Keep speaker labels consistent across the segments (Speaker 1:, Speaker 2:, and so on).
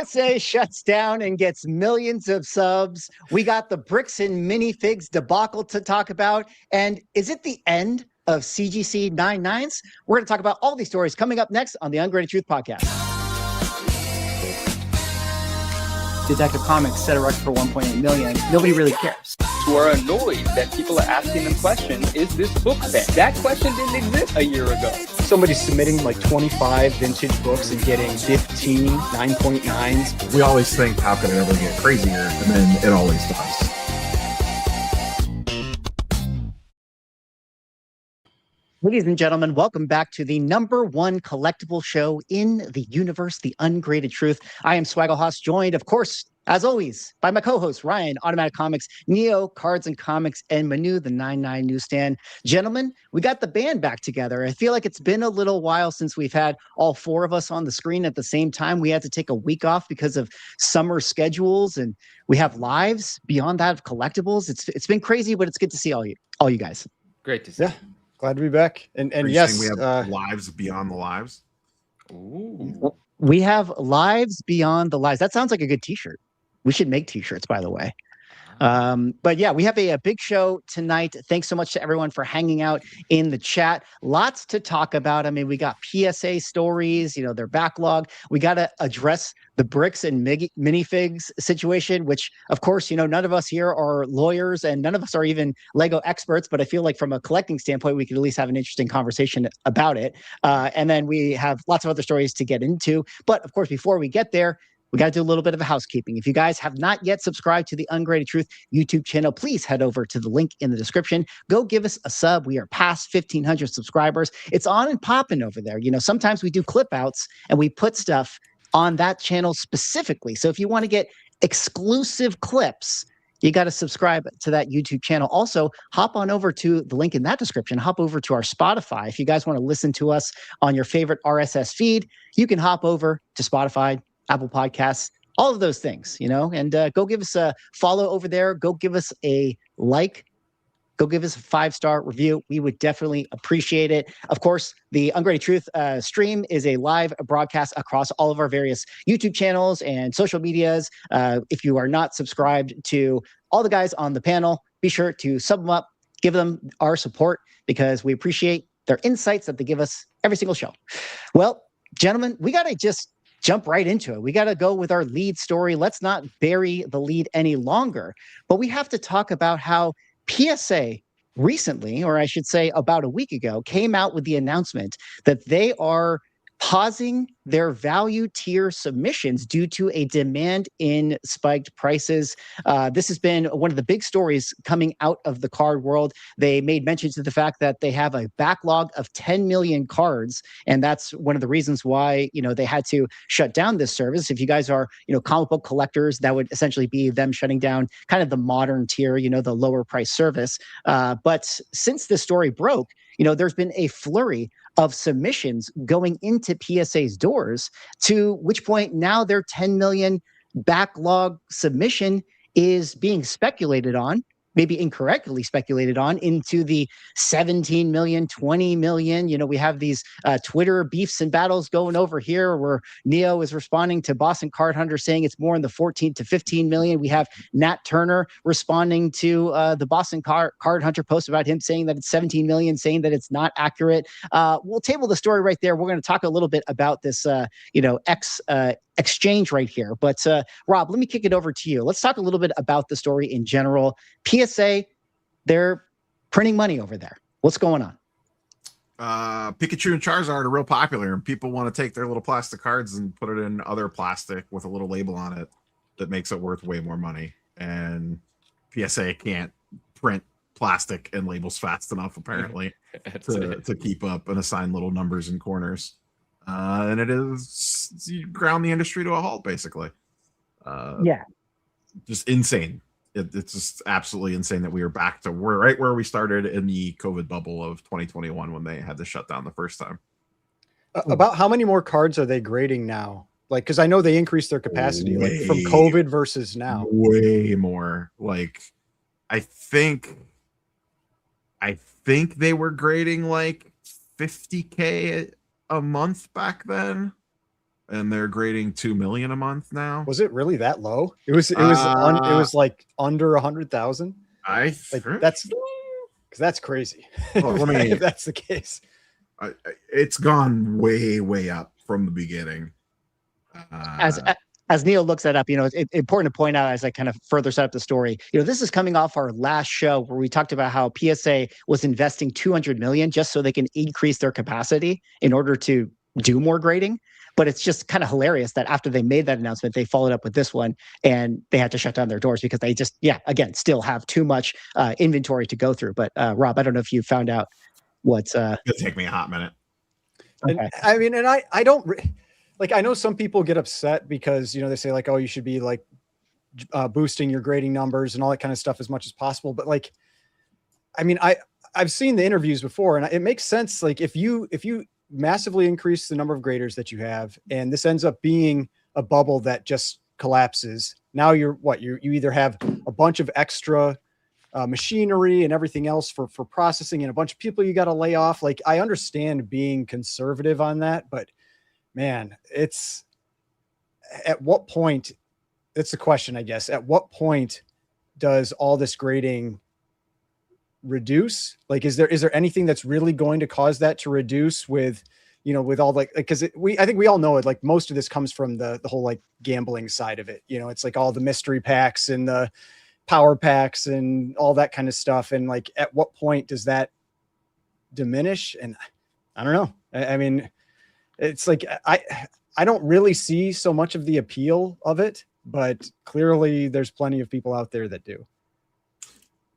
Speaker 1: PSA shuts down and gets millions of subs. We got the bricks and minifigs debacle to talk about. And is it the end of CGC 99s? We're going to talk about all these stories coming up next on the Ungraded Truth podcast. Detective Comics set a record for 1.8 million. Nobody really cares.
Speaker 2: Who are annoyed that people are asking them questions, is this book banned? That question didn't exist a year ago.
Speaker 3: Somebody's submitting like 25 vintage books and getting 15 9.9s.
Speaker 4: We always think, how can it ever get crazier? And then it always does.
Speaker 1: Ladies and gentlemen, welcome back to the #1 collectible show in the universe, The Ungraded Truth. I am Swaggle joined, of course, as always, by my co-host, Ryan, Automatic Comics, Neo, Cards and Comics, and Manu, the 99 Newsstand. Gentlemen, we got the band back together. I feel like it's been a little while since we've had all four of us on the screen at the same time. We had to take a week off because of summer schedules, and we have lives beyond that of collectibles. It's been crazy, but it's good to see all you guys.
Speaker 2: Great to see.
Speaker 3: Yeah. Glad to be back. And
Speaker 4: yes,
Speaker 3: yes,
Speaker 4: we have lives beyond the lives.
Speaker 2: Ooh.
Speaker 1: We have lives beyond the lives. That sounds like a good t-shirt. We should make t-shirts, by the way. But yeah, we have a big show tonight. Thanks so much to everyone for hanging out in the chat. Lots to talk about. I mean, we got PSA stories, their backlog. We got to address the bricks and minifigs situation, which of course, none of us here are lawyers and none of us are even Lego experts, but I feel like from a collecting standpoint, we could at least have an interesting conversation about it. And then we have lots of other stories to get into. But of course, before we get there, we got to do a little bit of a housekeeping. If you guys have not yet subscribed to the Ungraded Truth YouTube channel, please head over to the link in the description. Go give us a sub. We are past 1,500 subscribers. It's on and popping over there. Sometimes we do clip outs and we put stuff on that channel specifically. So if you want to get exclusive clips, you got to subscribe to that YouTube channel. Also, hop on over to the link in that description. Hop over to our Spotify. If you guys want to listen to us on your favorite RSS feed, you can hop over to Spotify, Apple Podcasts, all of those things, and go give us a follow over there. Go give us a like. Go give us a 5-star review. We would definitely appreciate it. Of course, the Ungraded Truth stream is a live broadcast across all of our various YouTube channels and social medias. If you are not subscribed to all the guys on the panel, be sure to sub them up, give them our support because we appreciate their insights that they give us every single show. Well, gentlemen, we got to just jump right into it. We got to go with our lead story. Let's not bury the lead any longer, but we have to talk about how PSA recently, or I should say about a week ago, came out with the announcement that they are pausing their value tier submissions due to a demand in spiked prices. This has been one of the big stories coming out of the card world. They made mention to the fact that they have a backlog of 10 million cards, and that's one of the reasons why they had to shut down this service. If you guys are comic book collectors, that would essentially be them shutting down kind of the modern tier, the lower price service. But since this story broke, there's been a flurry of submissions going into PSA's doors, to which point now their 10 million backlog submission is being speculated on, maybe incorrectly speculated on, into the 17 million, 20 million. We have these Twitter beefs and battles going over here where Neo is responding to Boston Card Hunter saying it's more in the 14 to 15 million. We have Nat Turner responding to the Boston Card Hunter post about him saying that it's 17 million, saying that it's not accurate. We'll table the story right there. We're going to talk a little bit about this, exchange right here. But Rob, let me kick it over to you. Let's talk a little bit about the story in general. PSA, they're printing money over there. What's going on?
Speaker 4: Pikachu and Charizard are real popular, and people want to take their little plastic cards and put it in other plastic with a little label on it that makes it worth way more money. And PSA can't print plastic and labels fast enough, apparently, to keep up and assign little numbers in corners. And it is, you ground the industry to a halt, basically. Just insane. It's just absolutely insane that we are back to right where we started in the COVID bubble of 2021 when they had to shut down the first time.
Speaker 3: About how many more cards are they grading now? Like, because I know they increased their capacity from COVID versus now.
Speaker 4: Way more. Like, I think they were grading like 50K a month back then. and they're grading 2 million a month now.
Speaker 3: Was it really that low? It was like under 100,000.
Speaker 4: I
Speaker 3: Like
Speaker 4: think
Speaker 3: that's crazy.
Speaker 4: Well, let me-
Speaker 3: if that's the case.
Speaker 4: it's gone way up from the beginning.
Speaker 1: As Neil looks that up, it's important to point out as I kind of further set up the story. This is coming off our last show where we talked about how PSA was investing 200 million just so they can increase their capacity in order to do more grading. But it's just kind of hilarious that after they made that announcement, they followed up with this one and they had to shut down their doors because they just, again, still have too much inventory to go through. But Rob, I don't know if you found out what's.
Speaker 4: It'll take me a hot minute.
Speaker 3: Okay. And, I mean, and I don't. Like, I know some people get upset because, they say like, oh, you should be like boosting your grading numbers and all that kind of stuff as much as possible. But like, I mean, I've seen the interviews before and it makes sense. Like if you massively increase the number of graders that you have, and this ends up being a bubble that just collapses. Now you either have a bunch of extra machinery and everything else for processing and a bunch of people you got to lay off. Like I understand being conservative on that, but man, it's at what point, that's the question, I guess. At what point does all this grading reduce? Like, is there anything that's really going to cause that to reduce with, with all like, because I think we all know it, like most of this comes from the whole like gambling side of it. It's like all the mystery packs and the power packs and all that kind of stuff. And like, at what point does that diminish? And I don't know. I mean, it's like I don't really see so much of the appeal of it, but clearly there's plenty of people out there that do.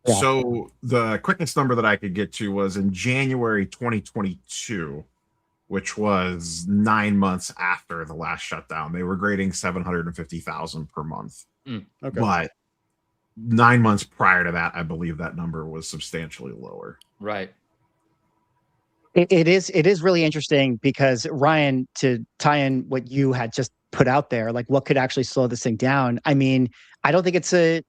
Speaker 1: Yeah.
Speaker 4: So the quickest number that I could get to was in January 2022, which was 9 months after the last shutdown. They were grading 750,000 per month.
Speaker 3: Okay.
Speaker 4: But 9 months prior to that, I believe that number was substantially lower.
Speaker 2: Right.
Speaker 1: It is really interesting because Ryan, to tie in what you had just put out there, like what could actually slow this thing down. I mean, I don't think it's a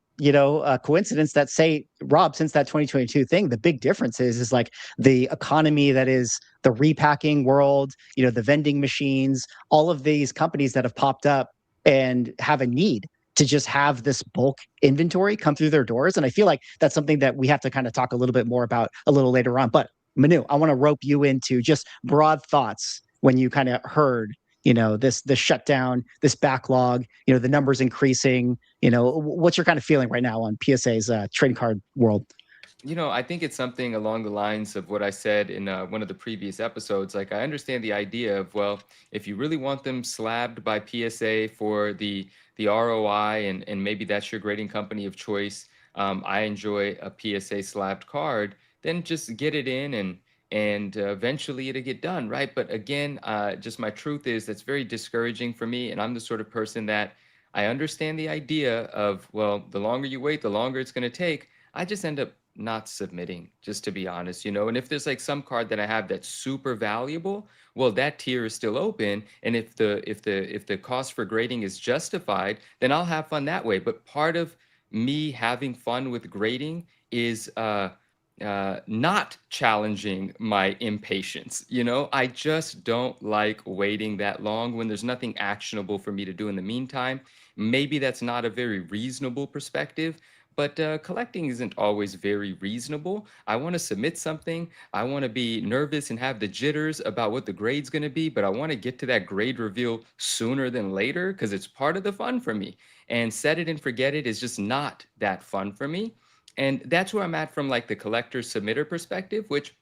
Speaker 1: coincidence that, say, Rob, since that 2022 thing, the big difference is like the economy that is the repacking world, the vending machines, all of these companies that have popped up and have a need to just have this bulk inventory come through their doors. And I feel like that's something that we have to kind of talk a little bit more about a little later on. But Manu, I want to rope you into just broad thoughts when you kind of heard, this shutdown, this backlog, the numbers increasing, what's your kind of feeling right now on PSA's trading card world?
Speaker 2: I think it's something along the lines of what I said in one of the previous episodes. Like, I understand the idea of, well, if you really want them slabbed by PSA for the ROI and maybe that's your grading company of choice, I enjoy a PSA slabbed card, then just get it in and eventually it'll get done, right? But again, just my truth is that's very discouraging for me. And I'm the sort of person that I understand the idea of, well, the longer you wait, the longer it's going to take. I just end up not submitting, just to be honest, And if there's like some card that I have that's super valuable, well, that tier is still open. And if the cost for grading is justified, then I'll have fun that way. But part of me having fun with grading is not challenging my impatience. I just don't like waiting that long when there's nothing actionable for me to do in the meantime. Maybe that's not a very reasonable perspective, but collecting isn't always very reasonable. I want to submit something. I want to be nervous and have the jitters about what the grade's going to be, but I want to get to that grade reveal sooner than later because it's part of the fun for me. And set it and forget it is just not that fun for me. And that's where I'm at from like the collector submitter perspective, which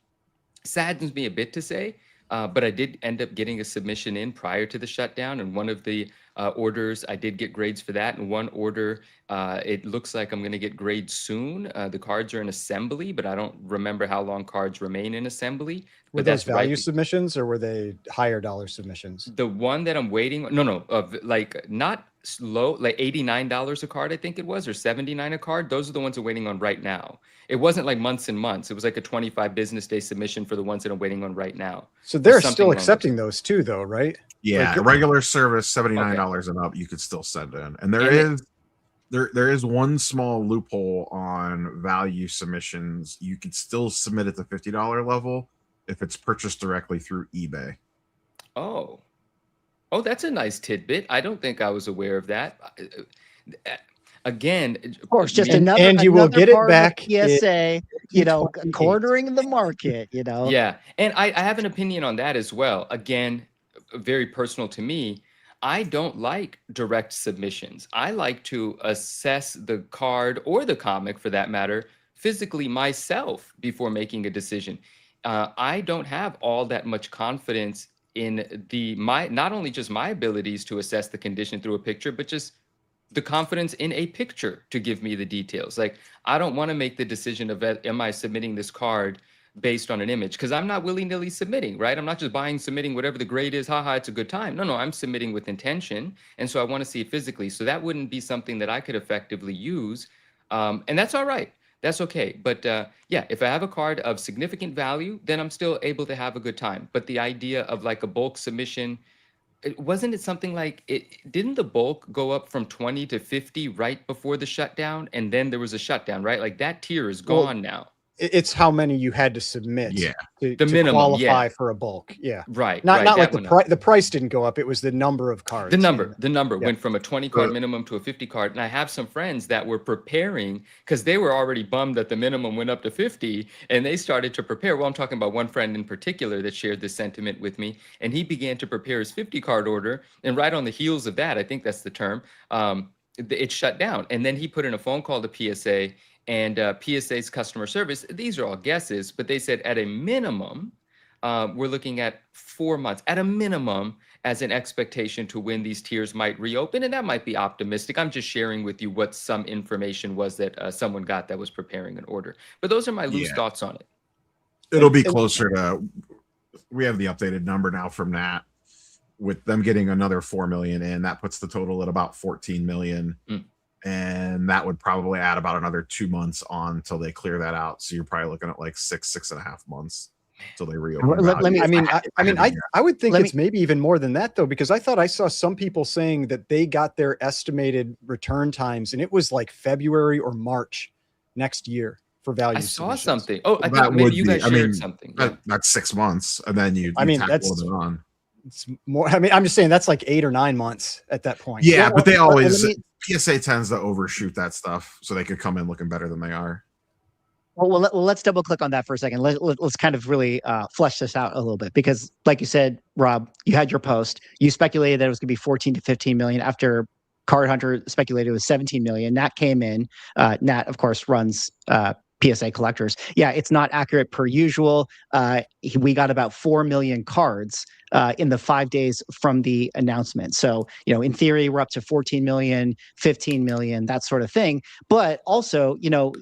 Speaker 2: saddens me a bit to say, but I did end up getting a submission in prior to the shutdown. And one of the orders, I did get grades for that. And one order, it looks like I'm going to get grades soon. The cards are in assembly, but I don't remember how long cards remain in assembly.
Speaker 3: Were those value submissions or were they higher dollar submissions?
Speaker 2: The one that I'm waiting, like not low, like $89 a card, I think it was, or $79 a card. Those are the ones I'm waiting on right now. It wasn't like months and months. It was like a 25 business day submission for the ones that I'm waiting on right now.
Speaker 3: So they're still accepting those too, though, right?
Speaker 4: Yeah,
Speaker 3: like,
Speaker 4: regular service, $79 and up, you could still send in. And there is one small loophole on value submissions. You could still submit at the $50 level if it's purchased directly through eBay.
Speaker 2: Oh. Oh, that's a nice tidbit. I don't think I was aware of that. Again,
Speaker 1: Of course, just
Speaker 3: And you will get it
Speaker 1: part
Speaker 3: back
Speaker 1: of PSA, you know,
Speaker 3: 2028.
Speaker 1: cornering the market, you know.
Speaker 2: yeah. And I have an opinion on that as well. Again, very personal to me. I don't like direct submissions. I like to assess the card or the comic, for that matter, physically myself before making a decision. I don't have all that much confidence in not only just my abilities to assess the condition through a picture, but just the confidence in a picture to give me the details. Like, I don't want to make the decision of, am I submitting this card based on an image? Because I'm not willy-nilly submitting, right? I'm not just submitting whatever the grade is. Haha, it's a good time. No, I'm submitting with intention. And so I want to see it physically. So that wouldn't be something that I could effectively use. And that's all right. That's okay. But yeah, if I have a card of significant value, then I'm still able to have a good time. But the idea of like a bulk submission, wasn't it something like didn't the bulk go up from 20 to 50 right before the shutdown? And then there was a shutdown, right? Like that tier is gone now.
Speaker 3: It's how many you had to submit
Speaker 2: the
Speaker 3: to
Speaker 2: minimum
Speaker 3: qualify for a bulk. Yeah.
Speaker 2: Right.
Speaker 3: Not like
Speaker 2: the
Speaker 3: price didn't go up. It was the number of cards.
Speaker 2: The number went from a 20 card minimum to a 50 card. And I have some friends that were preparing because they were already bummed that the minimum went up to 50 and they started to prepare. Well, I'm talking about one friend in particular that shared this sentiment with me, and he began to prepare his 50 card order. And right on the heels of that, I think that's the term, it shut down. And then he put in a phone call to PSA, and PSA's customer service, these are all guesses, but they said at a minimum, we're looking at 4 months at a minimum as an expectation to when these tiers might reopen. And that might be optimistic. I'm just sharing with you what some information was that someone got that was preparing an order. But those are my loose thoughts on it.
Speaker 4: It'll be closer to, we have the updated number now from Nat, with them getting another 4 million in. That puts the total at about 14 million. And that would probably add about another 2 months on until they clear that out. So you're probably looking at like 6.5 months until they reopen.
Speaker 3: I would think it's maybe even more than that though, because I thought I saw some people saying that they got their estimated return times and it was like February or March next year for value.
Speaker 2: I saw something. Oh, I thought maybe you guys shared something.
Speaker 4: That's 6 months, and then
Speaker 3: that's on. It's more. I mean, I'm just saying that's like 8 or 9 months at that point.
Speaker 4: Yeah, but they always PSA tends to overshoot that stuff so they could come in looking better than they are.
Speaker 1: Well, let's double click on that for a second. Let's kind of really flesh this out a little bit, because like you said, Rob, you had your post. You speculated that it was going to be 14 to 15 million after Card Hunter speculated it was 17 million. Nat came in. Nat, of course, runs PSA collectors. Yeah, it's not accurate per usual. We got about 4 million cards in the 5 days from the announcement. So, you know, in theory, we're up to 14 million, 15 million, that sort of thing. But also, you know,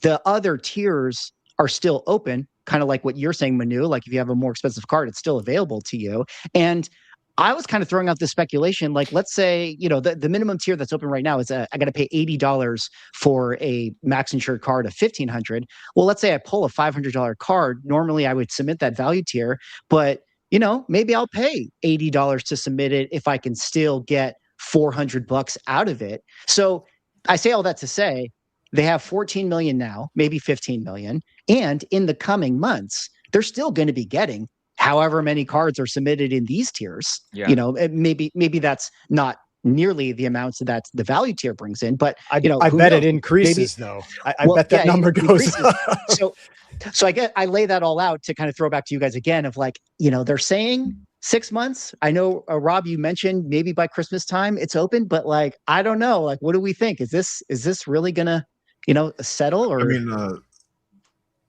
Speaker 1: the other tiers are still open, kind of like what you're saying, Manu. Like if you have a more expensive card, it's still available to you. And I was kind of throwing out the speculation, like, let's say, you know, the minimum tier that's open right now is I got to pay $80 for a max insured card of $1,500. Well, let's say I pull a $500 card. Normally I would submit that value tier, but you know, maybe I'll pay $80 to submit it if I can still get $400 out of it. So I say all that to say they have 14 million now, maybe 15 million. And in the coming months, they're still going to be getting however many cards are submitted in these tiers.
Speaker 2: Yeah.
Speaker 1: You know, maybe that's not nearly the amounts that the value tier brings in, but
Speaker 3: I
Speaker 1: bet
Speaker 3: knows? It increases though. I bet that number goes up.
Speaker 1: So I lay that all out to kind of throw back to you guys again of like, you know, they're saying 6 months. I know, Rob, you mentioned maybe by Christmas time it's open, but like, I don't know, like, what do we think? Is this really gonna, you know, settle? Or
Speaker 4: I mean,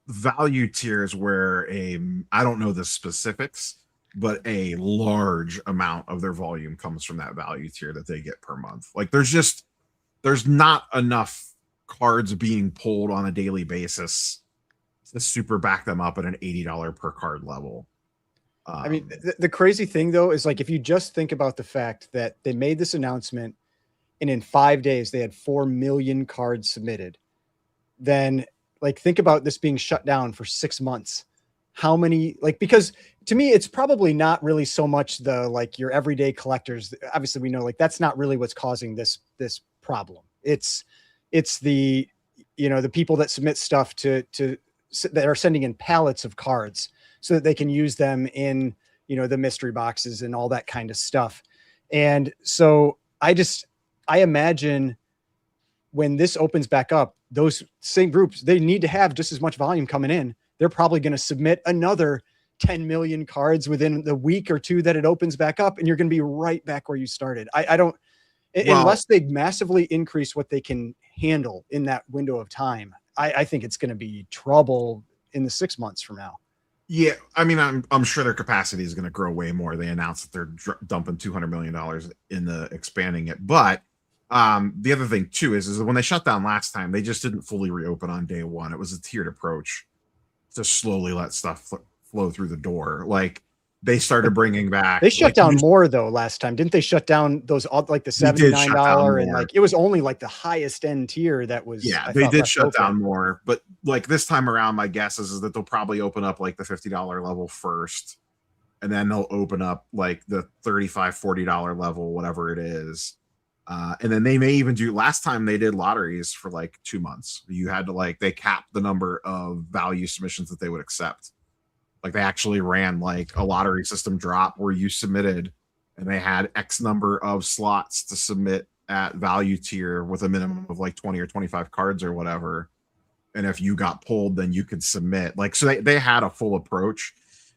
Speaker 4: value tiers where I don't know the specifics, but a large amount of their volume comes from that value tier that they get per month. Like there's not enough cards being pulled on a daily basis to super back them up at an $80 per card level.
Speaker 3: I mean, the crazy thing though is like if you just think about the fact that they made this announcement and in 5 days they had 4 million cards submitted, then like think about this being shut down for 6 months. How many, like, because to me it's probably not really so much the like your everyday collectors. Obviously we know like that's not really what's causing this problem. It's the, you know, the people that submit stuff that are sending in pallets of cards so that they can use them in, you know, the mystery boxes and all that kind of stuff. And so I imagine when this opens back up, those same groups, they need to have just as much volume coming in. They're probably going to submit another 10 million cards within the week or two that it opens back up, and you're going to be right back where you started. I don't, unless they massively increase what they can handle in that window of time, I think it's going to be trouble in the 6 months from now.
Speaker 4: Yeah, I mean, I'm sure their capacity is going to grow way more. They announced that they're dumping $200 million in the expanding it. But the other thing too is that when they shut down last time, they just didn't fully reopen on day one. It was a tiered approach to slowly let stuff flow through the door. Like they started bringing back.
Speaker 3: They shut down more though last time, didn't they? Shut down those like the $79 and like it was only like the highest end tier that was.
Speaker 4: Yeah, they did shut down more, but like this time around, my guess is that they'll probably open up like the $50 level first, and then they'll open up like the $35, $40 level, whatever it is. And then they may even do, last time they did lotteries for like 2 months. You had to like, they capped the number of value submissions that they would accept. Like they actually ran like a lottery system drop where you submitted and they had X number of slots to submit at value tier with a minimum of like 20 or 25 cards or whatever. And if you got pulled, then you could submit. Like, so they had a full approach.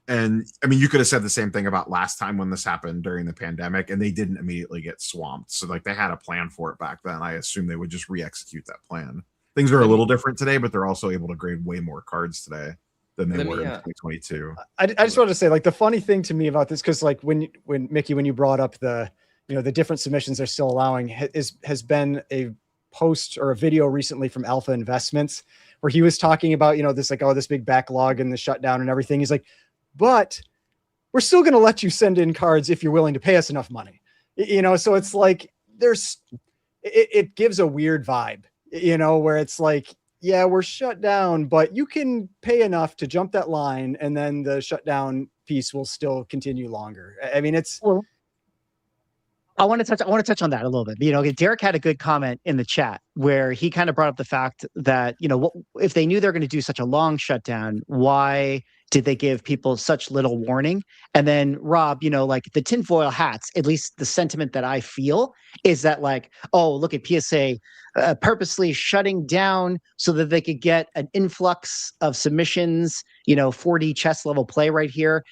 Speaker 4: And I mean, you could have said the same thing about last time when this happened during the pandemic, and they didn't immediately get swamped. So like they had a plan for it back then. I assume they would just re-execute that plan. Things are a little different today, but they're also able to grade way more cards today than they were in 2022.
Speaker 3: I just wanted to say, like, the funny thing to me about this, because like when Mickey, when you brought up the, you know, the different submissions they're still allowing, has been a post or a video recently from Alpha Investments where he was talking about, you know, this like, oh, this big backlog and the shutdown and everything. He's like, but we're still going to let you send in cards if you're willing to pay us enough money, you know? So it's like, it gives a weird vibe, you know, where it's like, yeah, we're shut down, but you can pay enough to jump that line. And then the shutdown piece will still continue longer. I mean, it's,
Speaker 1: I want to touch on that a little bit. You know, Derek had a good comment in the chat where he kind of brought up the fact that, you know, if they knew they're going to do such a long shutdown, why did they give people such little warning? And then Rob, you know, like the tinfoil hats, at least the sentiment that I feel is that like, oh, look at PSA purposely shutting down so that they could get an influx of submissions, you know, 4D chess level play right here.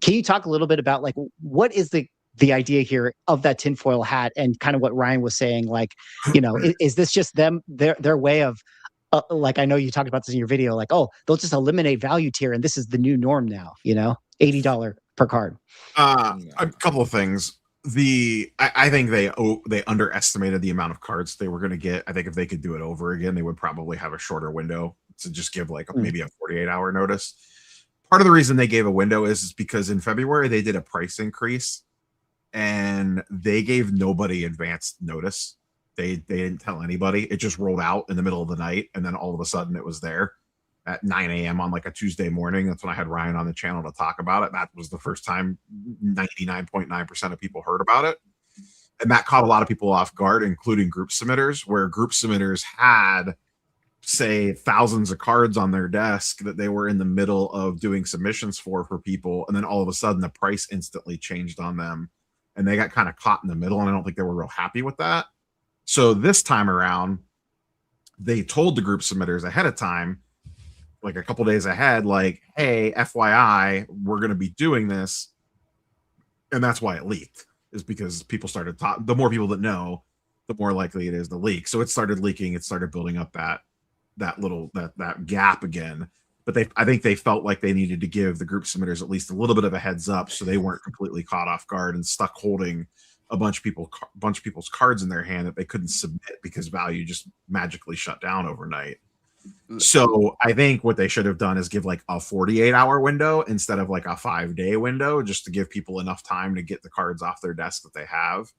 Speaker 1: Can you talk a little bit about like, what is the idea here of that tinfoil hat and kind of what Ryan was saying, like, you know, is this just their way of, like, I know you talked about this in your video, like, oh, they'll just eliminate value tier and this is the new norm now, you know, $80 per card.
Speaker 4: A couple of things. I think they underestimated the amount of cards they were going to get. I think if they could do it over again, they would probably have a shorter window to just give like maybe a 48-hour notice. Part of the reason they gave a window is because in February they did a price increase and they gave nobody advanced notice. They didn't tell anybody. It just rolled out in the middle of the night, and then all of a sudden it was there at 9 a.m. on like a Tuesday morning. That's when I had Ryan on the channel to talk about it. That was the first time 99.9% of people heard about it. And that caught a lot of people off guard, including group submitters, where group submitters had, say, thousands of cards on their desk that they were in the middle of doing submissions for people. And then all of a sudden the price instantly changed on them. And they got kind of caught in the middle, and I don't think they were real happy with that. So this time around, they told the group submitters ahead of time, like a couple days ahead, like, hey, FYI, we're going to be doing this. And that's why it leaked, is because people started talking. The more people that know, the more likely it is to leak. So it started leaking. It started building up that gap again. But I think they felt like they needed to give the group submitters at least a little bit of a heads up so they weren't completely caught off guard and stuck holding a bunch of people's cards in their hand that they couldn't submit because value just magically shut down overnight. So I think what they should have done is give like a 48-hour window instead of like a 5-day window, just to give people enough time to get the cards off their desk that they have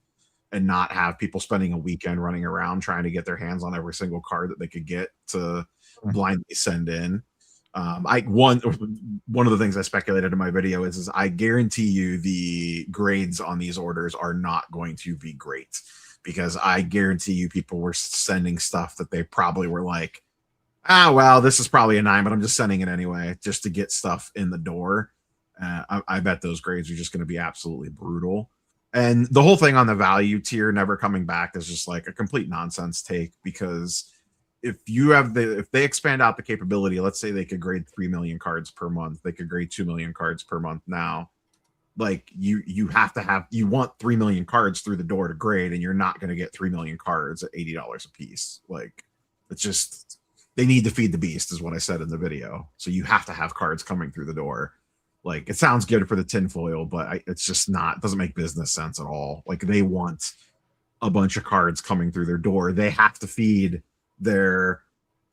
Speaker 4: and not have people spending a weekend running around trying to get their hands on every single card that they could get to blindly send in. One of the things I speculated in my video is I guarantee you the grades on these orders are not going to be great, because I guarantee you people were sending stuff that they probably were like, well, this is probably a 9, but I'm just sending it anyway just to get stuff in the door. I bet those grades are just going to be absolutely brutal. And the whole thing on the value tier never coming back is just like a complete nonsense take, because if they expand out the capability, let's say they could grade 3 million cards per month, they could grade 2 million cards per month now. Like you want 3 million cards through the door to grade, and you're not going to get 3 million cards at $80 a piece. Like, it's just, they need to feed the beast, is what I said in the video. So you have to have cards coming through the door. Like, it sounds good for the tinfoil, but it's just not, it doesn't make business sense at all. Like, they want a bunch of cards coming through their door. They have to feed their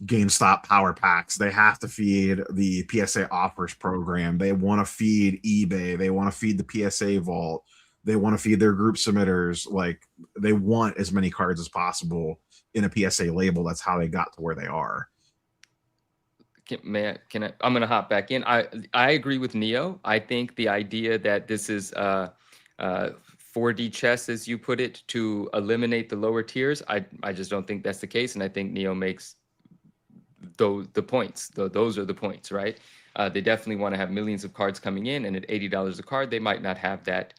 Speaker 4: GameStop power packs. They have to feed the PSA offers program. They want to feed eBay. They want to feed the PSA vault. They want to feed their group submitters. Like, they want as many cards as possible in a PSA label. That's how they got to where they are.
Speaker 2: I'm going to hop back in. I agree with Neo. I think the idea that this is 4D chess, as you put it, to eliminate the lower tiers, I just don't think that's the case. And I think Neo makes those are the points, right? They definitely want to have millions of cards coming in, and at $80 a card, they might not have that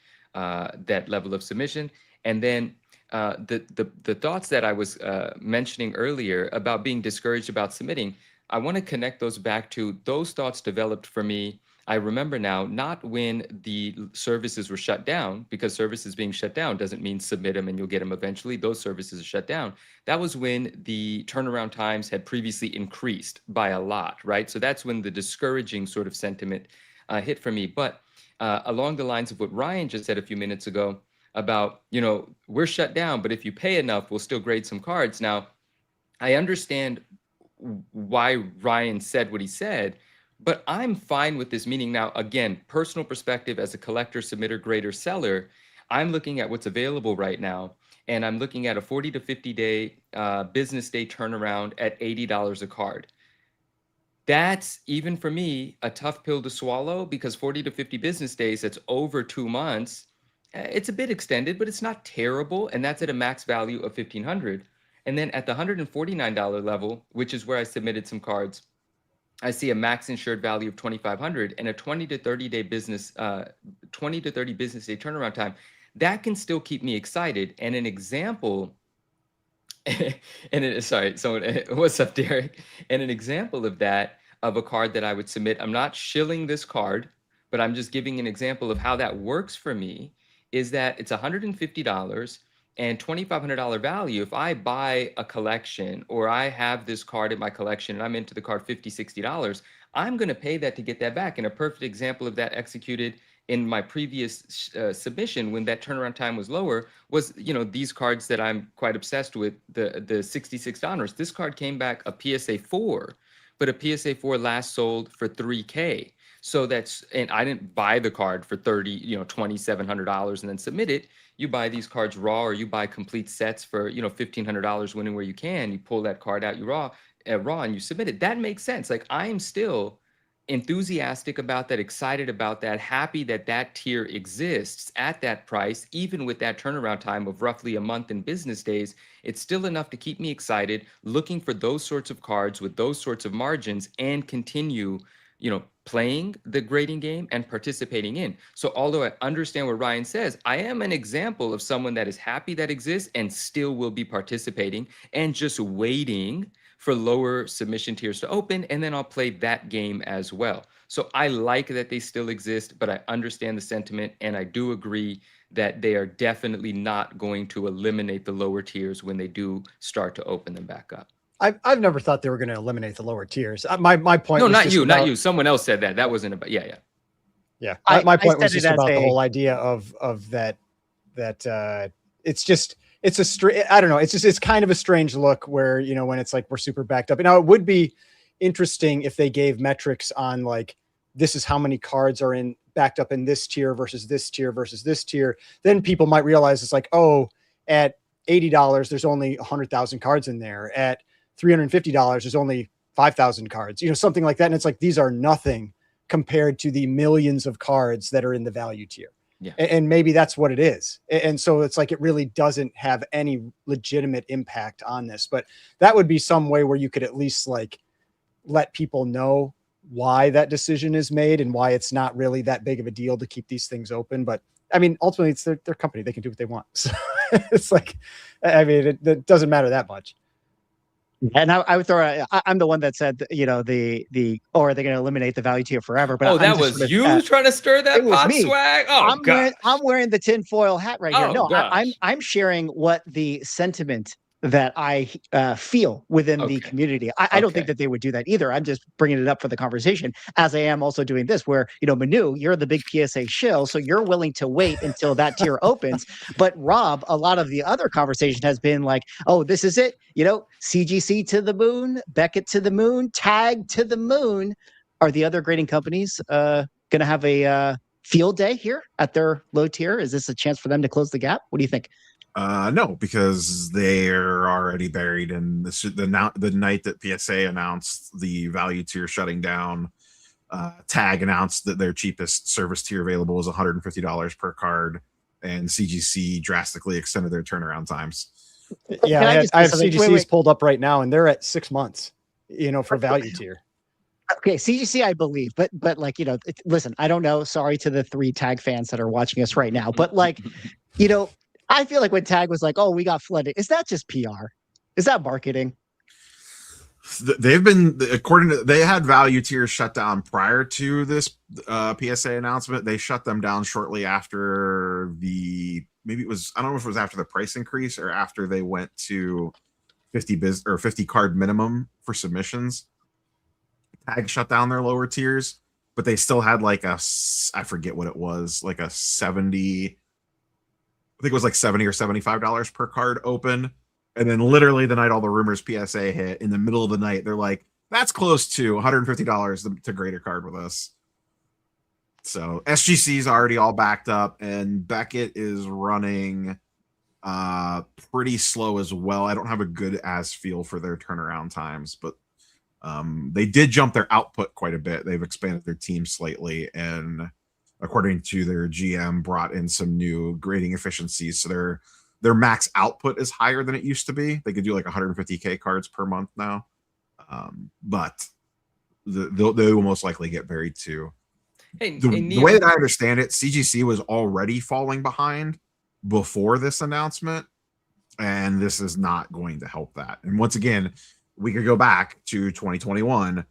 Speaker 2: level of submission. And then the thoughts that I was mentioning earlier about being discouraged about submitting, I want to connect those back to those thoughts developed for me. I remember now, not when the services were shut down, because services being shut down doesn't mean submit them and you'll get them eventually. Those services are shut down. That was when the turnaround times had previously increased by a lot, right? So that's when the discouraging sort of sentiment hit for me. But along the lines of what Ryan just said a few minutes ago about, we're shut down, but if you pay enough, we'll still grade some cards. Now, I understand why Ryan said what he said, but I'm fine with this. Meaning, now, again, personal perspective as a collector, submitter, grader, seller, I'm looking at what's available right now, and I'm looking at a 40 to 50 day business day turnaround at $80 a card. That's, even for me, a tough pill to swallow, because 40 to 50 business days, that's over 2 months. It's a bit extended, but it's not terrible, and that's at a max value of $1,500. And then at the $149 level, which is where I submitted some cards, I see a max insured value of $2,500 and a 20 to 30 day business, 20 to 30 business day turnaround time. That can still keep me excited. And an example, what's up, Derek? And an example of that, of a card that I would submit, I'm not shilling this card, but I'm just giving an example of how that works for me, is that it's $150 and $2,500 value. If I buy a collection, or I have this card in my collection and I'm into the card $50, $60, I'm going to pay that to get that back. And a perfect example of that executed in my previous submission, when that turnaround time was lower, was, these cards that I'm quite obsessed with, the $66. This card came back a PSA 4, but a PSA 4 last sold for $3K. So and I didn't buy the card for $2,700 and then submit it. You buy these cards raw, or you buy complete sets for, $1,500 winning where you can. You pull that card out, raw, and you submit it. That makes sense. Like, I am still enthusiastic about that, excited about that, happy that that tier exists at that price, even with that turnaround time of roughly a month in business days. It's still enough to keep me excited, looking for those sorts of cards with those sorts of margins, and continue playing the grading game and participating in. So although I understand what Ryan says, I am an example of someone that is happy that exists and still will be participating, and just waiting for lower submission tiers to open, and then I'll play that game as well. So I like that they still exist, but I understand the sentiment, and I do agree that they are definitely not going to eliminate the lower tiers when they do start to open them back up.
Speaker 3: I've never thought they were going to eliminate the lower tiers. My point.
Speaker 2: No,
Speaker 3: was
Speaker 2: not you, not you. Someone else said that. That wasn't about. Yeah.
Speaker 3: My point was just about the whole idea of that it's a straight. I don't know. It's kind of a strange look where, when it's like we're super backed up. Now, it would be interesting if they gave metrics on, like, this is how many cards are backed up in this tier versus this tier versus this tier. Then people might realize it's like, oh, at $80, there's only 100,000 cards in there. At $350, there's only 5,000 cards, something like that. And it's like, these are nothing compared to the millions of cards that are in the value tier.
Speaker 2: Yeah.
Speaker 3: And maybe that's what it is. And so it's like, it really doesn't have any legitimate impact on this, but that would be some way where you could at least, like, let people know why that decision is made and why it's not really that big of a deal to keep these things open. But I mean, ultimately it's their company. They can do what they want. So it's like, I mean, it doesn't matter that much.
Speaker 1: And I would throw. I'm the one that said, you know, or are they going to eliminate the value tier forever? But
Speaker 2: Oh,
Speaker 1: I'm
Speaker 2: that
Speaker 1: just
Speaker 2: was
Speaker 1: sort of,
Speaker 2: you trying to stir that
Speaker 1: it was
Speaker 2: pot
Speaker 1: me.
Speaker 2: swag. Oh, God.
Speaker 1: I'm wearing the tinfoil hat right here.
Speaker 2: Oh,
Speaker 1: No,
Speaker 2: gosh.
Speaker 1: I'm sharing what the sentiment that I feel within the community. I don't think that they would do that either. I'm just bringing it up for the conversation, as I am also doing this, where, you know, Manu, you're the big PSA shill, so you're willing to wait until that tier opens. But Rob, a lot of the other conversation has been like, oh, this is it. You know, CGC to the moon, Beckett to the moon, Tag to the moon. Are the other grading companies going to have a field day here at their low tier? Is this a chance for them to close the gap? What do you think?
Speaker 4: No, because they're already buried in the night that PSA announced the value tier shutting down. Tag announced that their cheapest service tier available was $150 per card, and CGC drastically extended their turnaround times.
Speaker 3: Yeah, I have CGCs pulled up right now, and they're at 6 months, you know, for value tier.
Speaker 1: Okay, CGC, I believe, but like, you know, listen, I don't know. Sorry to the 3 Tag fans that are watching us right now, but like, you know, I feel like when Tag was like, "Oh, we got flooded," is that just PR? Is that marketing?
Speaker 4: They've been, according to, they had value tiers shut down prior to this PSA announcement. They shut them down shortly after maybe it was, I don't know if it was after the price increase or after they went to 50 card minimum for submissions. Tag shut down their lower tiers, but they still had like I forget what it was, like a 70. I think it was like $70 or $75 per card open. And then literally the night all the rumors PSA hit, in the middle of the night, they're like, that's close to $150 to grade a card with us. So SGC is already all backed up, and Beckett is running pretty slow as well. I don't have a good feel for their turnaround times, but they did jump their output quite a bit. They've expanded their team slightly, and according to their GM, brought in some new grading efficiencies. So their max output is higher than it used to be. They could do like 150K cards per month now. But they will most likely get buried too.
Speaker 2: Hey,
Speaker 4: the way that I understand it, CGC was already falling behind before this announcement, and this is not going to help that. And once again, we could go back to 2021.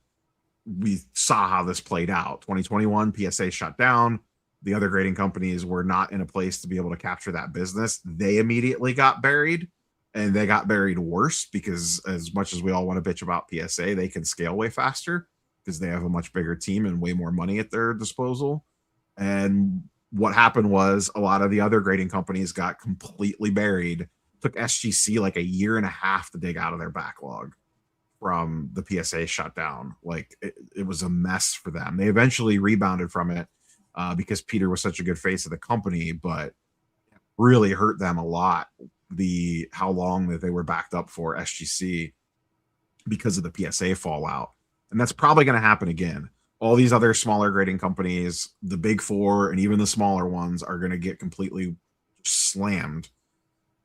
Speaker 4: We saw how this played out. 2021, PSA shut down. The other grading companies were not in a place to be able to capture that business. They immediately got buried, and they got buried worse because, as much as we all want to bitch about PSA, they can scale way faster because they have a much bigger team and way more money at their disposal. And what happened was a lot of the other grading companies got completely buried. Took SGC like a year and a half to dig out of their backlog from the PSA shutdown. Like it was a mess for them. They eventually rebounded from it because Peter was such a good face of the company, but really hurt them a lot how long that they were backed up for SGC because of the PSA fallout. And that's probably going to happen again. All these other smaller grading companies, the big 4 and even the smaller ones, are going to get completely slammed.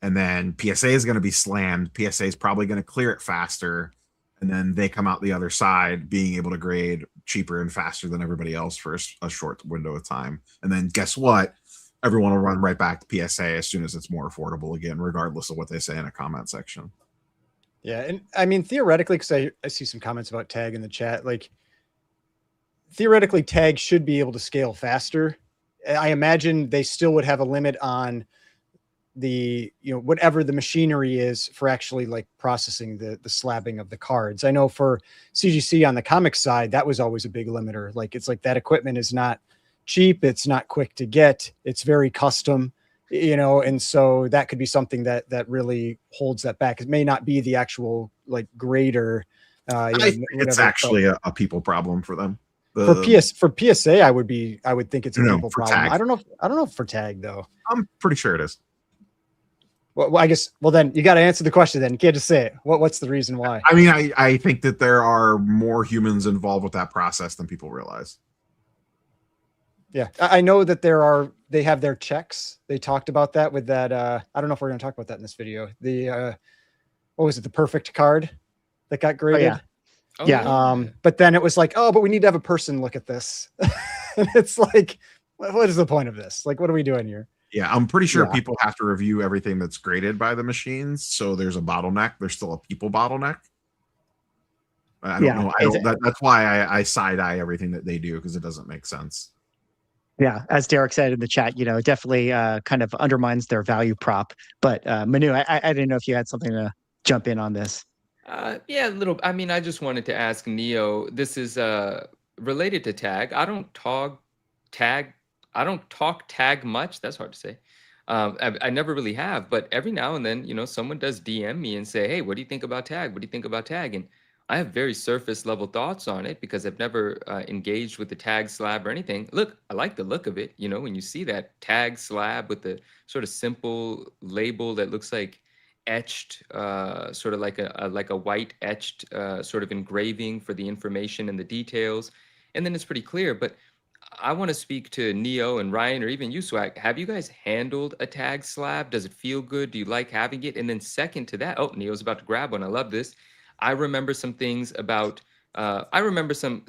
Speaker 4: And then PSA is going to be slammed. PSA is probably going to clear it faster. And then they come out the other side being able to grade cheaper and faster than everybody else for a short window of time. And then guess what? Everyone will run right back to PSA as soon as it's more affordable again, regardless of what they say in a comment section.
Speaker 3: Yeah. And I mean, theoretically, because I see some comments about Tag in the chat, like theoretically Tag should be able to scale faster. I imagine they still would have a limit on the, you know, whatever the machinery is for actually like processing the slabbing of the cards. I know for CGC on the comic side, that was always a big limiter. Like, it's like that equipment is not cheap. It's not quick to get. It's very custom, you know? And so that could be something that really holds that back. It may not be the actual like grader.
Speaker 4: It's actually a people problem for them.
Speaker 3: For PSA, I would think it's a people problem. Tag. I don't know for Tag though.
Speaker 4: I'm pretty sure it is.
Speaker 3: Well, I guess. Well, then you got to answer the question. Then you can't just say it. What's the reason why?
Speaker 4: I mean, I think that there are more humans involved with that process than people realize.
Speaker 3: Yeah, I know that they have their checks. They talked about that with that. I don't know if we're going to talk about that in this video. The what was it? The perfect card that got graded.
Speaker 1: Yeah.
Speaker 3: But then it was like, oh, but we need to have a person look at this. And it's like, What is the point of this? Like, what are we doing here?
Speaker 4: Yeah, I'm pretty sure people have to review everything that's graded by the machines. So there's a bottleneck. There's still a people bottleneck. I don't know. That's why I side eye everything that they do, because it doesn't make sense.
Speaker 1: Yeah, as Derek said in the chat, it definitely kind of undermines their value prop. But Manu, I didn't know if you had something to jump in on this.
Speaker 2: Yeah, a little. I mean, I just wanted to ask Neo. This is related to tag. I don't talk tag much. That's hard to say. I never really have, but every now and then, someone does DM me and say, "Hey, what do you think about tag? What do you think about tag?" And I have very surface level thoughts on it because I've never engaged with the tag slab or anything. Look, I like the look of it. When you see that tag slab with the sort of simple label that looks like etched, sort of like a white etched sort of engraving for the information and the details, and then it's pretty clear. But I want to speak to Neo and Ryan, or even you, Swag. Have you guys handled a tag slab? Does it feel good? Do you like having it? And then second to that, oh, Neo's about to grab one. I love this. I remember some things about. I remember some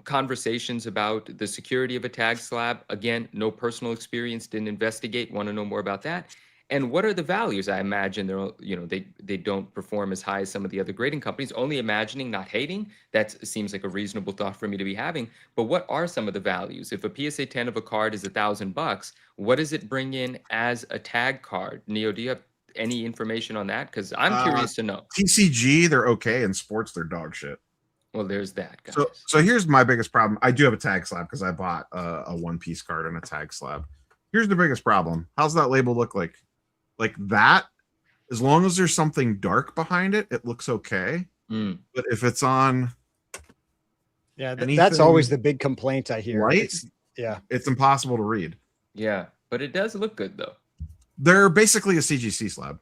Speaker 2: conversations about the security of a tag slab. Again, no personal experience, didn't investigate. Want to know more about that. And what are the values? I imagine they don't perform as high as some of the other grading companies. Only imagining, not hating. That seems like a reasonable thought for me to be having. But what are some of the values? If a PSA 10 of a card is $1,000, what does it bring in as a tag card? Neo, do you have any information on that? Because I'm curious to know.
Speaker 4: TCG, they're okay. In sports, they're dog shit.
Speaker 2: Well, there's that, guys.
Speaker 4: So here's my biggest problem. I do have a tag slab because I bought a one-piece card and a tag slab. Here's the biggest problem. How's that label look like? Like that, as long as there's something dark behind it, it looks okay. But if it's on,
Speaker 3: that's always the big complaint I hear.
Speaker 4: Right? It's impossible to read.
Speaker 2: Yeah, but it does look good though.
Speaker 4: They're basically a CGC slab.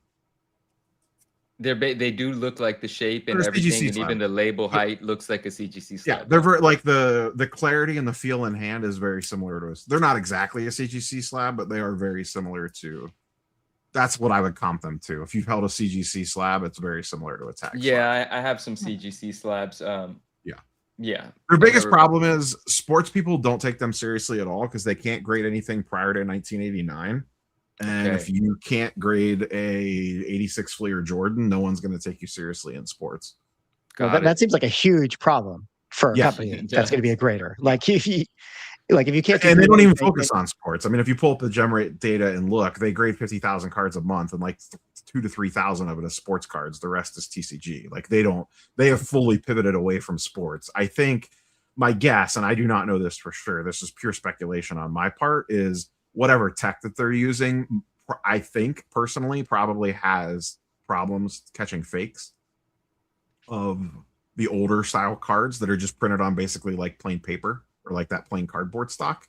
Speaker 2: They do look like the shape and everything, and even the label height looks like a CGC slab.
Speaker 4: Yeah, they're like the clarity and the feel in hand is very similar to us. They're not exactly a CGC slab, but they are very similar to. That's what I would comp them to. If you've held a CGC slab, it's very similar to a tag slab.
Speaker 2: Yeah, I have some CGC slabs. Yeah.
Speaker 4: Their biggest problem is sports people don't take them seriously at all because they can't grade anything prior to 1989. And if you can't grade a 86 Fleer Jordan, no one's going to take you seriously in sports.
Speaker 1: Well, that seems like a huge problem for a company that's going to be a grader. Like if you can't,
Speaker 4: and they don't even focus on sports. I mean, if you pull up the gem rate data and look, they grade 50,000 cards a month, and like 2,000 to 3,000 of it is sports cards. The rest is TCG. Like they have fully pivoted away from sports. I think my guess, and I do not know this for sure, this is pure speculation on my part, is whatever tech that they're using, I think personally probably has problems catching fakes of the older style cards that are just printed on basically like plain paper or like that plain cardboard stock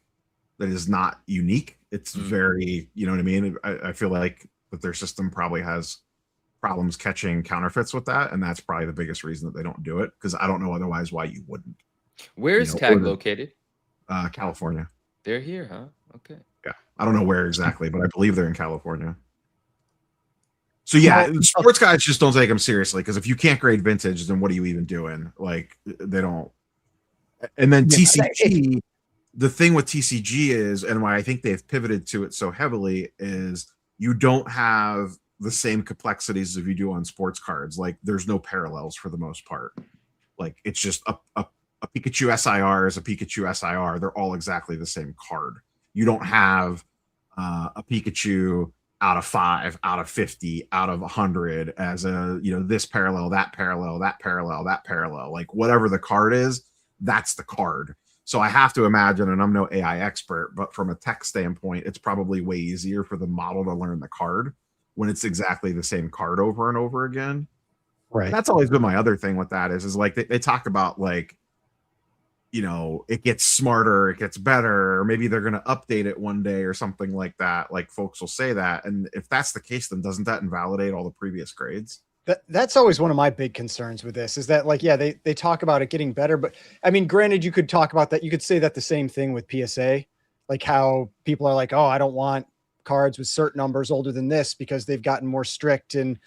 Speaker 4: that is not unique. It's very, you know what I mean? I feel like that their system probably has problems catching counterfeits with that. And that's probably the biggest reason that they don't do it, because I don't know otherwise why you wouldn't.
Speaker 2: Where's Tag located?
Speaker 4: California.
Speaker 2: They're here, huh? Okay.
Speaker 4: Yeah. I don't know where exactly, but I believe they're in California. So yeah, sports guys just don't take them seriously, because if you can't grade vintage, then what are you even doing? Like they don't. And then TCG, the thing with TCG is, and why I think they've pivoted to it so heavily, is you don't have the same complexities as you do on sports cards. Like there's no parallels for the most part. Like it's just a Pikachu SIR is a Pikachu SIR. They're all exactly the same card. You don't have a Pikachu out of 5, out of 50, out of 100 as a, this parallel, that parallel, that parallel, that parallel. Like whatever the card is, that's the card. So I have to imagine, and I'm no AI expert, but from a tech standpoint, it's probably way easier for the model to learn the card when it's exactly the same card over and over again.
Speaker 1: Right.
Speaker 4: And that's always been my other thing with that is like they talk about like, it gets smarter, it gets better, or maybe they're going to update it one day or something like that. Like folks will say that. And if that's the case, then doesn't that invalidate all the previous grades?
Speaker 3: That's always one of my big concerns with this is that, like, yeah, they talk about it getting better, but I mean, granted, you could talk about that. You could say that the same thing with PSA, like how people are like, oh, I don't want cards with certain numbers older than this because they've gotten more strict and,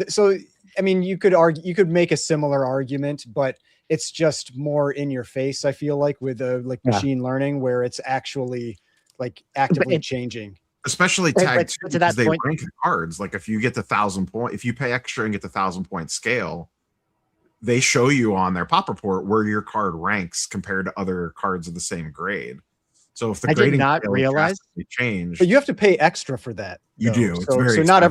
Speaker 3: So I mean, you could make a similar argument, but it's just more in your face. I feel like with machine learning, where it's actually like actively changing.
Speaker 4: Especially tag two,
Speaker 1: to that
Speaker 4: because they
Speaker 1: point,
Speaker 4: rank the cards. Like if you get the 1,000 point, if you pay extra and get the 1,000 point scale, they show you on their pop report where your card ranks compared to other cards of the same grade. So if the
Speaker 1: I did
Speaker 4: grading
Speaker 1: not
Speaker 4: scale
Speaker 1: realize,
Speaker 4: drastically changed,
Speaker 3: but you have to pay extra for that.
Speaker 4: You do. It's
Speaker 3: So,
Speaker 4: very
Speaker 3: so not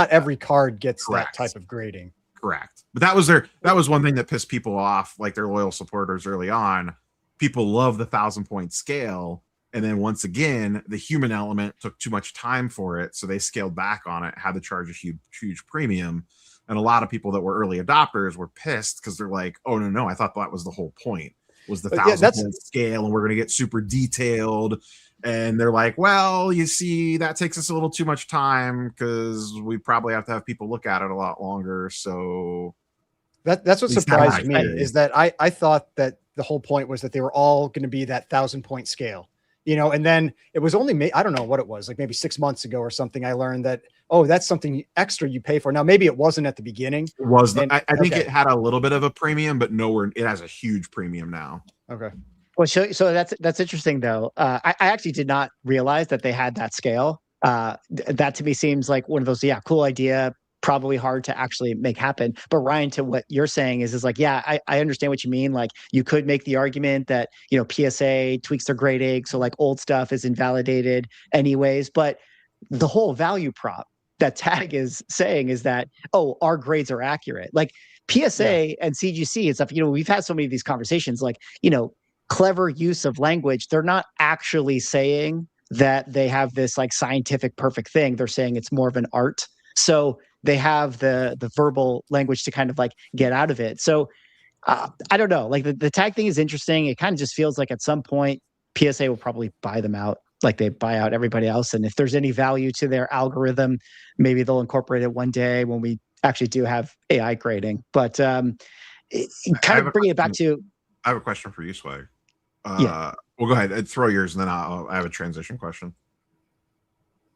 Speaker 3: every card gets
Speaker 4: Correct.
Speaker 3: that type of grading.
Speaker 4: Correct. But that was one thing that pissed people off, like their loyal supporters early on. People love the 1,000 point scale. And then once again, the human element took too much time for it. So they scaled back on it, had to charge a huge premium. And a lot of people that were early adopters were pissed because they're like, oh, no, I thought that was the whole point, was the 1,000 point scale. And we're going to get super detailed. And they're like, well, you see, that takes us a little too much time because we probably have to have people look at it a lot longer. So
Speaker 3: that's what surprised me is that I thought that the whole point was that they were all going to be that 1,000 point scale, and then it was only, I don't know what it was, like maybe 6 months ago or something. I learned that, oh, that's something extra you pay for. Now, maybe it wasn't at the beginning.
Speaker 4: It was. I think it had a little bit of a premium, but nowhere. It has a huge premium now.
Speaker 3: Okay.
Speaker 1: Well, so that's interesting though. I actually did not realize that they had that scale. That to me seems like one of those, cool idea, probably hard to actually make happen. But Ryan, to what you're saying is like, I understand what you mean. Like you could make the argument that, PSA tweaks their grading, so like old stuff is invalidated anyways. But the whole value prop that Tag is saying is that, oh, our grades are accurate. Like PSA and CGC and stuff, we've had so many of these conversations, like, clever use of language. They're not actually saying that they have this like scientific perfect thing. They're saying it's more of an art. So they have the verbal language to kind of like get out of it. So I don't know, like the tag thing is interesting. It kind of just feels like at some point PSA will probably buy them out, like they buy out everybody else. And if there's any value to their algorithm, maybe they'll incorporate it one day when we actually do have AI grading. But kind of bringing it back to,
Speaker 4: I have a question for you, Swag. Well, go ahead. Throw yours, and then I have a transition question.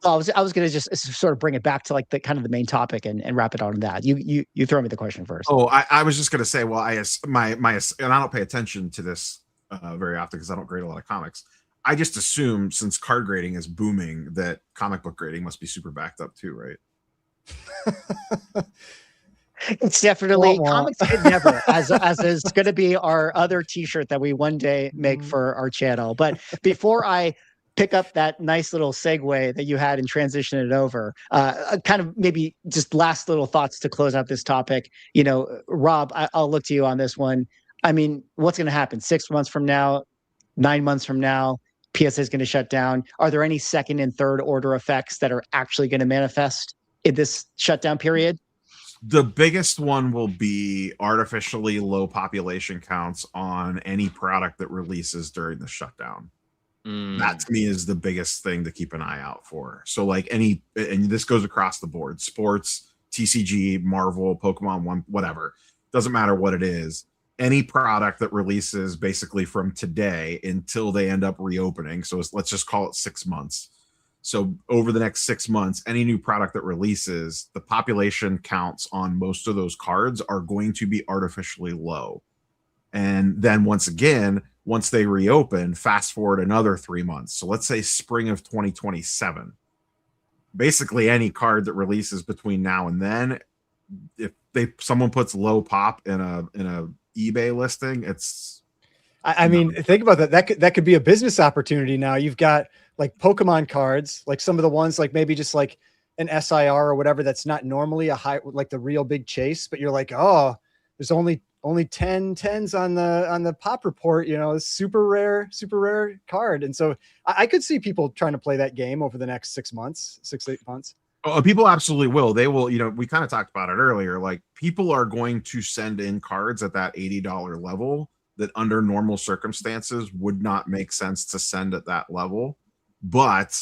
Speaker 1: I was going to just sort of bring it back to like the kind of the main topic and wrap it on that. You throw me the question first.
Speaker 4: Oh, I was just going to say, well, my and I don't pay attention to this very often because I don't grade a lot of comics. I just assume since card grading is booming that comic book grading must be super backed up too, right?
Speaker 1: It's definitely comics could never, as is going to be our other T-shirt that we one day make for our channel. But before I pick up that nice little segue that you had and transition it over, kind of maybe just last little thoughts to close out this topic. Rob, I'll look to you on this one. I mean, what's going to happen 6 months from now, 9 months from now? PSA is going to shut down. Are there any second and third order effects that are actually going to manifest in this shutdown period?
Speaker 4: The biggest one will be artificially low population counts on any product that releases during the shutdown. That to me is the biggest thing to keep an eye out for. So like and this goes across the board, sports, TCG, Marvel, Pokemon, One, whatever. Doesn't matter what it is. Any product that releases basically from today until they end up reopening. So let's just call it 6 months. So over the next 6 months, any new product that releases, the population counts on most of those cards are going to be artificially low. And then once again, once they reopen, fast forward another 3 months. So let's say spring of 2027. Basically, any card that releases between now and then, if someone puts low pop in a eBay listing, it's.
Speaker 3: I mean, think about that. That could be a business opportunity. Now you've got like Pokemon cards, like some of the ones like maybe just like an SIR or whatever that's not normally a high, like the real big chase, but you're like, oh, there's only 10 10s on the pop report, super rare card. And so I could see people trying to play that game over the next 6 months, 8 months.
Speaker 4: Oh, people absolutely will. They will, we kind of talked about it earlier. Like people are going to send in cards at that $80 level that under normal circumstances would not make sense to send at that level, but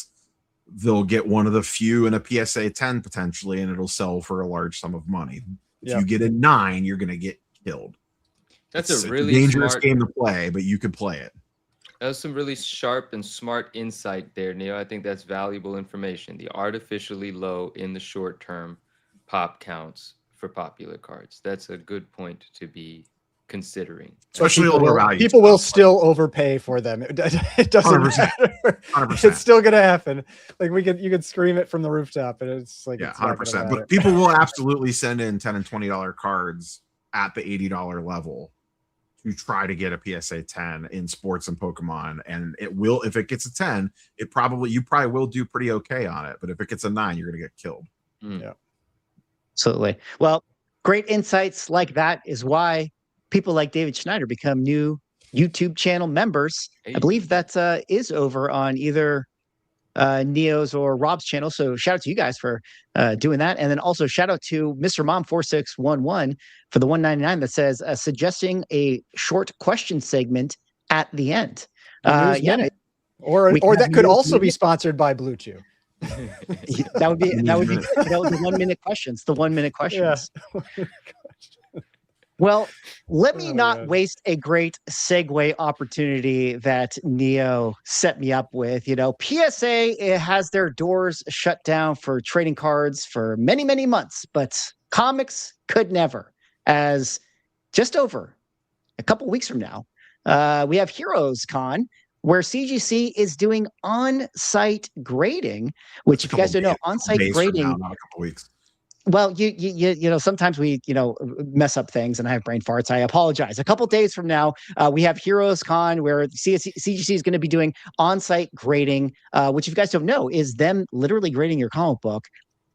Speaker 4: they'll get one of the few in a PSA 10 potentially, and it'll sell for a large sum of money. If you get a 9, you're going to get killed.
Speaker 2: That's a really
Speaker 4: dangerous game to play, but you could play it.
Speaker 2: That was some really sharp and smart insight there, Neil. I think that's valuable information. The artificially low in the short term pop counts for popular cards. That's a good point to be considering.
Speaker 4: Especially
Speaker 3: people
Speaker 4: overvalued.
Speaker 3: People will still overpay for them. It doesn't
Speaker 4: 100%.
Speaker 3: matter.
Speaker 4: 100%.
Speaker 3: It's still gonna happen. Like you could scream it from the rooftop, and it's like,
Speaker 4: Yeah,
Speaker 3: it's not
Speaker 4: 100%.
Speaker 3: gonna
Speaker 4: But
Speaker 3: matter.
Speaker 4: people will absolutely send in $10 and $20 cards at the $80 level to try to get a PSA 10 in sports and Pokemon. And it will, if it gets a 10, you probably will do pretty okay on it. But if it gets a 9, you're gonna get killed.
Speaker 3: Yeah.
Speaker 1: Absolutely. Well, great insights like that is why people like David Schneider become new YouTube channel members. I believe that is over on either Neo's or Rob's channel. So shout out to you guys for doing that. And then also shout out to Mr. Mom 4611 for the 199 that says suggesting a short question segment at the end.
Speaker 3: Minute. Or that could also be sponsored by Blue Chew.
Speaker 1: that would be the 1 minute questions. The 1 minute questions.
Speaker 3: Yeah.
Speaker 1: Well, let me not waste a great segue opportunity that Neo set me up with. You know, PSA has their doors shut down for trading cards for many, many months, but comics could never. As just over a couple weeks from now, we have Heroes Con, where CGC is doing on-site grading, which, if you guys don't know, on-site grading.
Speaker 4: Now, not a couple weeks.
Speaker 1: Well, you know, sometimes we, mess up things and I have brain farts. I apologize. A couple days from now, we have Heroes Con, where CGC is going to be doing on-site grading, which, if you guys don't know, is them literally grading your comic book,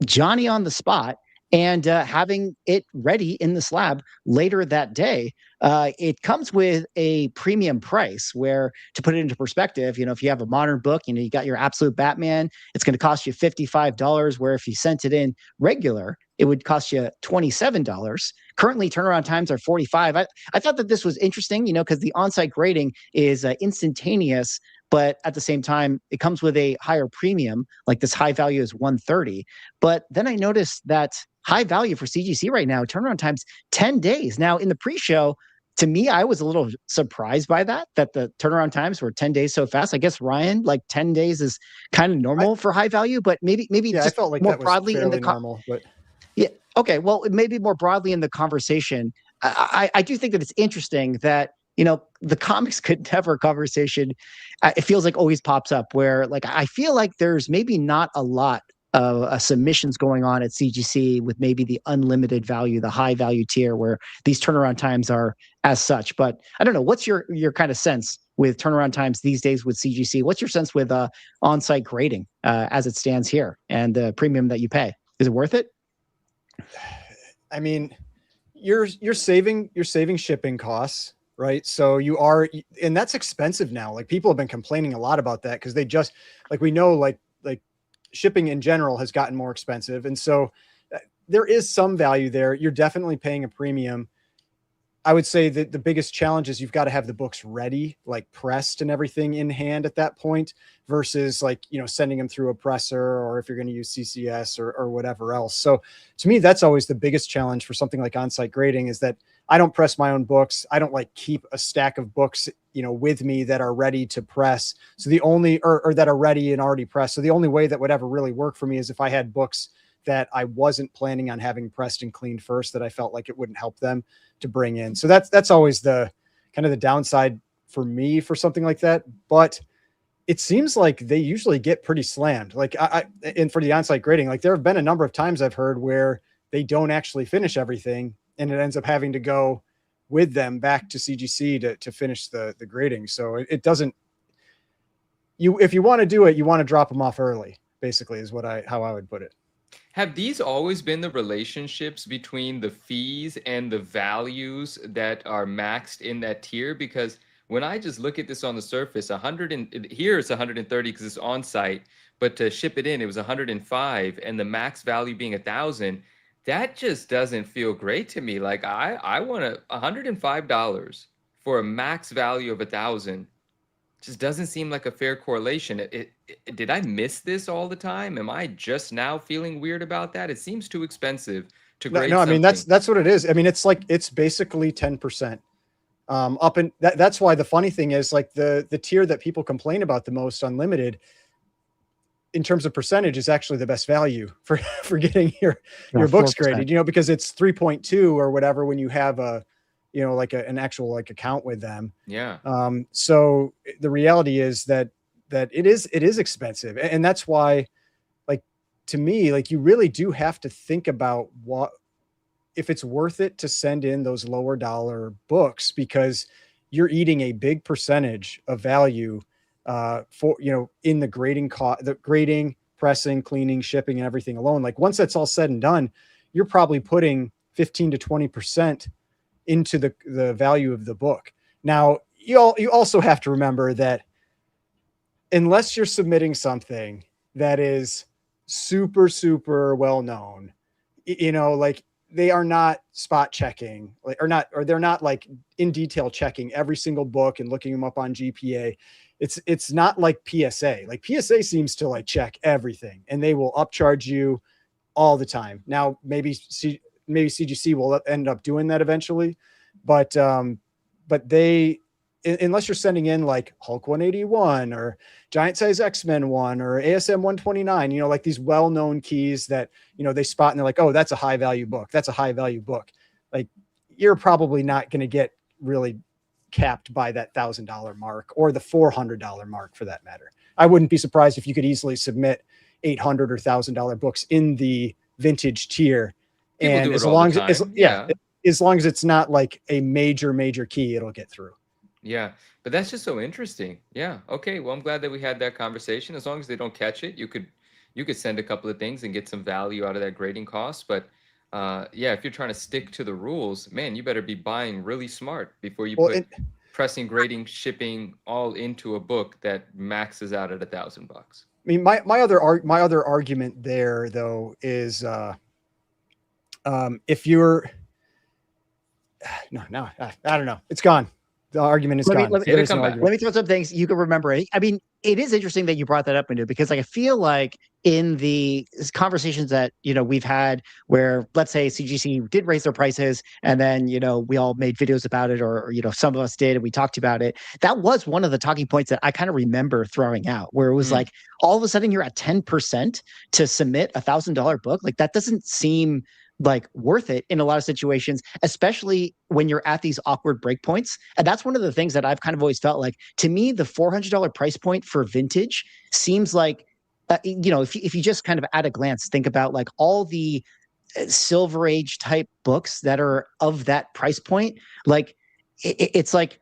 Speaker 1: Johnny on the spot, and having it ready in the slab later that day. It comes with a premium price where, to put it into perspective, if you have a modern book, you got your Absolute Batman, it's going to cost you $55, where if you sent it in regular, it would cost you $27. Currently, turnaround times are 45. I thought that this was interesting, because the on-site grading is instantaneous, but at the same time, it comes with a higher premium, like this high value is 130. But then I noticed that high value for CGC right now, turnaround times 10 days. Now, in the pre-show, to me, I was a little surprised by that the turnaround times were 10 days so fast. I guess, Ryan, like 10 days is kind of normal for high value, but maybe just
Speaker 3: I felt like
Speaker 1: more
Speaker 3: that was
Speaker 1: broadly in the
Speaker 3: normal, but
Speaker 1: yeah. Okay. Well, maybe more broadly in the conversation, I do think that it's interesting that, the comics could never conversation, it feels like always pops up where, like, I feel like there's maybe not a lot of submissions going on at CGC with maybe the unlimited value, the high value tier, where these turnaround times are as such. But I don't know, what's your kind of sense with turnaround times these days with CGC? What's your sense with on-site grading as it stands here and the premium that you pay? Is it worth it?
Speaker 3: I mean, you're saving shipping costs, right? So and that's expensive now. Like, people have been complaining a lot about that, because they just, like, we know, like shipping in general has gotten more expensive. And so there is some value there. You're definitely paying a premium. I would say that the biggest challenge is you've got to have the books ready, like pressed and everything in hand at that point, versus like, sending them through a presser, or if you're going to use CCS or whatever else. So to me, that's always the biggest challenge for something like on-site grading, is that I don't press my own books. I don't like keep a stack of books, with me that are ready to press. So the only, or that are ready and already pressed. So the only way that would ever really work for me is if I had books that I wasn't planning on having pressed and cleaned first, that I felt like it wouldn't help them to bring in. So that's always the kind of the downside for me for something like that. But it seems like they usually get pretty slammed. Like and for the on-site grading, like there have been a number of times I've heard where they don't actually finish everything, and it ends up having to go with them back to CGC to finish the grading. So it doesn't, if you want to do it, you want to drop them off early, basically, is how I would put it.
Speaker 2: Have these always been the relationships between the fees and the values that are maxed in that tier? Because when I just look at this on the surface, here it's 130 because it's on site, but to ship it in, it was 105, and the max value being 1,000. That just doesn't feel great to me. Like, I want $105 for a max value of 1,000. Just doesn't seem like a fair correlation. Did I miss this all the time? Am I just now feeling weird about that? It seems too expensive to grade.
Speaker 3: No, I mean, that's what it is. I mean, it's basically 10%. And that's why the funny thing is, like, the tier that people complain about the most, Unlimited, in terms of percentage, is actually the best value for getting your books
Speaker 1: 4%.
Speaker 3: graded, because it's 3.2 or whatever when you have a, like an actual like account with them.
Speaker 2: Yeah.
Speaker 3: So the reality is that it is expensive. And that's why, like, to me, like, you really do have to think about if it's worth it to send in those lower dollar books, because you're eating a big percentage of value for, in the grading cost, the grading, pressing, cleaning, shipping, and everything alone. Like, once that's all said and done, you're probably putting 15 to 20% into the value of the book. Now, you also have to remember that unless you're submitting something that is super, super well known, like, they are not spot checking, or they're not like in detail checking every single book and looking them up on GPA. It's not like PSA. Like, PSA seems to like check everything, and they will upcharge you all the time. Now, maybe CGC will end up doing that eventually, but they, unless you're sending in like Hulk 181 or Giant Size X-Men 1 or ASM 129, like these well-known keys that, they spot and they're like, oh, that's a high value book. That's a high value book. Like, you're probably not going to get really capped by that $1,000 mark or the $400 mark for that matter. I wouldn't be surprised if you could easily submit $800 or $1,000 books in the vintage tier.
Speaker 2: People
Speaker 3: and
Speaker 2: do it
Speaker 3: as
Speaker 2: all
Speaker 3: long
Speaker 2: the
Speaker 3: as,
Speaker 2: time.
Speaker 3: as long as it's not like a major key, it'll get through.
Speaker 2: Yeah, but that's just so interesting. Yeah. Okay. Well, I'm glad that we had that conversation. As long as they don't catch it, you could send a couple of things and get some value out of that grading cost. But yeah, if you're trying to stick to the rules, man, you better be buying really smart before you put pressing, grading, shipping all into a book that maxes out at $1,000.
Speaker 3: I mean, my other argument there though is if you're no, I don't know, it's gone. The argument is gone.
Speaker 1: Let me throw some things you can remember. I mean, it is interesting that you brought that up, into, because like, I feel like in the conversations that, we've had where, let's say, CGC did raise their prices, and then, we all made videos about it, or some of us did, and we talked about it. That was one of the talking points that I kind of remember throwing out, where it was like, all of a sudden you're at 10% to submit $1,000 book. Like, that doesn't seem like worth it in a lot of situations, especially when you're at these awkward breakpoints. And that's one of the things that I've kind of always felt like, to me, the $400 price point for vintage seems like, if you just kind of at a glance think about like all the Silver Age type books that are of that price point, like it's like,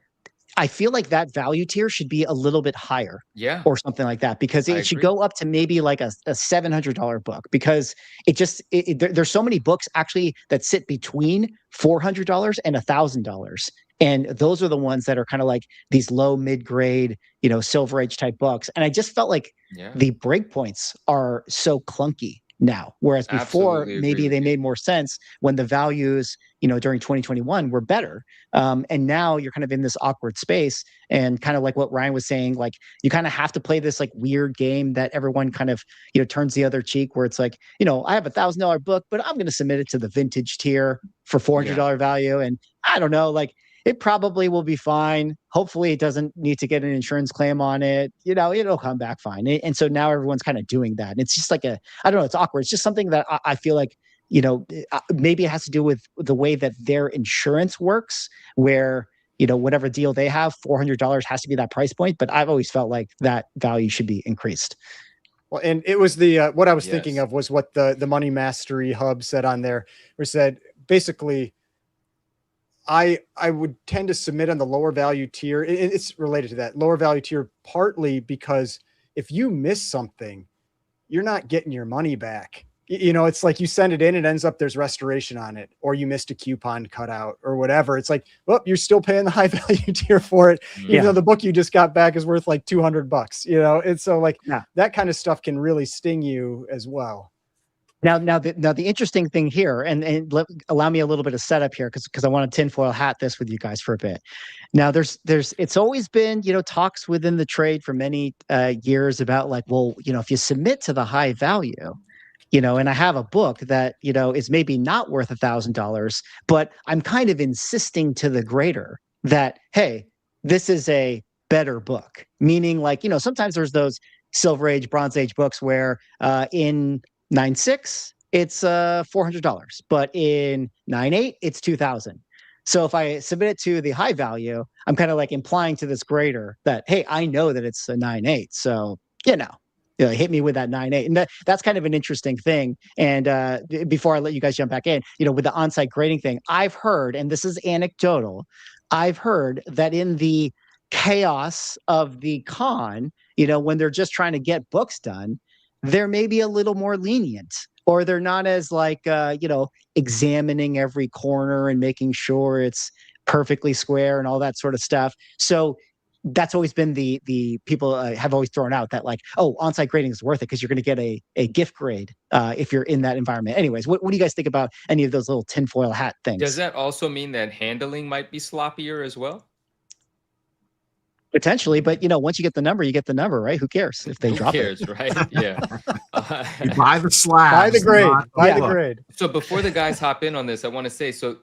Speaker 1: I feel like that value tier should be a little bit higher, or something like that, because it should go up to maybe like a $700 book, because there's so many books actually that sit between $400 and $1,000. And those are the ones that are kind of like these low mid-grade, Silver Age type books. And I just felt like the breakpoints are so clunky now, whereas before maybe they made more sense when the values, during 2021 were better. And now you're kind of in this awkward space, and kind of like what Ryan was saying, like, you kind of have to play this like weird game that everyone kind of, turns the other cheek, where it's like, I have $1,000 book, but I'm going to submit it to the vintage tier for $400 value. And I don't know, like, it probably will be fine. Hopefully it doesn't need to get an insurance claim on it. It'll come back fine. And so now everyone's kind of doing that. And it's just like I don't know, it's awkward. It's just something that I feel like, maybe it has to do with the way that their insurance works, where, whatever deal they have, $400 has to be that price point. But I've always felt like that value should be increased.
Speaker 3: Well, and it was the, what I was thinking of was what the Money Mastery Hub said on there, where said, basically, I would tend to submit on the lower value tier. It's related to that lower value tier, partly because if you miss something, you're not getting your money back. It's like you send it in, it ends up there's restoration on it, or you missed a coupon cutout or whatever. It's like, well, you're still paying the high value tier for it, even though the book you just got back is worth like $200. And so like that kind of stuff can really sting you as well.
Speaker 1: Now the interesting thing here, and allow me a little bit of setup here, because I want to tinfoil hat this with you guys for a bit. Now it's always been, talks within the trade for many years about like, well, if you submit to the high value, and I have a book that, is maybe not worth $1,000, but I'm kind of insisting to the grader that, hey, this is a better book. Meaning, like, sometimes there's those Silver Age, Bronze Age books where in 9.6 it's $400, but in 9.8 it's 2,000. So if I submit it to the high value, I'm kind of like implying to this grader that, hey, I know that it's a 9.8. So, hit me with that 9.8. And that's kind of an interesting thing. And before I let you guys jump back in, with the on-site grading thing, I've heard, and this is anecdotal, I've heard that in the chaos of the con, when they're just trying to get books done, they're maybe a little more lenient, or they're not as like, examining every corner and making sure it's perfectly square and all that sort of stuff. So that's always been the people have always thrown out that like, oh, on-site grading is worth it because you're going to get a gift grade if you're in that environment. Anyways, what do you guys think about any of those little tinfoil hat things?
Speaker 2: Does that also mean that handling might be sloppier as well?
Speaker 1: Potentially, but once you get the number, you get the number, right? Who cares if they drop it?
Speaker 2: Who cares, right? Yeah.
Speaker 4: You buy the slab.
Speaker 3: Buy the grade. Buy the grade.
Speaker 2: So before the guys hop in on this, I want to say, so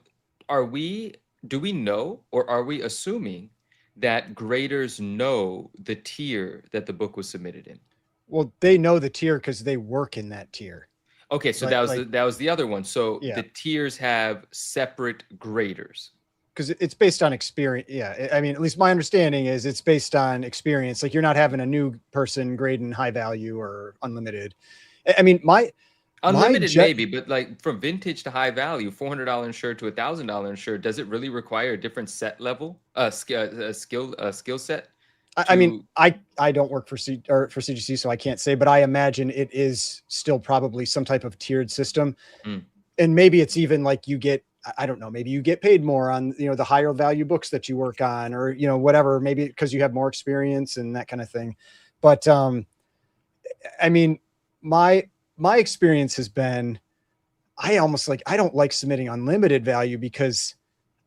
Speaker 2: do we know, or are we assuming that graders know the tier that the book was submitted in?
Speaker 3: Well, they know the tier because they work in that tier.
Speaker 2: Okay, so that was the other one. So the tiers have separate graders.
Speaker 3: Because it's based on experience. Yeah, I mean, at least my understanding is it's based on experience. Like you're not having a new person grading high value or unlimited. I mean,
Speaker 2: unlimited maybe, but like from vintage to high value, $400 insured to $1,000 insured, does it really require a different set level, skill set?
Speaker 3: I mean, I don't work for CGC, so I can't say, but I imagine it is still probably some type of tiered system, and maybe it's even like you get. I don't know, maybe you get paid more on, the higher value books that you work on, or, whatever, maybe because you have more experience and that kind of thing. But, I mean, my experience has been, I don't like submitting unlimited value because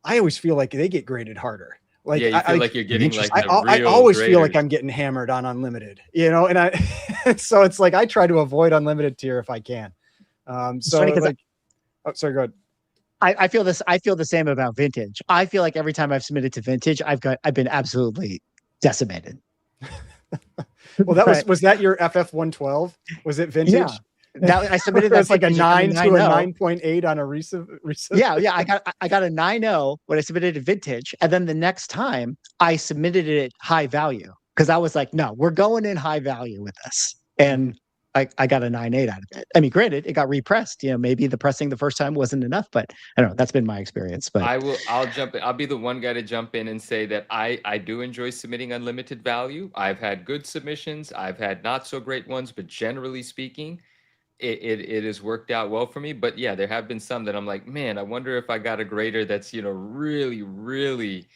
Speaker 3: I always feel like they get graded harder. Like,
Speaker 2: yeah, you feel like you're getting like
Speaker 3: I always feel like I'm getting hammered on unlimited, and so it's like, I try to avoid unlimited tier if I can. Sorry, go ahead.
Speaker 1: I feel this. I feel the same about vintage. I feel like every time I've submitted to vintage, I've been absolutely decimated.
Speaker 3: Well, that was that your FF 112? Was it vintage?
Speaker 1: Yeah. That I submitted that.
Speaker 3: It's like a 9 to a 9.8 on a recent.
Speaker 1: Yeah, I got a 9.0 when I submitted it vintage, and then the next time I submitted it high value because I was like, no, we're going in high value with this, and I got a 9.8 out of it. I mean, granted, it got repressed. Maybe the pressing the first time wasn't enough, but I don't know. That's been my experience. But
Speaker 2: I'll jump in. I'll be the one guy to jump in and say that I do enjoy submitting unlimited value. I've had good submissions. I've had not so great ones, but generally speaking, it has worked out well for me. But yeah, there have been some that I'm like, man, I wonder if I got a grader that's really, really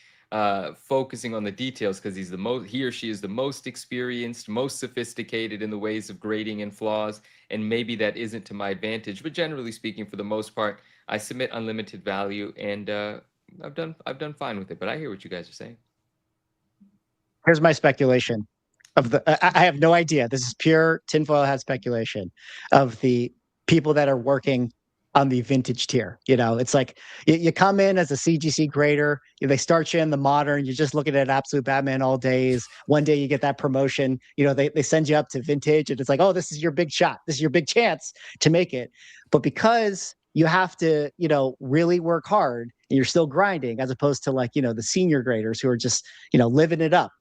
Speaker 2: focusing on the details because he or she is the most experienced, most sophisticated in the ways of grading and flaws, and maybe that isn't to my advantage. But generally speaking, for the most part, I submit unlimited value, and I've done fine with it. But I hear what you guys are saying.
Speaker 1: Here's my speculation I have no idea. This is pure tinfoil hat speculation of the people that are working on the vintage tier. It's like you come in as a CGC grader, they start you in the modern, you're just looking at absolute Batman all days. One day you get that promotion, they send you up to vintage, and it's like, oh, this is your big shot, this is your big chance to make it. But because you have to really work hard and you're still grinding, as opposed to like the senior graders who are just living it up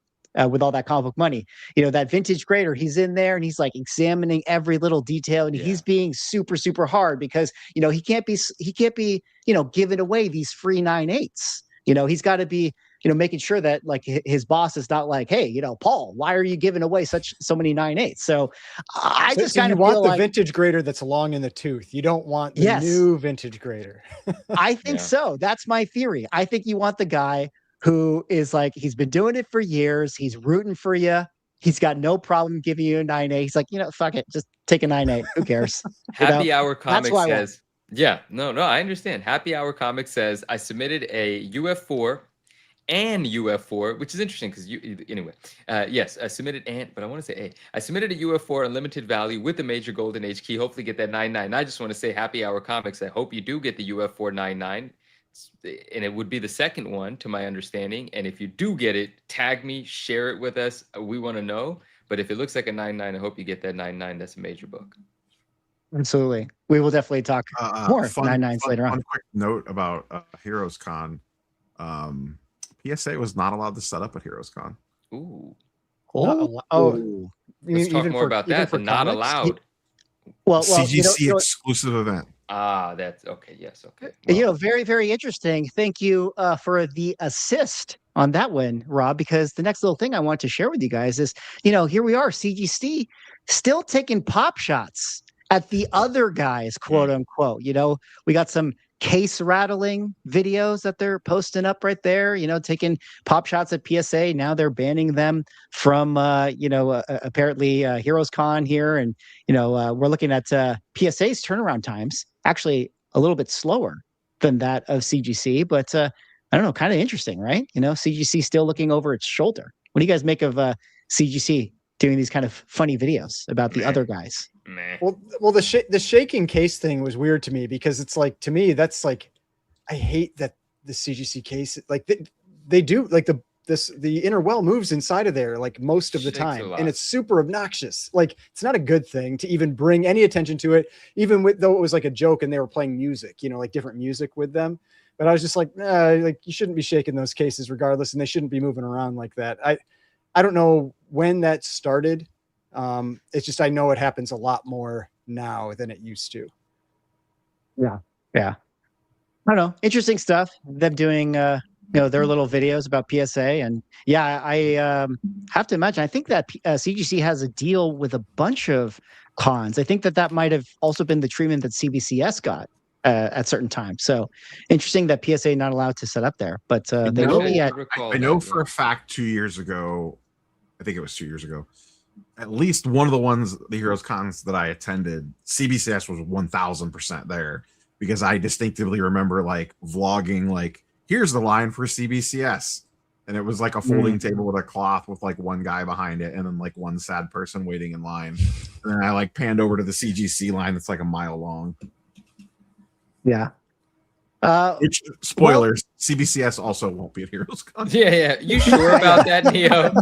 Speaker 1: with all that comic book money. That vintage grader, he's in there and he's like examining every little detail, and he's being super, super hard because, he can't be, giving away these free 9.8s. He's got to be, making sure that like his boss is not like, hey, Paul, why are you giving away so many 9.8s? So I just kind of
Speaker 3: want the vintage grader that's long in the tooth. You don't want the new vintage grader.
Speaker 1: I think so. That's my theory. I think you want the guy who is like, he's been doing it for years. He's rooting for you. He's got no problem giving you a 9.8. He's like, fuck it. Just take a 9.8. Who cares?
Speaker 2: Happy Hour Comics says, I understand. Happy Hour Comics says, I submitted a UF4 and UF4, which is interesting because yes, I submitted but I want to say A. I submitted a UF4 unlimited value with the major golden age key. Hopefully get that 9.9. I just want to say Happy Hour Comics, I hope you do get the UF4 9.9. And it would be the second one to my understanding. And if you do get it, tag me, share it with us. We want to know. But if it looks like a 9.9, I hope you get that 9.9. That's a major book.
Speaker 1: Absolutely. We will definitely talk more 9.9s later on.
Speaker 4: One quick note about Heroes Con. PSA was not allowed to set up at Heroes Con.
Speaker 2: Ooh.
Speaker 3: Let's
Speaker 2: talk more about that. Not allowed.
Speaker 4: Well, CGC exclusive event.
Speaker 2: Ah, that's okay. Yes. Okay.
Speaker 1: Well, very, very interesting. Thank you for the assist on that one, Rob, because the next little thing I want to share with you guys is, here we are, CGC, still taking pop shots at the other guys, quote unquote. We got some case rattling videos that they're posting up right there, taking pop shots at PSA. Now they're banning them from, apparently Heroes Con here. And, we're looking at PSA's turnaround times, actually a little bit slower than that of CGC, but I don't know, kind of interesting, right? CGC still looking over its shoulder. What do you guys make of CGC doing these kind of funny videos about the other guys?
Speaker 3: Well, the shaking case thing was weird to me because it's like, to me, that's like, I hate that the CGC case, like they do, like the inner well moves inside of there like most of the time, and it's super obnoxious. Like, it's not a good thing to even bring any attention to it, even though it was like a joke and they were playing music, like different music with them. But I was just like, like, you shouldn't be shaking those cases regardless, and they shouldn't be moving around like that. I don't know when that started. It's just, I know it happens a lot more now than it used to.
Speaker 1: Yeah. I don't know. Interesting stuff. Them doing, their little videos about PSA. And yeah, I have to imagine, I think that CGC has a deal with a bunch of cons. I think that might have also been the treatment that CBCS got at certain times. So interesting that PSA not allowed to set up there, but they will be at.
Speaker 4: I know for a fact 2 years ago, I think it was 2 years ago, at least one of the Heroes Cons that I attended, CBCS was 1000% there, because I distinctively remember like vlogging, like, here's the line for CBCS. And it was like a folding table with a cloth with like one guy behind it and then like one sad person waiting in line. And then I like panned over to the CGC line that's like a mile long.
Speaker 1: Yeah.
Speaker 4: Which, spoilers, CBCS also won't be at Heroes Con.
Speaker 2: Yeah. You sure about that, Neo?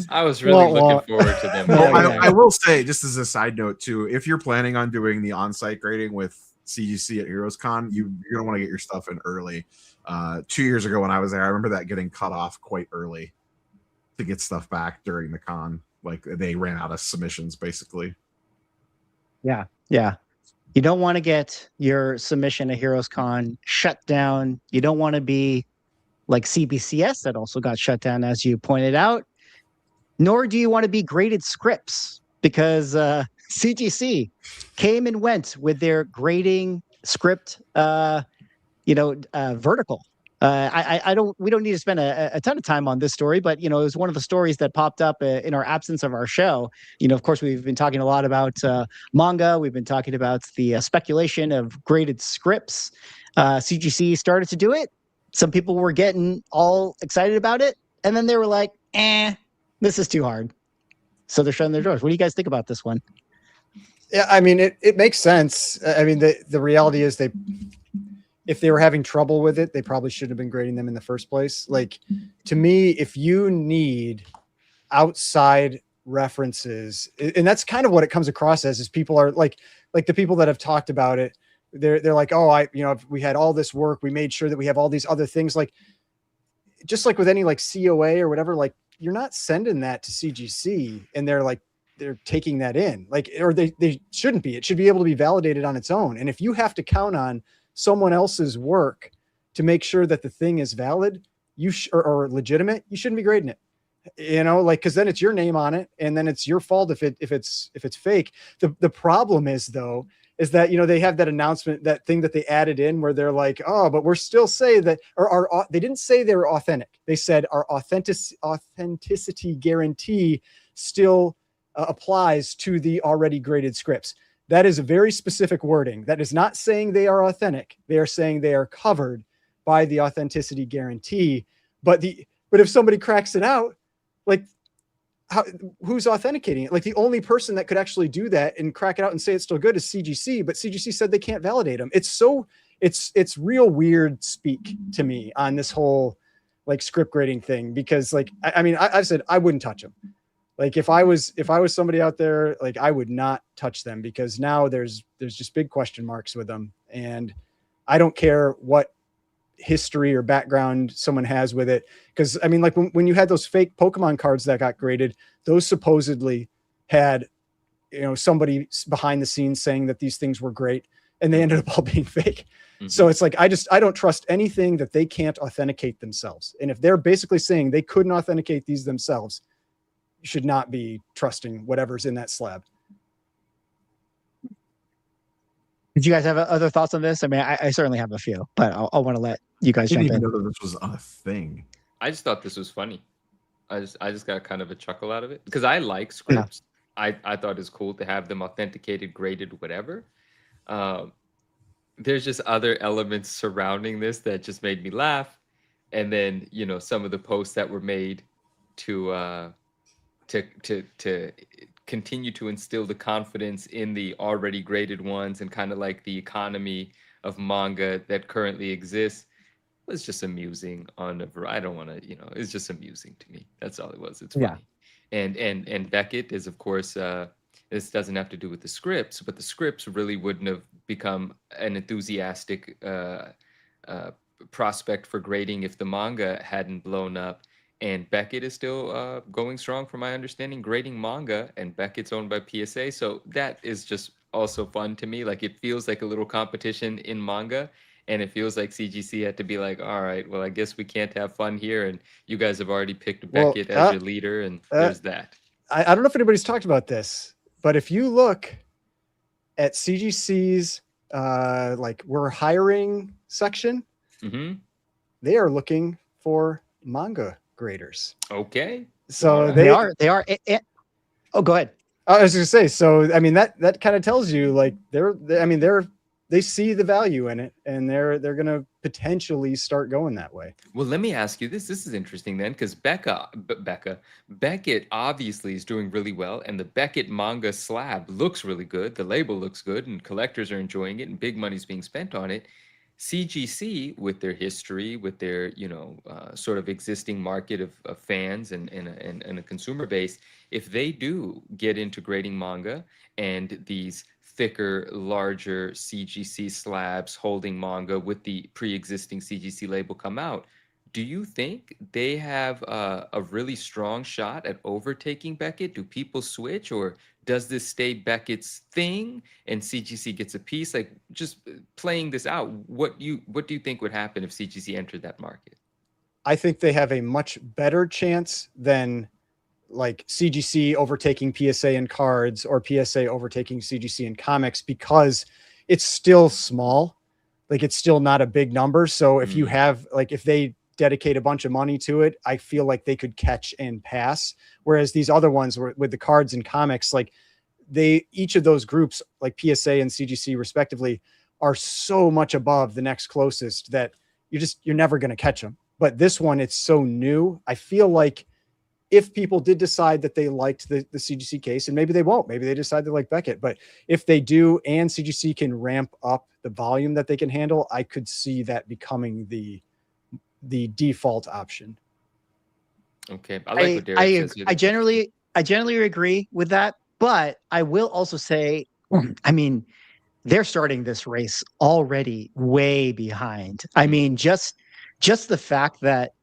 Speaker 2: I was really looking forward to them.
Speaker 4: I will say, just as a side note too, if you're planning on doing the on-site grading with CGC at Heroes Con, you're gonna want to get your stuff in early. 2 years ago when I was there, I remember that getting cut off quite early to get stuff back during the con. Like, they ran out of submissions basically.
Speaker 1: Yeah. You don't want to get your submission at Heroes Con shut down. You don't want to be like CBCS that also got shut down, as you pointed out. Nor do you want to be graded scripts, because CGC came and went with their grading script, vertical. We don't need to spend a ton of time on this story, but it was one of the stories that popped up in our absence of our show. Of course, we've been talking a lot about manga. We've been talking about the speculation of graded scripts. CGC started to do it. Some people were getting all excited about it, and then they were like, this is too hard. So they're shutting their doors. What do you guys think about this one?
Speaker 3: Yeah, I mean, it makes sense. I mean, the reality is if they were having trouble with it, they probably shouldn't have been grading them in the first place. Like, to me, if you need outside references, and that's kind of what it comes across as, is people are like the people that have talked about it, they're like, oh, we had all this work, we made sure that we have all these other things, like, just like with any like COA or whatever, like, you're not sending that to CGC and they're taking that in, like, or they shouldn't be. It should be able to be validated on its own. And if you have to count on someone else's work to make sure that the thing is valid, or legitimate, you shouldn't be grading it. Like, because then it's your name on it, and then it's your fault if it's fake. The problem is, though, is that they have that announcement, that thing that they added in where they're like, oh, but we're still say that, or they didn't say they were authentic. They said our authenticity guarantee still applies to the already graded scripts. That is a very specific wording. That is not saying they are authentic. They are saying they are covered by the authenticity guarantee. But if somebody cracks it out, like, who's authenticating it? Like, the only person that could actually do that and crack it out and say it's still good is CGC, but CGC said they can't validate them. It's real weird speak to me on this whole like script grading thing, because like, I mean, I've said I wouldn't touch them. Like if I was somebody out there, like I would not touch them, because now there's just big question marks with them. And I don't care what history or background someone has with it. Because I mean, like when you had those fake Pokemon cards that got graded, those supposedly had, you know, somebody behind the scenes saying that these things were great, and they ended up all being fake. Mm-hmm. So it's like, I don't trust anything that they can't authenticate themselves. And if they're basically saying they couldn't authenticate these themselves, you should not be trusting whatever's in that slab.
Speaker 1: Did you guys have other thoughts on this? I mean, I certainly have a few, but I'll want to let you guys jump in.
Speaker 4: I didn't even know that this was a thing.
Speaker 2: I just thought this was funny. I just got kind of a chuckle out of it, because I like scripts. Yeah. I thought it's cool to have them authenticated, graded, whatever. There's just other elements surrounding this that just made me laugh. And then, you know, some of the posts that were made to continue to instill the confidence in the already graded ones, and kind of like the economy of manga that currently exists, was just amusing I don't want to, you know, it's just amusing to me. That's all it was. It's funny. Yeah. And Beckett is, of course, this doesn't have to do with the scripts, but the scripts really wouldn't have become an enthusiastic prospect for grading if the manga hadn't blown up. And Beckett is still going strong, from my understanding, grading manga, and Beckett's owned by PSA. So that is just also fun to me. Like, it feels like a little competition in manga, and it feels like CGC had to be like, all right, well, I guess we can't have fun here, and you guys have already picked Beckett as your leader, and there's that.
Speaker 3: I don't know if anybody's talked about this, but if you look at CGC's like we're hiring section, they are looking for manga graders.
Speaker 2: Okay.
Speaker 3: So
Speaker 1: they are. Oh, go ahead.
Speaker 3: I was going to say, so I mean that kind of tells you, like, they see the value in it, and they're going to potentially start going that way.
Speaker 2: Well, let me ask you this. This is interesting then, because Beckett obviously is doing really well, and the Beckett manga slab looks really good. The label looks good, and collectors are enjoying it, and big money's being spent on it. CGC, with their history, with their, you know, sort of existing market of fans and a consumer base, if they do get into grading manga, and these thicker, larger CGC slabs holding manga with the pre-existing CGC label come out, do you think they have a really strong shot at overtaking Beckett? Do people switch, or does this stay Beckett's thing and CGC gets a piece? Like, just playing this out, what do you think would happen if CGC entered that market?
Speaker 3: I think they have a much better chance than like CGC overtaking PSA in cards, or PSA overtaking CGC in comics, because it's still small. Like, it's still not a big number. So if you have, like, if they dedicate a bunch of money to it, I feel like they could catch and pass. Whereas these other ones with the cards and comics, like, each of those groups, like PSA and CGC respectively, are so much above the next closest that you're never going to catch them. But this one, it's so new. I feel like if people did decide that they liked the CGC case, and maybe they won't, maybe they decide they like Beckett, but if they do, and CGC can ramp up the volume that they can handle, I could see that becoming the default option.
Speaker 2: Okay. I like what Derek says.
Speaker 1: I generally agree with that, but I will also say, I mean, they're starting this race already way behind. I mean, just the fact that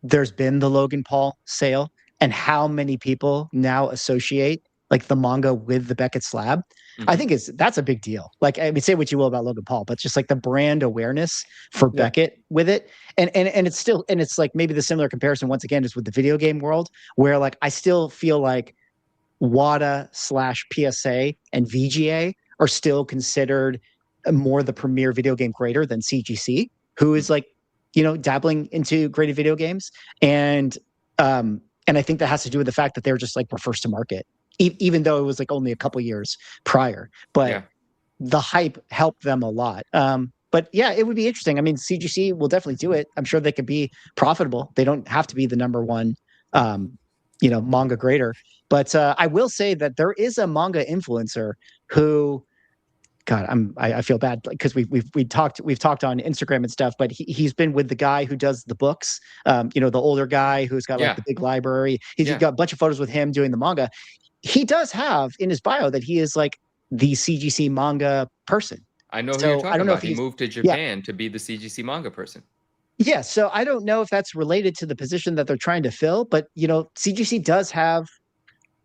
Speaker 1: there's been the Logan Paul sale, and how many people now associate like the manga with the Beckett slab, I think that's a big deal. Like, I mean, say what you will about Logan Paul, but just like the brand awareness for Beckett with it. And it's still, and it's like maybe the similar comparison once again is with the video game world, where like I still feel like WATA/PSA and VGA are still considered more the premier video game grader than CGC, who is like, you know, dabbling into graded video games. And I think that has to do with the fact that they're just like, we're first to market, even though it was like only a couple years prior, but the hype helped them a lot. But yeah, it would be interesting. I mean, CGC will definitely do it. I'm sure they could be profitable. They don't have to be the number one, you know, manga grader. But I will say that there is a manga influencer who God, I feel bad because we've talked on Instagram and stuff, but he's been with the guy who does the books, you know, the older guy who's got like the big library. He's got a bunch of photos with him doing the manga. He does have in his bio that he is like the CGC manga person.
Speaker 2: I know who
Speaker 1: So
Speaker 2: you're talking
Speaker 1: I don't know
Speaker 2: about. He moved to Japan to be the CGC manga person.
Speaker 1: Yeah, so I don't know if that's related to the position that they're trying to fill, but you know, CGC does have,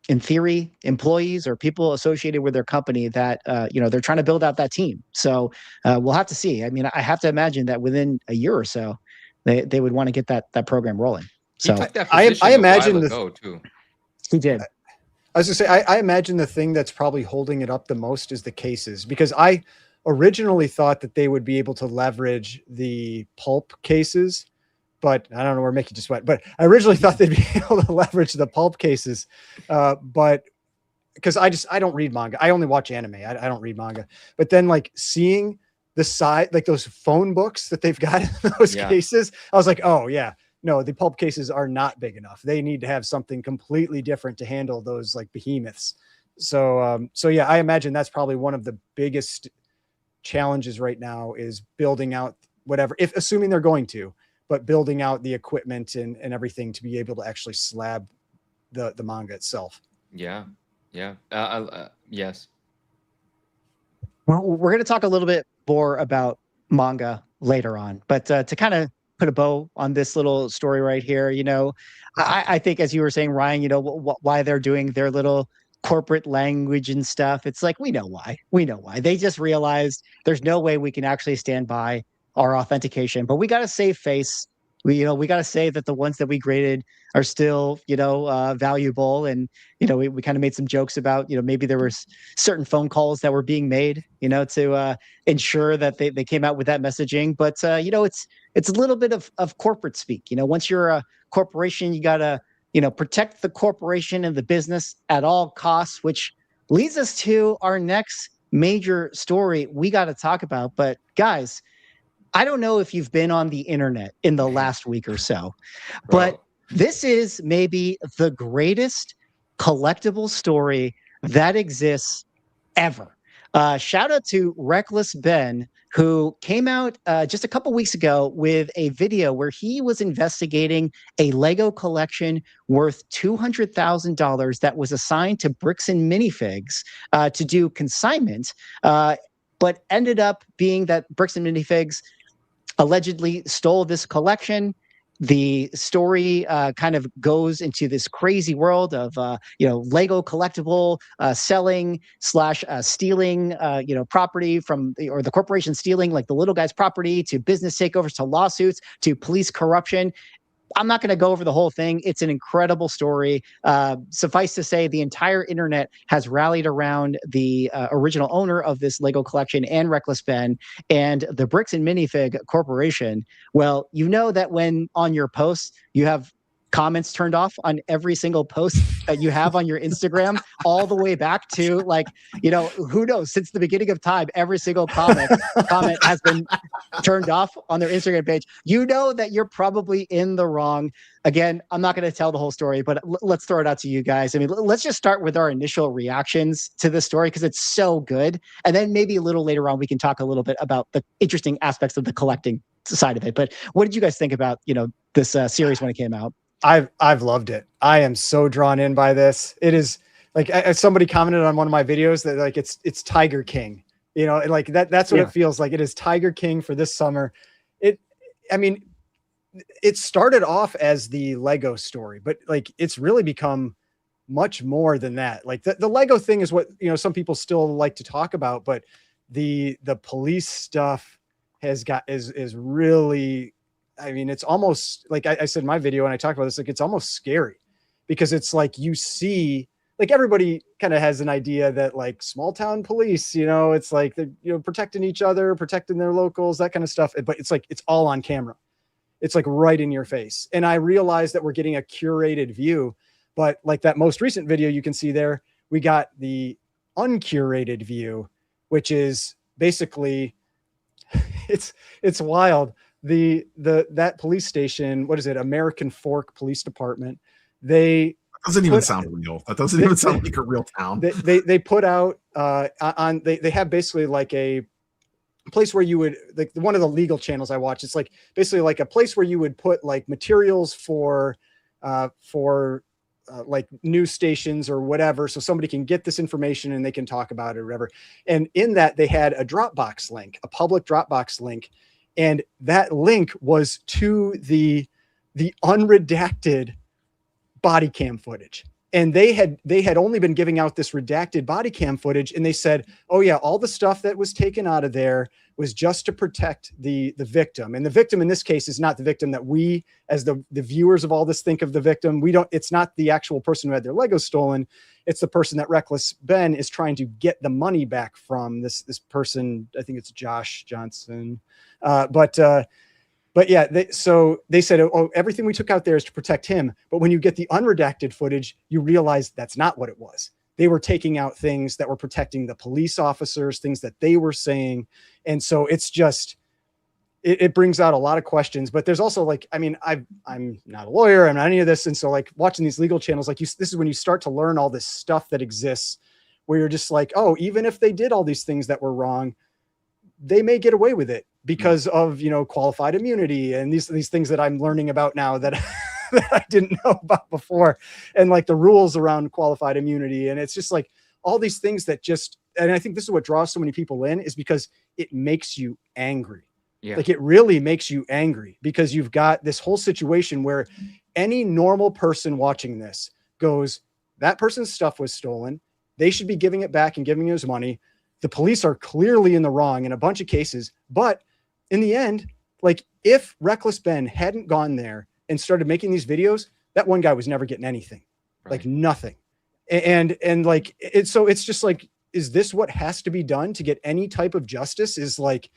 Speaker 1: in theory, employees or people associated with their company that you know, they're trying to build out that team. So we'll have to see. I mean, I have to imagine that within a year or so, they would want to get that program rolling. So
Speaker 2: he took that position I imagine a while ago too.
Speaker 1: He did.
Speaker 3: I was gonna say, I imagine the thing that's probably holding it up the most is the cases, because I originally thought that they would be able to leverage the pulp cases, but I don't know where Mickey just went, but I originally thought they'd be able to leverage the pulp cases. But because I don't read manga. I only watch anime. I don't read manga. But then like seeing the side, like those phone books that they've got in those cases, I was like, oh yeah, no, the pulp cases are not big enough. They need to have something completely different to handle those like behemoths. So yeah, I imagine that's probably one of the biggest challenges right now is building out whatever, if assuming they're going to, but building out the equipment and everything to be able to actually slab the manga itself.
Speaker 2: Yeah. Yes.
Speaker 1: Well, we're going to talk a little bit more about manga later on, but to kind of put a bow on this little story right here, you know, I think, as you were saying, Ryan, you know, why they're doing their little corporate language and stuff. It's like, we know why. They just realized there's no way we can actually stand by our authentication, but we got to save face. We got to say that the ones that we graded are still, valuable. And, we kind of made some jokes about, maybe there was certain phone calls that were being made, to ensure that they came out with that messaging. But, it's a little bit of corporate speak. Once you're a corporation, you got to, protect the corporation and the business at all costs, which leads us to our next major story we got to talk about. But guys, I don't know if you've been on the internet in the last week or so, but this is maybe the greatest collectible story that exists ever. Shout out to Reckless Ben, who came out just a couple weeks ago with a video where he was investigating a Lego collection worth $200,000 that was assigned to Bricks and Minifigs to do consignment, but ended up being that Bricks and Minifigs allegedly stole this collection. The story kind of goes into this crazy world of, Lego collectible selling / stealing, property from, or the corporation stealing like the little guy's property, to business takeovers, to lawsuits, to police corruption. I'm not going to go over the whole thing. It's an incredible story. Suffice to say, the entire internet has rallied around the original owner of this Lego collection and Reckless Ben and the Bricks and Minifig Corporation. Well, you know that when on your posts, you have comments turned off on every single post that you have on your Instagram, all the way back to who knows, since the beginning of time, every single comment has been turned off on their Instagram page. You know that you're probably in the wrong. Again, I'm not going to tell the whole story, but let's throw it out to you guys. I mean, let's just start with our initial reactions to this story because it's so good. And then maybe a little later on, we can talk a little bit about the interesting aspects of the collecting side of it. But what did you guys think about, this series when it came out?
Speaker 3: I've loved it. I am so drawn in by this. It is like, as somebody commented on one of my videos that like it's Tiger King, like that's what it feels like. It is Tiger King for this summer. It started off as the Lego story, but like it's really become much more than that. Like the Lego thing is what, some people still like to talk about, but the police stuff is really, it's almost like I said in my video, and I talked about this, like it's almost scary because it's like you see, like everybody kind of has an idea that like small town police, it's like they're, protecting each other, protecting their locals, that kind of stuff. But it's like, it's all on camera. It's like right in your face. And I realize that we're getting a curated view, but like that most recent video you can see there, we got the uncurated view, which is basically, it's wild. That police station, what is it? American Fork Police Department. That doesn't even sound real. That doesn't even sound like a real town. They put out they have basically like a place where you would, like, one of the legal channels I watch, it's like basically like a place where you would put like materials for like news stations or whatever, so somebody can get this information and they can talk about it or whatever. And in that, they had a Dropbox link, a public Dropbox link, and that link was to the unredacted body cam footage. And they had only been giving out this redacted body cam footage, and they said, oh yeah, all the stuff that was taken out of there was just to protect the victim. And the victim in this case is not the victim that we, as the viewers of all this, think of the victim. It's not the actual person who had their Lego stolen. It's the person that Reckless Ben is trying to get the money back from, this person. I think it's Josh Johnson. But yeah, so they said, oh, everything we took out there is to protect him. But when you get the unredacted footage, you realize that's not what it was. They were taking out things that were protecting the police officers, things that they were saying. And so it's just, it brings out a lot of questions. But there's also like, I mean, I'm not a lawyer, I'm not any of this. And so like watching these legal channels, like this is when you start to learn all this stuff that exists, where you're just like, oh, even if they did all these things that were wrong, they may get away with it because of, qualified immunity and these things that I'm learning about now that, that I didn't know about before, and like the rules around qualified immunity. And it's just like all these things that just, and I think this is what draws so many people in, is because it makes you angry. Yeah. Like it really makes you angry, because you've got this whole situation where any normal person watching this goes, that person's stuff was stolen. They should be giving it back and giving his money. The police are clearly in the wrong in a bunch of cases. But in the end, like if Reckless Ben hadn't gone there and started making these videos, that one guy was never getting anything, right. Like nothing. And like, so it's just like, is this what has to be done to get any type of justice? Is like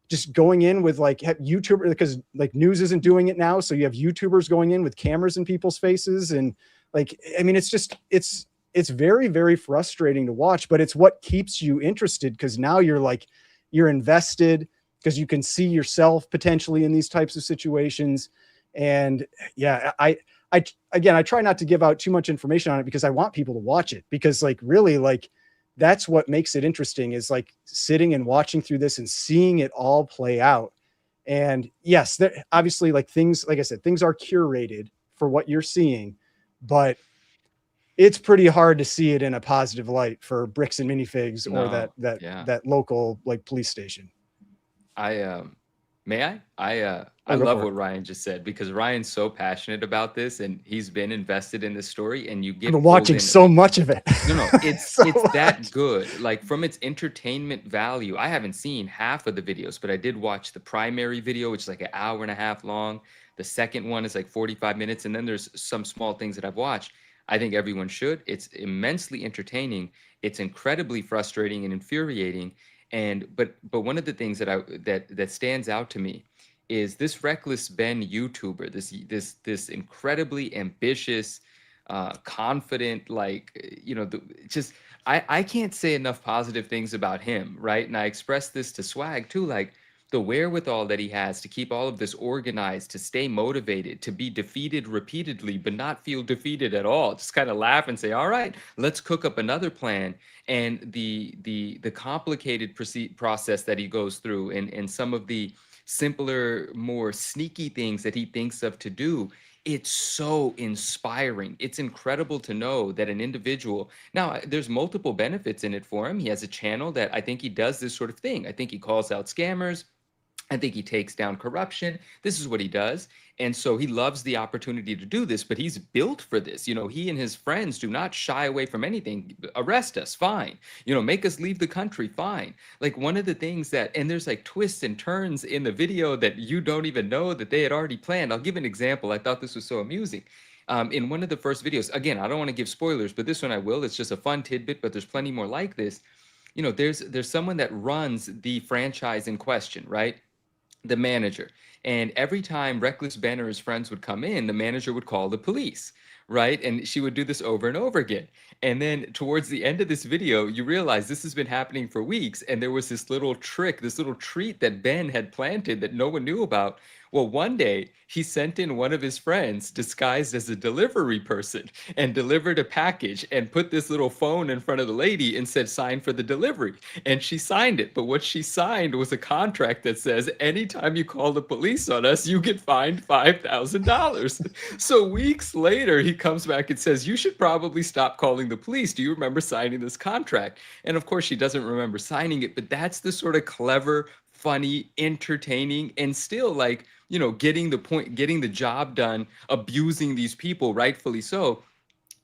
Speaker 3: just going in with like YouTuber, because like news isn't doing it now. So you have YouTubers going in with cameras in people's faces. And like, I mean, it's just, it's very, very frustrating to watch, but it's what keeps you interested, because now you're invested, because you can see yourself potentially in these types of situations. And yeah, I try not to give out too much information on it, because I want people to watch it, because like really, like that's what makes it interesting, is like sitting and watching through this and seeing it all play out. And yes, obviously, like things, like I said, things are curated for what you're seeing, but it's pretty hard to see it in a positive light for Bricks and Minifigs or that local like police station.
Speaker 2: I love what Ryan just said, because Ryan's so passionate about this and he's been invested in this story, and you get
Speaker 3: I've been watching so much of it.
Speaker 2: No, it's that good. Like from its entertainment value, I haven't seen half of the videos, but I did watch the primary video, which is like an hour and a half long. The second one is like 45 minutes. And then there's some small things that I've watched. I think everyone should. It's immensely entertaining. It's incredibly frustrating and infuriating. But one of the things that stands out to me is this Reckless Ben YouTuber, this incredibly ambitious, confident, like, I can't say enough positive things about him, right? And I expressed this to Swag too, like the wherewithal that he has to keep all of this organized, to stay motivated, to be defeated repeatedly, but not feel defeated at all. Just kind of laugh and say, all right, let's cook up another plan. And the complicated process that he goes through, and some of the simpler, more sneaky things that he thinks of to do, it's so inspiring. It's incredible to know that an individual, now there's multiple benefits in it for him. He has a channel that I think he does this sort of thing. I think he calls out scammers. I think he takes down corruption. This is what he does. And so he loves the opportunity to do this, but he's built for this. He and his friends do not shy away from anything. Arrest us, fine. Make us leave the country, fine. Like one of the things and there's like twists and turns in the video that you don't even know that they had already planned. I'll give an example. I thought this was so amusing. In one of the first videos, again, I don't want to give spoilers, but this one I will. It's just a fun tidbit, but there's plenty more like this. There's someone that runs the franchise in question, right? The manager. And every time Reckless Ben or his friends would come in, the manager would call the police, right? And she would do this over and over again. And then towards the end of this video, you realize this has been happening for weeks. And there was this little trick, this little treat that Ben had planted that no one knew about. Well, one day he sent in one of his friends disguised as a delivery person and delivered a package and put this little phone in front of the lady and said, sign for the delivery. And she signed it. But what she signed was a contract that says, anytime you call the police on us, you get fined $5,000. So weeks later, he comes back and says, you should probably stop calling the police. Do you remember signing this contract? And of course, she doesn't remember signing it, but that's the sort of clever, funny, entertaining, and still like, you know, getting the point, getting the job done, abusing these people, rightfully so.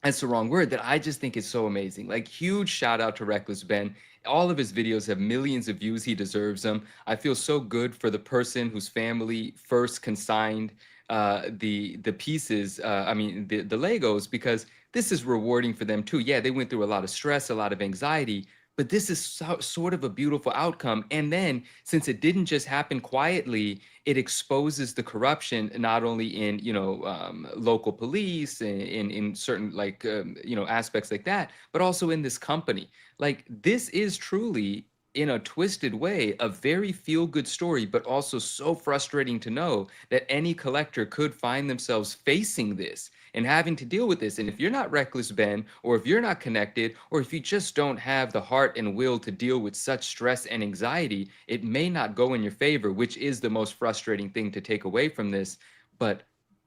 Speaker 2: That's the wrong word. That I just think is so amazing. Like, huge shout out to Reckless Ben. All of his videos have millions of views. He deserves them. I feel so good for the person whose family first consigned the pieces. I mean, the Legos, because this is rewarding for them too. Yeah, they went through a lot of stress, a lot of anxiety, but this is sort of a beautiful outcome. And then, since it didn't just happen quietly, it exposes the corruption not only in, you know, local police, in certain like you know, aspects like that, but also in this company. Like, this is truly, in a twisted way, a very feel-good story, but also so frustrating to know that any collector could find themselves facing this and having to deal with this. And if you're not Reckless Ben, or if you're not connected, or if you just don't have the heart and will to deal with such stress and anxiety, it may not go in your favor, which is the most frustrating thing to take away from this. But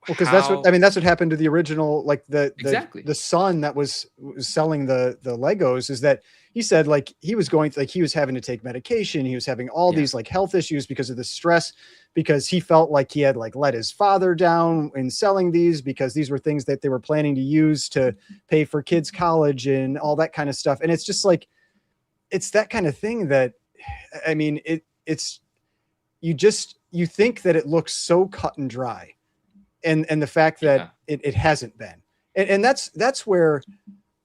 Speaker 3: well, because that's what I mean. That's what happened to the original, like the son that was selling the Legos. Is that he said like he was going like he was having to take medication. He was having all these like health issues because of the stress, because he felt like he had like let his father down in selling these, because these were things that they were planning to use to pay for kids' college and all that kind of stuff. And it's just like, it's that kind of thing that, I mean, it's you think that it looks so cut and dry. And the fact that it hasn't been, and that's where,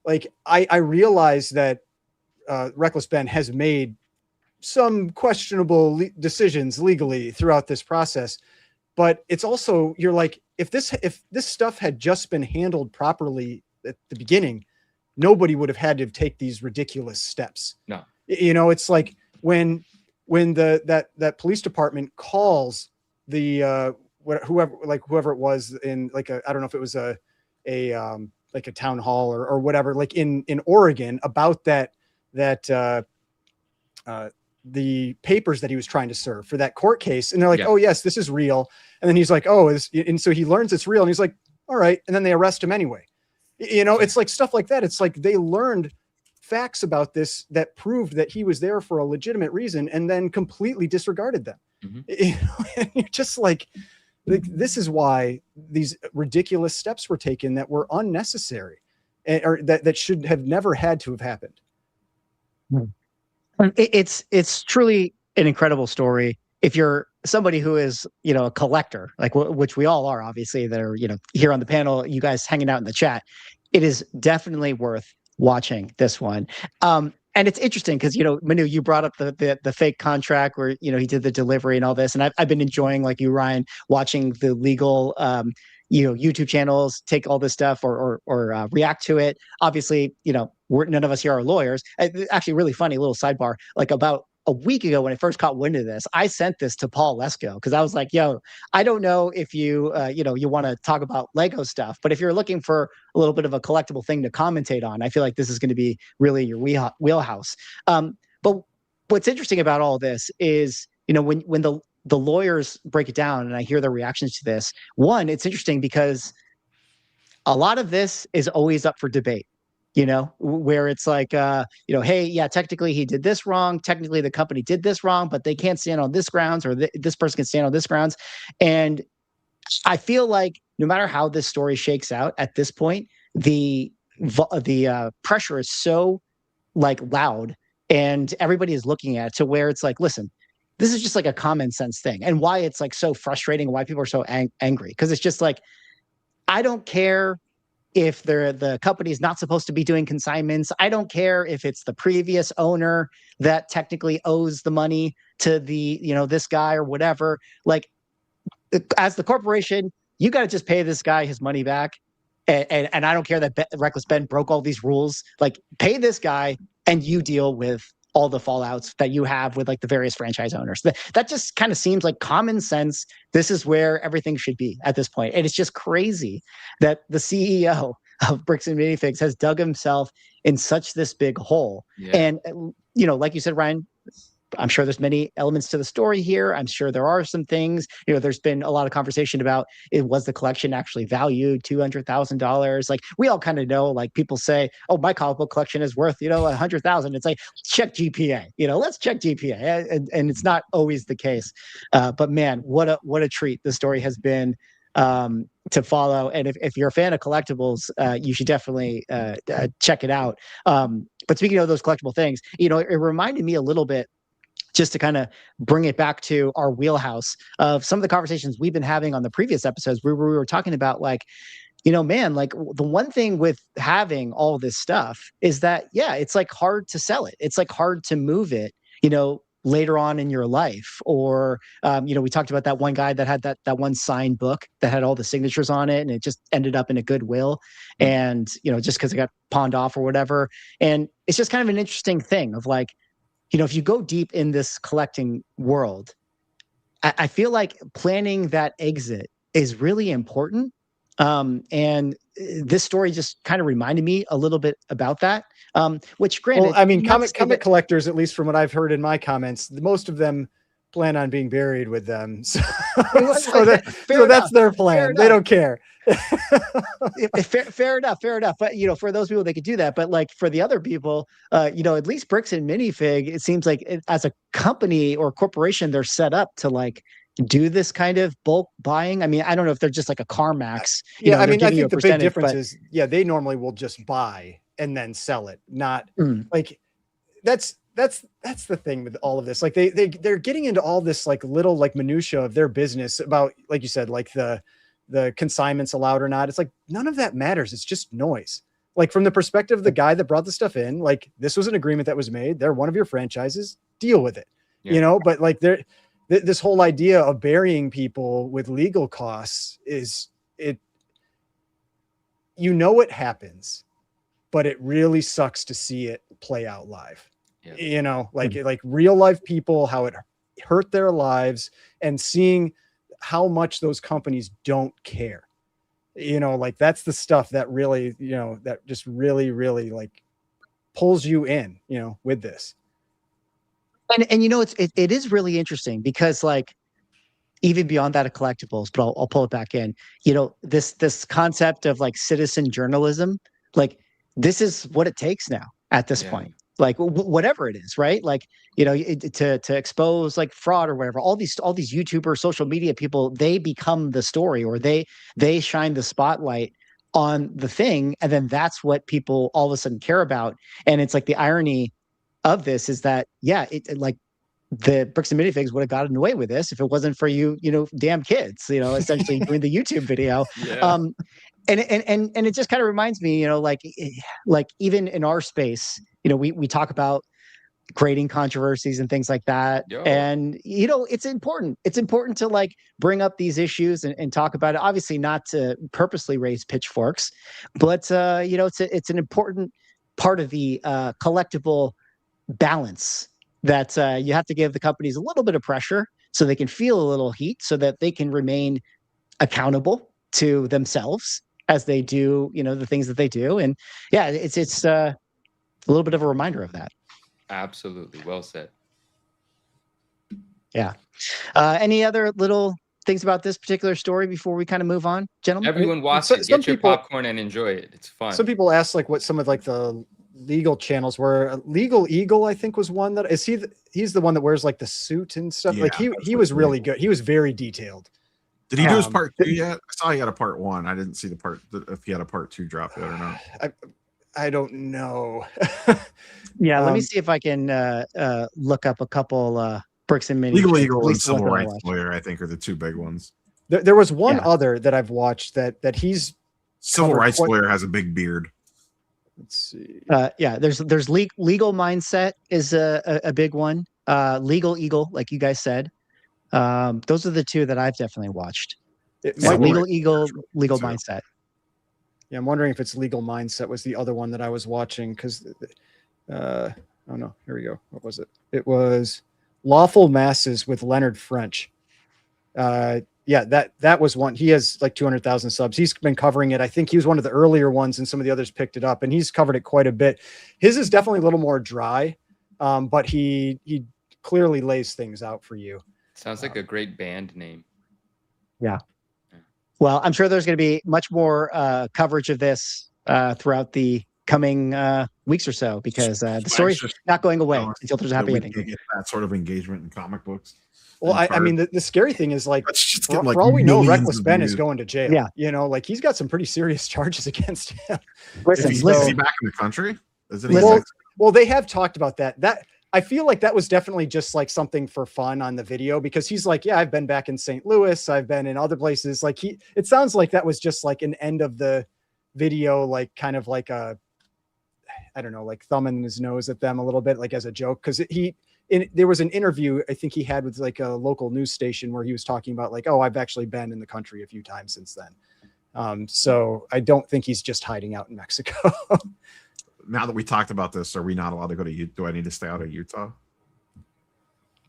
Speaker 3: like, I realize that Reckless Ben has made some questionable decisions legally throughout this process, but it's also, you're like, if this stuff had just been handled properly at the beginning, nobody would have had to take these ridiculous steps.
Speaker 2: No,
Speaker 3: you know, it's like when that police department calls the whoever it was in like I don't know if it was a like a town hall or whatever, like in Oregon, about the papers that he was trying to serve for that court case. And they're like, oh yes, this is real. And then he's like, oh, and so he learns it's real. And he's like, all right. And then they arrest him anyway. You know, it's like stuff like that. It's like they learned facts about this that proved that he was there for a legitimate reason and then completely disregarded them. You know, and you're just like, this is why these ridiculous steps were taken that were unnecessary, or that should have never had to have happened.
Speaker 1: It's truly an incredible story. If you're somebody who is, you know, a collector, like which we all are, obviously, that are, you know, here on the panel, you guys hanging out in the chat, it is definitely worth watching this one. And it's interesting because, you know, Manu, you brought up the fake contract where, you know, he did the delivery and all this. And I've been enjoying, like you, Ryan, watching the legal, you know, YouTube channels take all this stuff or react to it. Obviously, you know, none of us here are lawyers. Actually, really funny little sidebar, like about a week ago when I first caught wind of this, I sent this to Paul Lesko because I was like, yo, I don't know if you, you know, you want to talk about Lego stuff, but if you're looking for a little bit of a collectible thing to commentate on, I feel like this is going to be really your wheelhouse. But what's interesting about all this is, you know, when the lawyers break it down and I hear their reactions to this, one, it's interesting because a lot of this is always up for debate. You know, where it's like, you know, hey, yeah, technically he did this wrong. Technically the company did this wrong, but they can't stand on this grounds, or this person can stand on this grounds. And I feel like no matter how this story shakes out at this point, the pressure is so like loud, and everybody is looking at it to where it's like, listen, this is just like a common sense thing, and why it's like so frustrating, why people are so angry, because it's just like, I don't care if the company is not supposed to be doing consignments. I don't care if it's the previous owner that technically owes the money to the, you know, this guy or whatever. Like, as the corporation, you got to just pay this guy his money back. And I don't care that Reckless Ben broke all these rules. Like, pay this guy and you deal with all the fallouts that you have with like the various franchise owners. That just kind of seems like common sense. This is where everything should be at this point. And it's just crazy that the CEO of Bricks and Minifigs has dug himself in such this big hole.
Speaker 2: Yeah.
Speaker 1: And, you know, like you said, Ryan, I'm sure there's many elements to the story here. I'm sure there are some things, you know, there's been a lot of conversation about, was the collection actually valued $200,000? Like, we all kind of know, like, people say, oh, my comic book collection is worth, you know, 100,000. It's like, check GPA, you know, let's check GPA. And it's not always the case. But man, what a treat the story has been to follow. And if you're a fan of collectibles, you should definitely check it out. But speaking of those collectible things, you know, it reminded me a little bit, just to kind of bring it back to our wheelhouse of some of the conversations we've been having on the previous episodes, where we were talking about, like, you know, man, like, the one thing with having all this stuff is that, yeah, it's like hard to sell it. It's like hard to move it, you know, later on in your life. Or, you know, we talked about that one guy that had that one signed book that had all the signatures on it, and it just ended up in a Goodwill, and, you know, just because it got pawned off or whatever. And it's just kind of an interesting thing of, like, you know, if you go deep in this collecting world, I feel like planning that exit is really important. And this story just kind of reminded me a little bit about that. Which, granted,
Speaker 3: well, I mean, comic collectors, at least from what I've heard in my comments, most of them plan on being buried with them. So, that's their plan. They don't care.
Speaker 1: Fair enough. But, you know, for those people, they could do that. But, like, for the other people, you know, at least Bricks and Minifig, it seems like as a company or corporation, they're set up to, like, do this kind of bulk buying. I mean, I don't know if they're just like a CarMax.
Speaker 3: Yeah, I mean, I think the big difference is, yeah, they normally will just buy and then sell it. Not like that's the thing with all of this. Like, they're getting into all this, like, little, like, minutia of their business about, like you said, like the consignments allowed or not. It's like, none of that matters. It's just noise. Like, from the perspective of the guy that brought the stuff in, like, this was an agreement that was made. They're one of your franchises, deal with it, you know? But, like, this whole idea of burying people with legal costs you know, it happens, but it really sucks to see it play out live. You know, like, like real life people, how it hurt their lives, and seeing how much those companies don't care. You know, like, that's the stuff that really, you know, that just really, really, like, pulls you in, you know, with this.
Speaker 1: And you know, it is really interesting because, like, even beyond that of collectibles, but I'll pull it back in. You know, this concept of, like, citizen journalism, like, this is what it takes now at this point. Like, whatever it is, right? Like, you know, to expose, like, fraud or whatever. All these YouTubers, social media people, they become the story, or they shine the spotlight on the thing, and then that's what people all of a sudden care about. And it's like, the irony of this is that, yeah, like, the Bricks and Minifigs would have gotten away with this if it wasn't for you know, damn kids, you know, essentially doing the YouTube video. And it just kind of reminds me, you know, like even in our space, you know, we talk about grading controversies and things like that. And, you know, it's important to, like, bring up these issues and talk about it. Obviously not to purposely raise pitchforks, but, you know, it's an important part of the collectible balance that you have to give the companies a little bit of pressure so they can feel a little heat, so that they can remain accountable to themselves as they do, you know, the things that they do. And yeah, it's a little bit of a reminder of that.
Speaker 2: Absolutely. Well said.
Speaker 1: Yeah. Any other little things about this particular story before we kind of move on, gentlemen?
Speaker 2: Everyone watch it. Get your popcorn and enjoy it. It's fun.
Speaker 3: Some people ask, like, what some of, like, the legal channels were. Legal Eagle, I think, was one that he's the one that wears, like, the suit and stuff.
Speaker 4: Yeah,
Speaker 3: like, he was really good. He was very detailed.
Speaker 4: Did he do his part 2 yet? I saw he had a part 1. I didn't see the part, if he had a part 2 drop yet or not.
Speaker 3: I don't know.
Speaker 1: Yeah, let me see if I can look up a couple Bricks and Minis.
Speaker 4: Legal Eagle and Civil Rights Lawyer, I think, are the 2 big ones.
Speaker 3: There was one other that I've watched that he's
Speaker 4: Civil Rights Lawyer has a big beard.
Speaker 3: Let's see.
Speaker 1: Yeah, there's legal mindset is a big one. Legal Eagle, like you guys said. Those are the 2 that I've definitely watched. Legal Eagle, legal mindset.
Speaker 3: Yeah, I'm wondering if it's Legal Mindset was the other one that I was watching because, oh no, here we go. What was it? It was Lawful Masses with Leonard French. Yeah, that was one. He has like 200,000 subs. He's been covering it. I think he was one of the earlier ones, and some of the others picked it up, and he's covered it quite a bit. His is definitely a little more dry, but he clearly lays things out for you.
Speaker 2: Sounds like a great band name.
Speaker 1: Yeah. Well, I'm sure there's going to be much more coverage of this throughout the coming weeks or so, because the story's not going away until there's a happy ending.
Speaker 4: Get that sort of engagement in comic books.
Speaker 3: Well, I mean, the scary thing is like, for all we know, Reckless Ben is going to jail.
Speaker 1: Yeah.
Speaker 3: You know, like he's got some pretty serious charges against him.
Speaker 1: Listen,
Speaker 4: is he back in the country?
Speaker 3: Well, they have talked about that. I feel like that was definitely just like something for fun on the video, because he's like, yeah, I've been back in St. Louis. I've been in other places. Like it sounds like that was just like an end of the video, like kind of like I don't know, like thumbing his nose at them a little bit, like as a joke. Cause there was an interview I think he had with like a local news station where he was talking about like, oh, I've actually been in the country a few times since then. So I don't think he's just hiding out in Mexico.
Speaker 4: Now that we talked about this, are we not allowed to go to Utah? Do I need to stay out of Utah?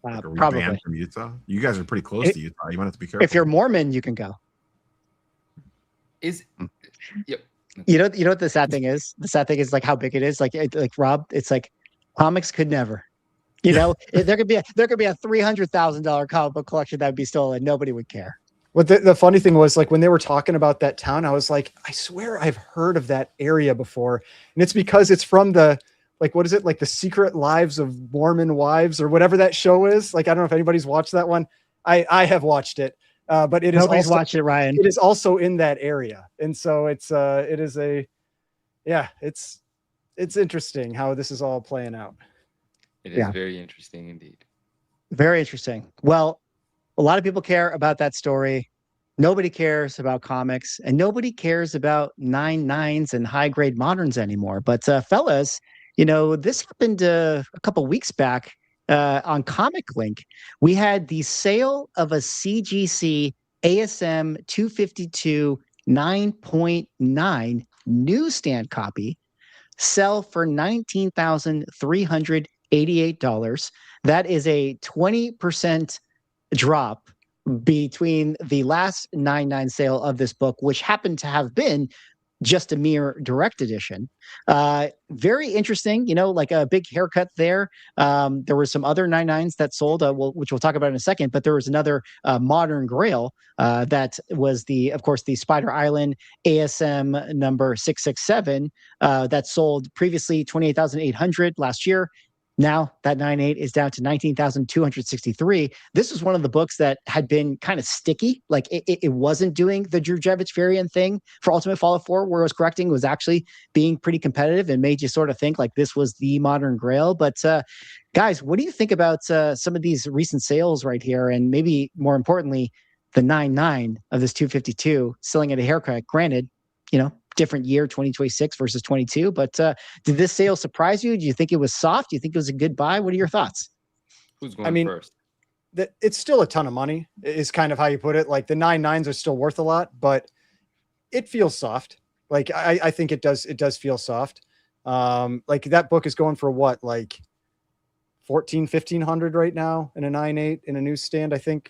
Speaker 4: Like, are we
Speaker 1: probably
Speaker 4: banned from Utah? You guys are pretty close to Utah. You might have to be careful.
Speaker 1: If you're Mormon, you can go.
Speaker 2: Yep.
Speaker 1: You know what the sad thing is? The sad thing is like how big it is. Like Rob, it's like comics could never. You know, there could be a $300,000 comic book collection that would be stolen. Nobody would care.
Speaker 3: What the funny thing was, like when they were talking about that town, I was like, I swear I've heard of that area before. And it's because it's from what is it? Like the Secret Lives of Mormon Wives or whatever that show is. Like, I don't know if anybody's watched that one. I have watched it, but
Speaker 1: Nobody's watched it, Ryan.
Speaker 3: It is also in that area. And so it's interesting how this is all playing out.
Speaker 2: It is very interesting indeed.
Speaker 1: Very interesting. Well, a lot of people care about that story. Nobody cares about comics, and nobody cares about 9.9s and high grade moderns anymore. But fellas, you know, this happened a couple weeks back on Comic Link. We had the sale of a CGC ASM 252 9.9 newsstand copy sell for $19,388. That is a 20% drop between the last 9.9 sale of this book, which happened to have been just a mere direct edition. Very interesting, you know, like a big haircut there. There were some other 9.9s that sold, which we'll talk about in a second, but there was another modern grail that was of course, the Spider Island ASM number 667 that sold previously 28,800 last year. Now that 9.8 is down to 19,263. This was one of the books that had been kind of sticky. Like it wasn't doing the Drujevich variant thing for Ultimate Fallout 4, where it was correcting, was actually being pretty competitive and made you sort of think like this was the modern grail. But guys, what do you think about some of these recent sales right here? And maybe more importantly, the 9.9 of this 252 selling at a haircut. Granted, you know, different year, 2026 versus 22. But did this sale surprise you? Do you think it was soft? Do you think it was a good buy? What are your thoughts?
Speaker 2: Who's going first?
Speaker 3: It's still a ton of money is kind of how you put it. Like the 9.9s are still worth a lot, but it feels soft. Like I think it does feel soft. Like that book is going for what, like 1,500 right now in a 9.8 in a newsstand, I think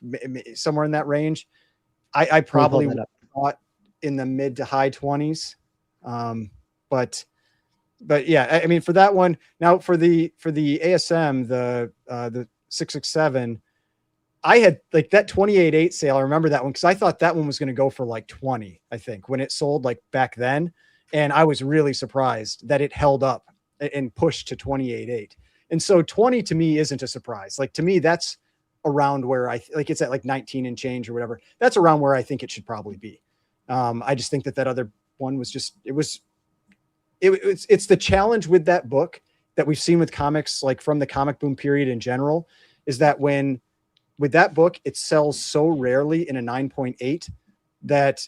Speaker 3: somewhere in that range. I probably thought in the mid to high 20s. But yeah, I mean, for that one now, for the ASM, the 667, I had like that 28.8 sale. I remember that one because I thought that one was going to go for like 20, I think, when it sold like back then. And I was really surprised that it held up and pushed to 28.8. And so 20 to me isn't a surprise. Like to me, that's around where like it's at like 19 and change or whatever. That's around where I think it should probably be. I just think that other one was just, it's the challenge with that book that we've seen with comics, like from the comic boom period in general, is that with that book, it sells so rarely in a 9.8 that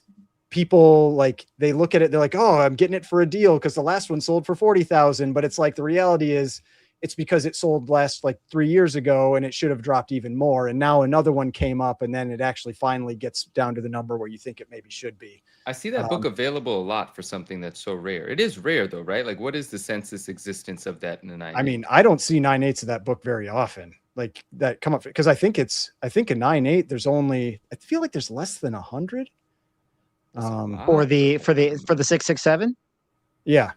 Speaker 3: people like, they look at it, they're like, oh, I'm getting it for a deal because the last one sold for 40,000. But it's like, the reality is it's because it sold last like 3 years ago and it should have dropped even more. And now another one came up and then it actually finally gets down to the number where you think it maybe should be.
Speaker 2: I see that book available a lot for something that's so rare. It is rare though, right? Like what is the census existence of that in the 9/8?
Speaker 3: I mean, I don't see 9/8 of that book very often. Like that come up because I think a 9/8 there's only, I feel like there's less than 100.
Speaker 1: For the 667.
Speaker 3: Yeah.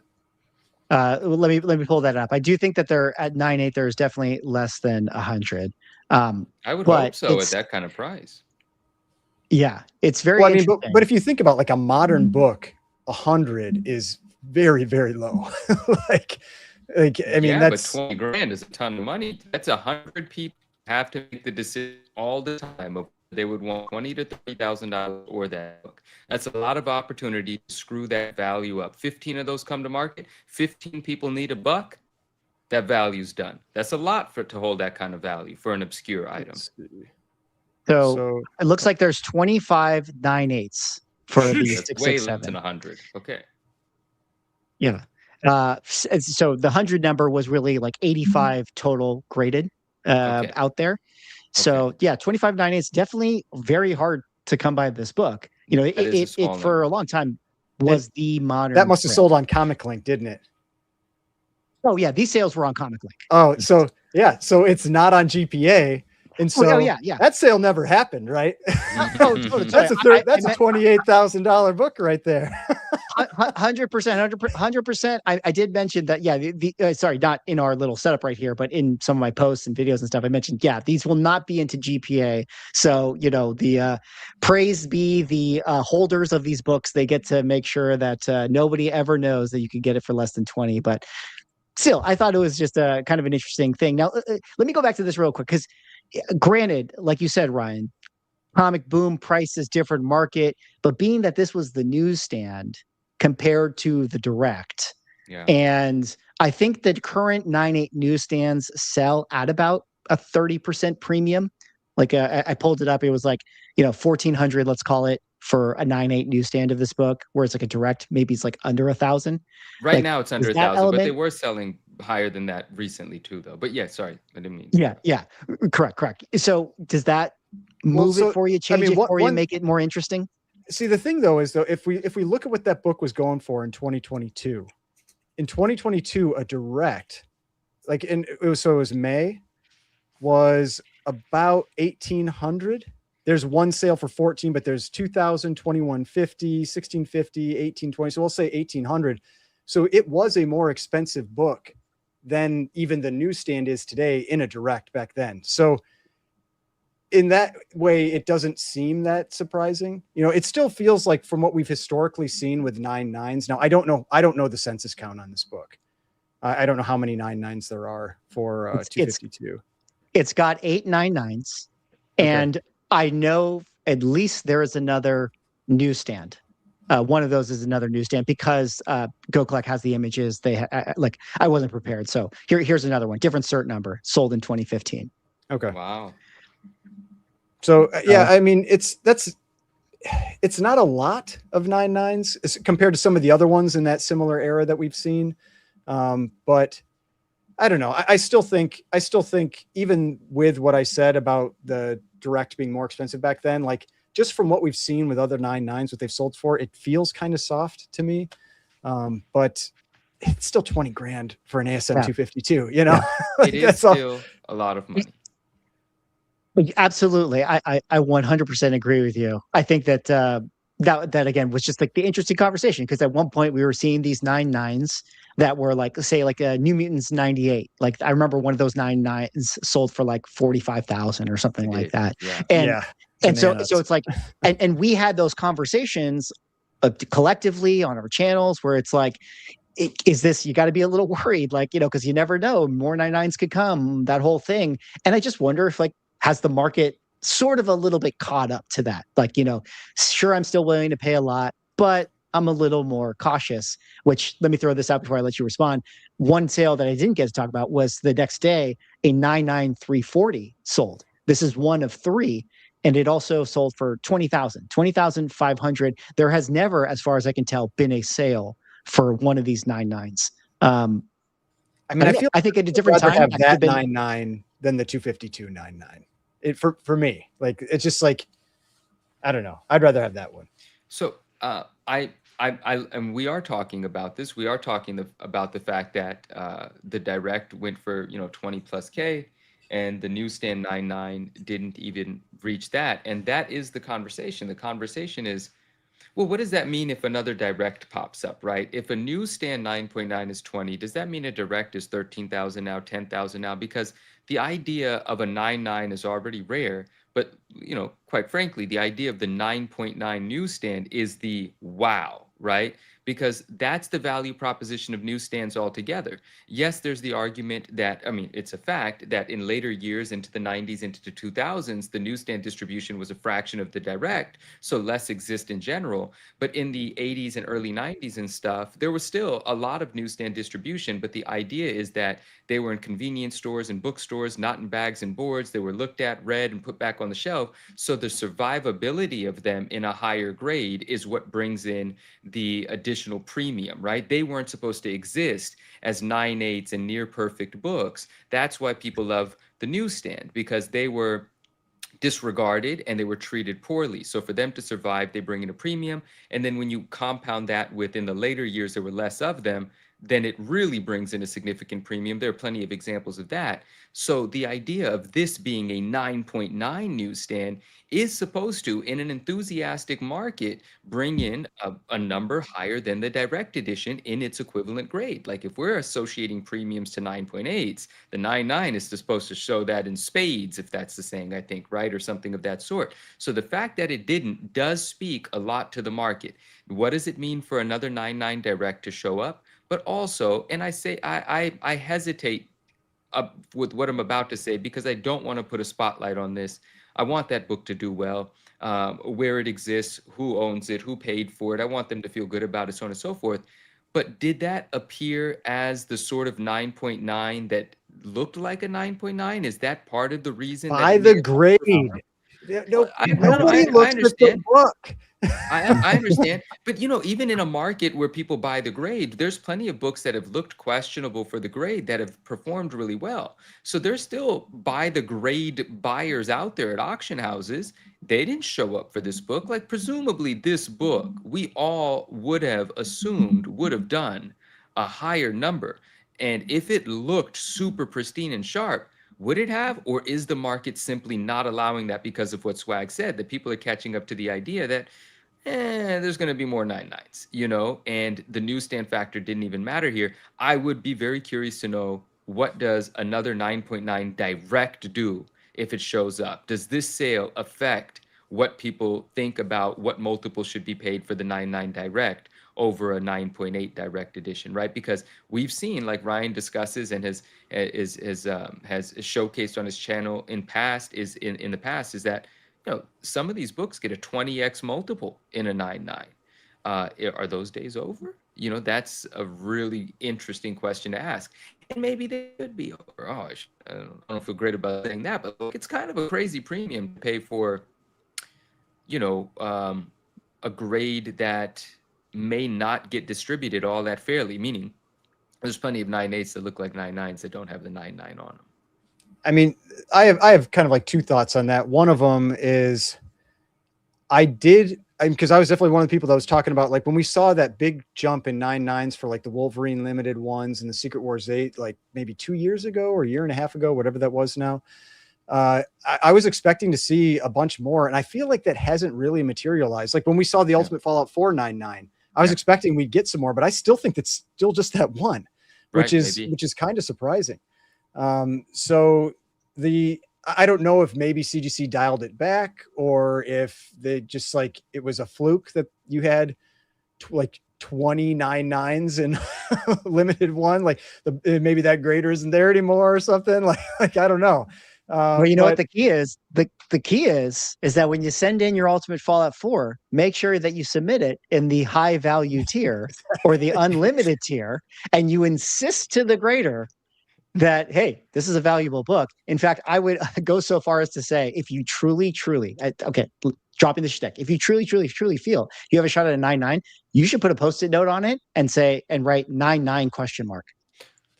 Speaker 1: Let me pull that up. I do think that they're at 9/8. There's definitely less than 100.
Speaker 2: I would hope so at that kind of price.
Speaker 1: Yeah, it's very.
Speaker 3: Well, I mean, but if you think about like a modern book, 100 is very, very low. like I mean,
Speaker 2: yeah,
Speaker 3: that's
Speaker 2: but 20 grand is a ton of money. That's 100 people have to make the decision all the time of they would want $20,000 to $30,000 or that book. That's a lot of opportunity to screw that value up. 15 of those come to market. 15 people need a buck. That value's done. That's a lot to hold that kind of value for an obscure item.
Speaker 1: So it looks like there's 25 9/8 for the 667.
Speaker 2: Way less than 100. Okay.
Speaker 1: Yeah. So the 100 number was really like 85 total graded out there. So yeah, 25 9/8 definitely very hard to come by this book. You know, it for a long time was the modern.
Speaker 3: That must have sold on Comic Link, didn't it?
Speaker 1: Oh yeah, these sales were on Comic Link.
Speaker 3: Oh, so yeah, so it's not on GPA, and so
Speaker 1: yeah.
Speaker 3: that sale never happened, right?
Speaker 1: That's
Speaker 3: a $28,000 book right there.
Speaker 1: 100%. I did mention that. Yeah, sorry, not in our little setup right here, but in some of my posts and videos and stuff, I mentioned, yeah, these will not be into GPA. So, you know, the praise be the holders of these books. They get to make sure that nobody ever knows that you can get it for less than 20. But still, I thought it was just a kind of an interesting thing. Now, let me go back to this real quick, because granted, like you said, Ryan, comic boom, price is different, market, but being that this was the newsstand compared to the direct, and I think that current 9/8 newsstands sell at about a 30% premium. Like I pulled it up, it was like, you know, 1,400, let's call it, for a 9/8 newsstand of this book, where it's like a direct, maybe it's like under 1,000.
Speaker 2: Right now it's under 1,000, but they were selling higher than that recently too, though. But yeah, sorry, I didn't mean.
Speaker 1: Yeah, correct. So does that move it for you, change it for you, make it more interesting?
Speaker 3: See, the thing though is though, if we look at what that book was going for in 2022, a direct, like it was May, was about 1,800. There's one sale for 14, but there's 2,000, 2,150, 1,650, 1,820. So we'll say 1,800. So it was a more expensive book than even the newsstand is today in a direct back then. So in that way, it doesn't seem that surprising. You know, it still feels like, from what we've historically seen with 9/9s. Now, I don't know the census count on this book. I don't know how many 9/9s there are for 252.
Speaker 1: It's got 8 9/9s, and I know at least there is another newsstand. One of those is another newsstand, because Go Collect has the images. They like, I wasn't prepared. So here's another one, different cert number, sold in 2015.
Speaker 3: Okay.
Speaker 2: Wow.
Speaker 3: So yeah, I mean, it's not a lot of 9/9s compared to some of the other ones in that similar era that we've seen. But I don't know. I still think even with what I said about the direct being more expensive back then, like just from what we've seen with other 9/9s, what they've sold for, it feels kind of soft to me. But it's still 20 grand for an ASM 252, you know.
Speaker 2: It is still a lot of money.
Speaker 1: Absolutely. I 100% agree with you. I think that that again was just like the interesting conversation, because at one point we were seeing these 9/9s that were like, say, like a New Mutants 98. Like I remember one of those 9/9s sold for like 45,000 or something like that. And so it's like, and we had those conversations collectively on our channels where it's like, is this, you got to be a little worried, like, you know, because you never know, more 9/9s could come, that whole thing. And I just wonder if, like, has the market sort of a little bit caught up to that? Like, you know, sure, I'm still willing to pay a lot, but I'm a little more cautious. Which, let me throw this out before I let you respond. One sale that I didn't get to talk about was the next day, a 9/9 340 sold. This is one of 3. And it also sold for 20,500. There has never, as far as I can tell, been a sale for one of these 9/9s.
Speaker 3: I I mean, I
Speaker 1: think at a
Speaker 3: I'd
Speaker 1: different
Speaker 3: rather
Speaker 1: time
Speaker 3: have
Speaker 1: that could have
Speaker 3: that
Speaker 1: been
Speaker 3: 9.9 than the 252.99. It for me, like it's just like I don't know. I'd rather have that one.
Speaker 2: So and we are talking about this. We are talking about the fact that the direct went for 20 plus K, and the newsstand 99 didn't even reach that. And that is the conversation. The conversation is, well, what does that mean if another direct pops up, right? If a newsstand 9.9 is 20, does that mean a direct is 13,000 now, 10,000 now? Because the idea of a 9.9 is already rare, but quite frankly, the idea of the 9.9 newsstand is the wow, right? Because that's the value proposition of newsstands altogether. Yes, there's the argument that, I mean, it's a fact that in later years into the 90s, into the 2000s, the newsstand distribution was a fraction of the direct, so less exist in general. But in the 80s and early 90s and stuff, there was still a lot of newsstand distribution, but the idea is that they were in convenience stores and bookstores, not in bags and boards. They were looked at, read, and put back on the shelf. So the survivability of them in a higher grade is what brings in the additional premium, right? They weren't supposed to exist as 9.8s and near perfect books. That's why people love the newsstand, because they were disregarded and they were treated poorly. So for them to survive, they bring in a premium. And then when you compound that with, in the later years, there were less of them, then it really brings in a significant premium. There are plenty of examples of that. So the idea of this being a 9.9 newsstand is supposed to, in an enthusiastic market, bring in a number higher than the direct edition in its equivalent grade. Like if we're associating premiums to 9.8s, the 9.9 is supposed to show that in spades, if that's the saying, I think, right? Or something of that sort. So the fact that it didn't does speak a lot to the market. What does it mean for another 9.9 direct to show up? But also, and I say I hesitate with what I'm about to say because I don't want to put a spotlight on this. I want that book to do well, where it exists, who owns it, who paid for it. I want them to feel good about it, so on and so forth. But did that appear as the sort of 9.9 that looked like a 9.9? Is that part of the reason that
Speaker 3: By the grade?
Speaker 2: Well,
Speaker 3: Nobody
Speaker 2: I
Speaker 3: looks at the
Speaker 2: understand.
Speaker 3: book.
Speaker 2: I understand, but even in a market where people buy the grade, there's plenty of books that have looked questionable for the grade that have performed really well. So there's still buy the grade buyers out there at auction houses. They didn't show up for this book. Like presumably this book, we all would have assumed would have done a higher number. And if it looked super pristine and sharp, would it have, or is the market simply not allowing that because of what Swag said, that people are catching up to the idea that there's going to be more 9.9s, and the newsstand factor didn't even matter here. I would be very curious to know, what does another 9.9 direct do if it shows up? Does this sale affect what people think about what multiple should be paid for the 9.9 direct over a 9.8 direct edition, right? Because we've seen, like Ryan discusses and has showcased on his channel in the past, is that some of these books get a 20x multiple in a 9.9. Are those days over? That's a really interesting question to ask. And maybe they could be over. Oh, I don't feel great about saying that, but look, it's kind of a crazy premium to pay for, a grade that may not get distributed all that fairly, meaning there's plenty of 9.8s that look like 9.9s that don't have the 9.9 on them.
Speaker 3: I mean, I have kind of like two thoughts on that. One of them is because I was definitely one of the people that was talking about, like, when we saw that big jump in 9.9s for like the Wolverine limited ones and the Secret Wars 8, like maybe 2 years ago or a year and a half ago, whatever that was now. I was expecting to see a bunch more, and I feel like that hasn't really materialized. Like when we saw the Ultimate Fallout 4 9.9, I was expecting we'd get some more, but I still think it's still just that one, which is kind of surprising. So I don't know if maybe CGC dialed it back, or if they just like it was a fluke that you had like 29 9s in limited one, like maybe that grader isn't there anymore or something. Like I don't know.
Speaker 1: Well, you know what the key is? The key is that when you send in your Ultimate Fallout 4, make sure that you submit it in the high value tier or the unlimited tier, and you insist to the grader that, hey, this is a valuable book. In fact, I would go so far as to say, if you truly, dropping the shtick, if you truly feel you have a shot at a 9.9, you should put a Post-it note on it and write 9.9 ?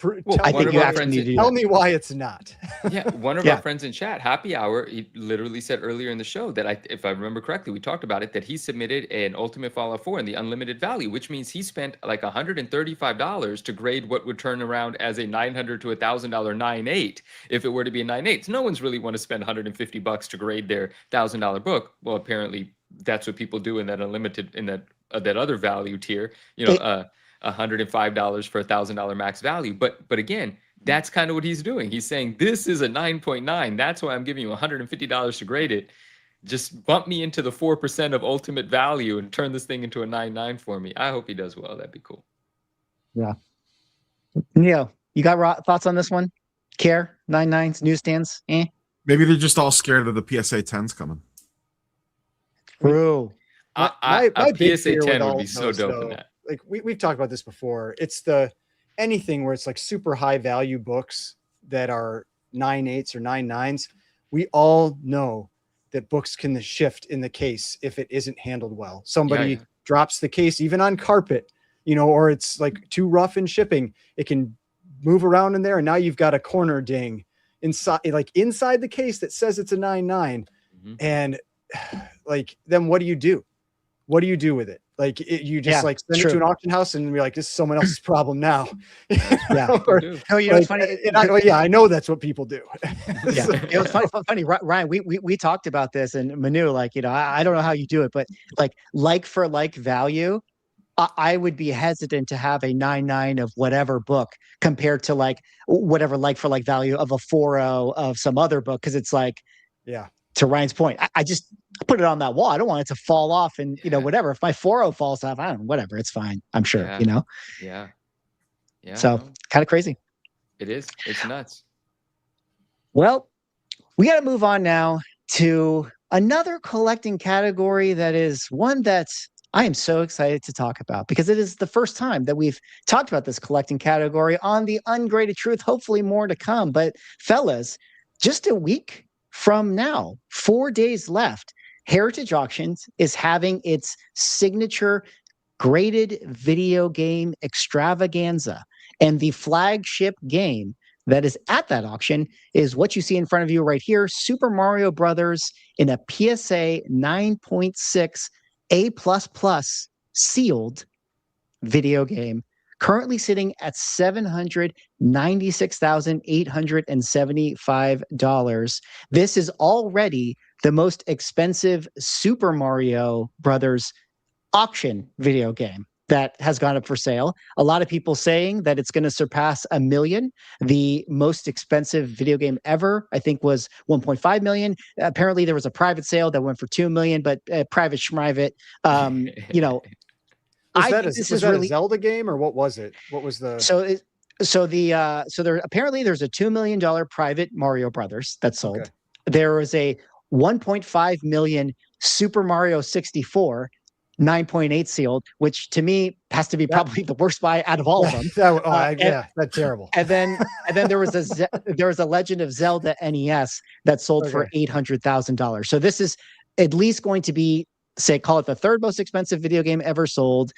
Speaker 2: Well,
Speaker 1: I
Speaker 2: one
Speaker 1: think
Speaker 2: of
Speaker 1: you
Speaker 2: our
Speaker 1: actually
Speaker 2: friends,
Speaker 1: need to do
Speaker 3: tell
Speaker 1: that.
Speaker 3: me why it's not.
Speaker 2: yeah, one of
Speaker 1: Yeah.
Speaker 2: our friends in chat, Happy Hour, he literally said earlier in the show that if I remember correctly, we talked about it, that he submitted an Ultimate Fallout 4 in the unlimited value, which means he spent like $135 to grade what would turn around as a $900 to $1,000 9.8 if it were to be a 9.8. No one's really want to spend $150 to grade their $1,000 book. Well, apparently that's what people do in that unlimited, in that other value tier, $105 for $1,000 max value. But again, that's kind of what he's doing. He's saying, this is a 9.9. That's why I'm giving you $150 to grade it. Just bump me into the 4% of ultimate value and turn this thing into a 9.9 for me. I hope he does well. That'd be cool.
Speaker 1: Yeah. Neo, you got thoughts on this one? Care 9.9s, newsstands?
Speaker 4: Maybe they're just all scared of the PSA 10s coming.
Speaker 1: True.
Speaker 3: My
Speaker 2: a
Speaker 3: big
Speaker 2: PSA
Speaker 3: fear
Speaker 2: 10
Speaker 3: with all
Speaker 2: would be
Speaker 3: of
Speaker 2: so
Speaker 3: those,
Speaker 2: dope
Speaker 3: though,
Speaker 2: in that.
Speaker 3: like we've talked about this before. It's anything where it's like super high value books that are 9.8s or 9.9s. We all know that books can shift in the case if it isn't handled well. Somebody drops the case even on carpet, or it's like too rough in shipping. It can move around in there, and now you've got a corner ding inside the case that says it's a 9.9. And like, then what do you do? What do you do with it? Like, you just send it to an auction house and be like, this is someone else's problem now.
Speaker 1: It's funny.
Speaker 3: I know that's what people do.
Speaker 1: Yeah, it was funny. Ryan, we talked about this, and Manu, I don't know how you do it, but like for like value, I would be hesitant to have a 9.9 of whatever book compared to whatever like for like value of a 4.0 of some other book, because it's to Ryan's point, I just put it on that wall. I don't want it to fall off, and whatever. If my 4.0 falls off, I don't know, whatever, it's fine. I'm sure.
Speaker 2: Yeah.
Speaker 1: So kind of crazy.
Speaker 2: It is. It's nuts.
Speaker 1: Well, we got to move on now to another collecting category that is one that I am so excited to talk about, because it is the first time that we've talked about this collecting category on the Ungraded Truth. Hopefully more to come. But fellas, just a week from now, 4 days left, Heritage Auctions is having its signature graded video game extravaganza. And the flagship game that is at that auction is what you see in front of you right here, Super Mario Brothers in a PSA 9.6 A++ sealed video game, currently sitting at $796,875. This is already the most expensive Super Mario Brothers auction video game that has gone up for sale. A lot of people saying that it's going to surpass $1 million. The most expensive video game ever, I think, was $1.5 million. Apparently, there was a private sale that went for $2 million, but private schmivate.
Speaker 3: Was that a Zelda game, or what was it? What was the
Speaker 1: so there apparently there's a $2 million private Mario Brothers that sold.
Speaker 3: Okay.
Speaker 1: There was a $1.5 million Super Mario 64 9.8 sealed, which to me has to be probably the worst buy out of all of them.
Speaker 3: That's terrible.
Speaker 1: And then there was a Legend of Zelda NES that sold for $800,000. So this is at least going to be, call it the third most expensive video game ever sold.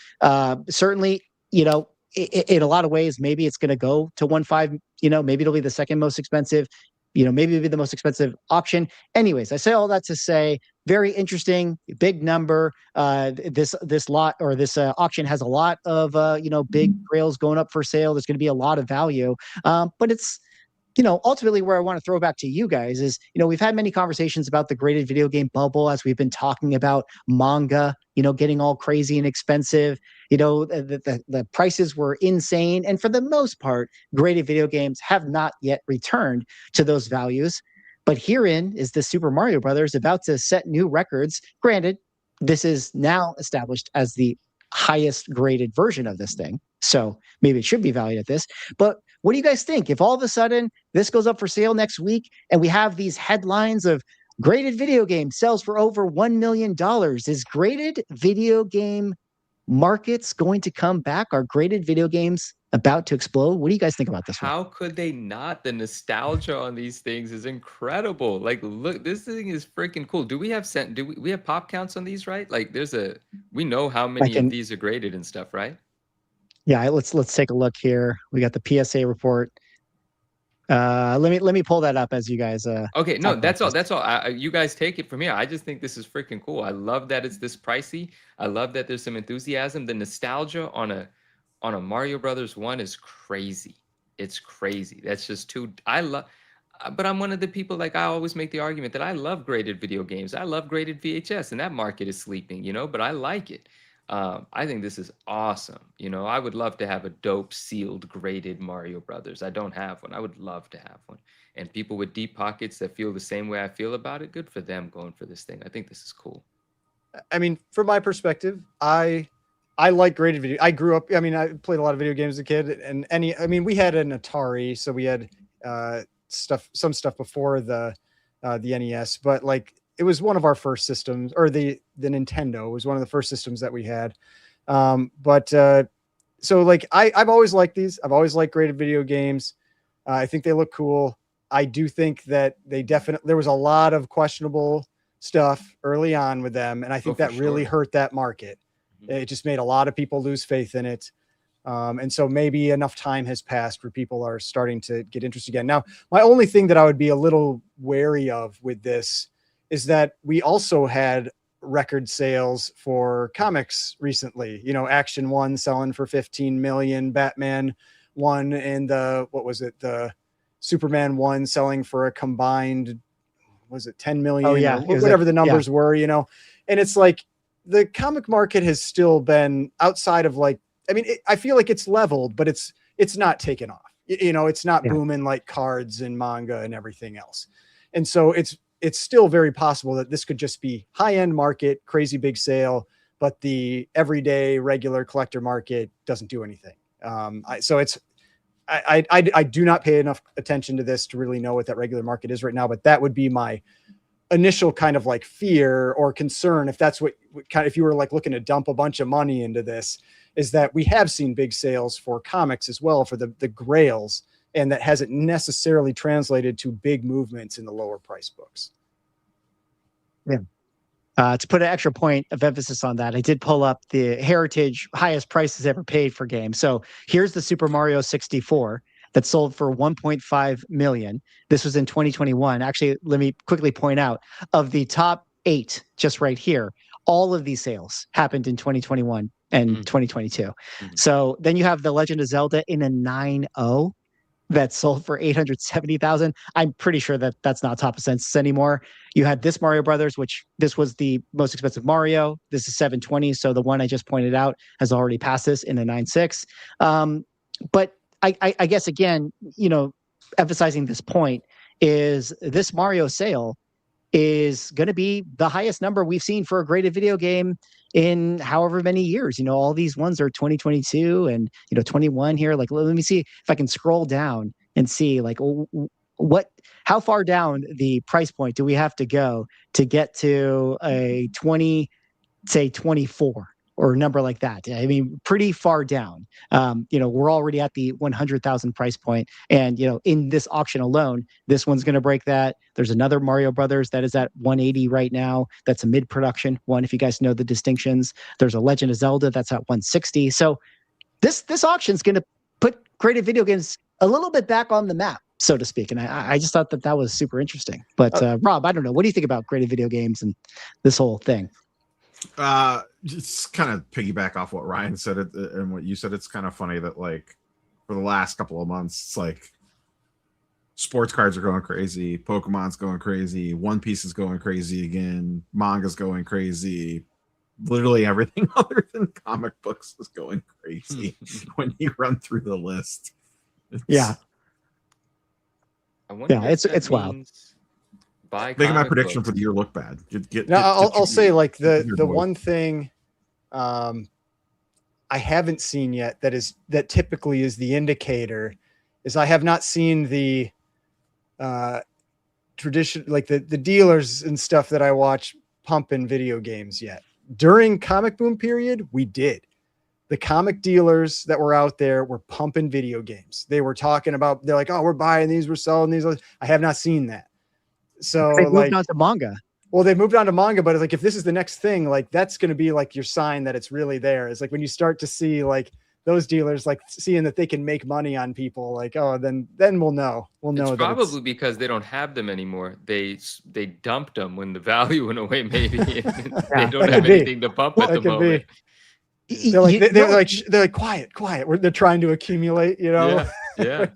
Speaker 1: Certainly, in a lot of ways, maybe it's going to go to 1.5. Maybe it'll be the second most expensive. Maybe it'll be the most expensive auction. Anyways, I say all that to say, very interesting, big number. This auction has a lot of big grails going up for sale. There's going to be a lot of value, but it's ultimately where I want to throw back to you guys is, we've had many conversations about the graded video game bubble as we've been talking about manga, getting all crazy and expensive. The prices were insane. And for the most part, graded video games have not yet returned to those values. But herein is the Super Mario Brothers about to set new records. Granted, this is now established as the highest graded version of this thing, so maybe it should be valued at this. But what do you guys think if all of a sudden this goes up for sale next week and we have these headlines of graded video game sells for over $1 million? Is graded video game markets going to come back? Are graded video games about to explode? What do you guys think about this?
Speaker 2: How could they not? The nostalgia on these things is incredible. Like, look, this thing is freaking cool. Do we have we have pop counts on these, right? Like, we know how many of these are graded and stuff, right?
Speaker 1: Yeah, let's take a look here. We got the PSA report. Let me pull that up as you guys.
Speaker 2: Okay, no, that's all.
Speaker 1: this.
Speaker 2: That's all. You guys take it from here. I just think this is freaking cool. I love that it's this pricey. I love that there's some enthusiasm. The nostalgia on a Mario Brothers 1 is crazy. It's crazy. That's just too. I love. But I'm one of the people, like, I always make the argument that I love graded video games. I love graded VHS, and that market is sleeping, you know, but I like it. I think this is awesome. You know, I would love to have a dope sealed graded Mario Brothers. I don't have one. I would love to have one. And people with deep pockets that feel the same way I feel about it, good for them going for this thing. I think this is cool.
Speaker 3: I mean, from my perspective, I like graded video. I grew up, I mean, I played a lot of video games as a kid, and we had an Atari, so we had some stuff before the NES, but like it was one of our first systems, or the Nintendo was one of the first systems that we had. So like I've always liked these. I've always liked graded video games. I think they look cool. I do think that there was a lot of questionable stuff early on with them, and I think that really hurt that market. It just made a lot of people lose faith in it. And so maybe enough time has passed where people are starting to get interested again. Now, my only thing that I would be a little wary of with this is that we also had record sales for comics recently. You know, Action 1 selling for 15 million, Batman 1 and the Superman 1 selling for a combined, was it 10 million?
Speaker 1: Oh, yeah.
Speaker 3: Whatever the numbers were, you know. And it's like the comic market has still been outside of like, I mean, I feel like it's leveled, but it's not taken off. You know, it's not booming like cards and manga and everything else. And so it's still very possible that this could just be high-end market, crazy big sale, but the everyday regular collector market doesn't do anything. I do not pay enough attention to this to really know what that regular market is right now, but that would be my initial kind of like fear or concern. If that's if you were like looking to dump a bunch of money into this, is that we have seen big sales for comics as well, for the grails, and that hasn't necessarily translated to big movements in the lower price books.
Speaker 1: Yeah. To put an extra point of emphasis on that, I did pull up the Heritage highest prices ever paid for games. So here's the Super Mario 64 that sold for 1.5 million. This was in 2021. Actually, let me quickly point out, of the top 8, just right here, all of these sales happened in 2021 and 2022. So then you have the Legend of Zelda in a 9.0 that sold for 870,000. I'm pretty sure that that's not top of census anymore. You had this Mario Brothers, which this was the most expensive Mario. This is 720. So the one I just pointed out has already passed this in a 9.6. But I guess, again, you know, emphasizing this point is this Mario sale is going to be the highest number we've seen for a graded video game in however many years. You know, all these ones are 2022 and, you know, 21 here. Like, let me see if I can scroll down and see like how far down the price point do we have to go to get to a 24 or a number like that. I mean, pretty far down. You know, we're already at the 100,000 price point, and you know, in this auction alone, this one's going to break that. There's another Mario Brothers that is at 180 right now. That's a mid-production one, if you guys know the distinctions. There's a Legend of Zelda that's at 160. So this auction is going to put graded video games a little bit back on the map, so to speak. And I just thought that was super interesting. But Rob, I don't know. What do you think about graded video games and this whole thing?
Speaker 4: Just kind of piggyback off what Ryan said and what you said. It's kind of funny that like for the last couple of months, it's like sports cards are going crazy, Pokemon's going crazy, One Piece is going crazy again, manga's going crazy. Literally everything other than comic books is going crazy when you run through the list.
Speaker 1: Yeah. It's wild.
Speaker 4: Making my prediction for the year look bad.
Speaker 3: I'll say like the one thing I haven't seen yet that typically is the indicator is I have not seen the tradition, like the dealers and stuff that I watch pumping video games yet. During comic boom period, we did. The comic dealers that were out there were pumping video games. They were talking about, they're like, oh, we're buying these, we're selling these. I have not seen that. So
Speaker 1: they moved on to manga.
Speaker 3: Well, they moved on to manga, but it's like, if this is the next thing, like that's going to be like your sign that it's really there. It's like when you start to see like those dealers, like seeing that they can make money on people, like, oh, then we'll know. We'll know.
Speaker 2: It's probably because they don't have them anymore. They dumped them when the value went away, maybe. They don't have anything to pump at the moment.
Speaker 3: They're like, they're like, quiet. They're trying to accumulate, you know?
Speaker 1: Yeah.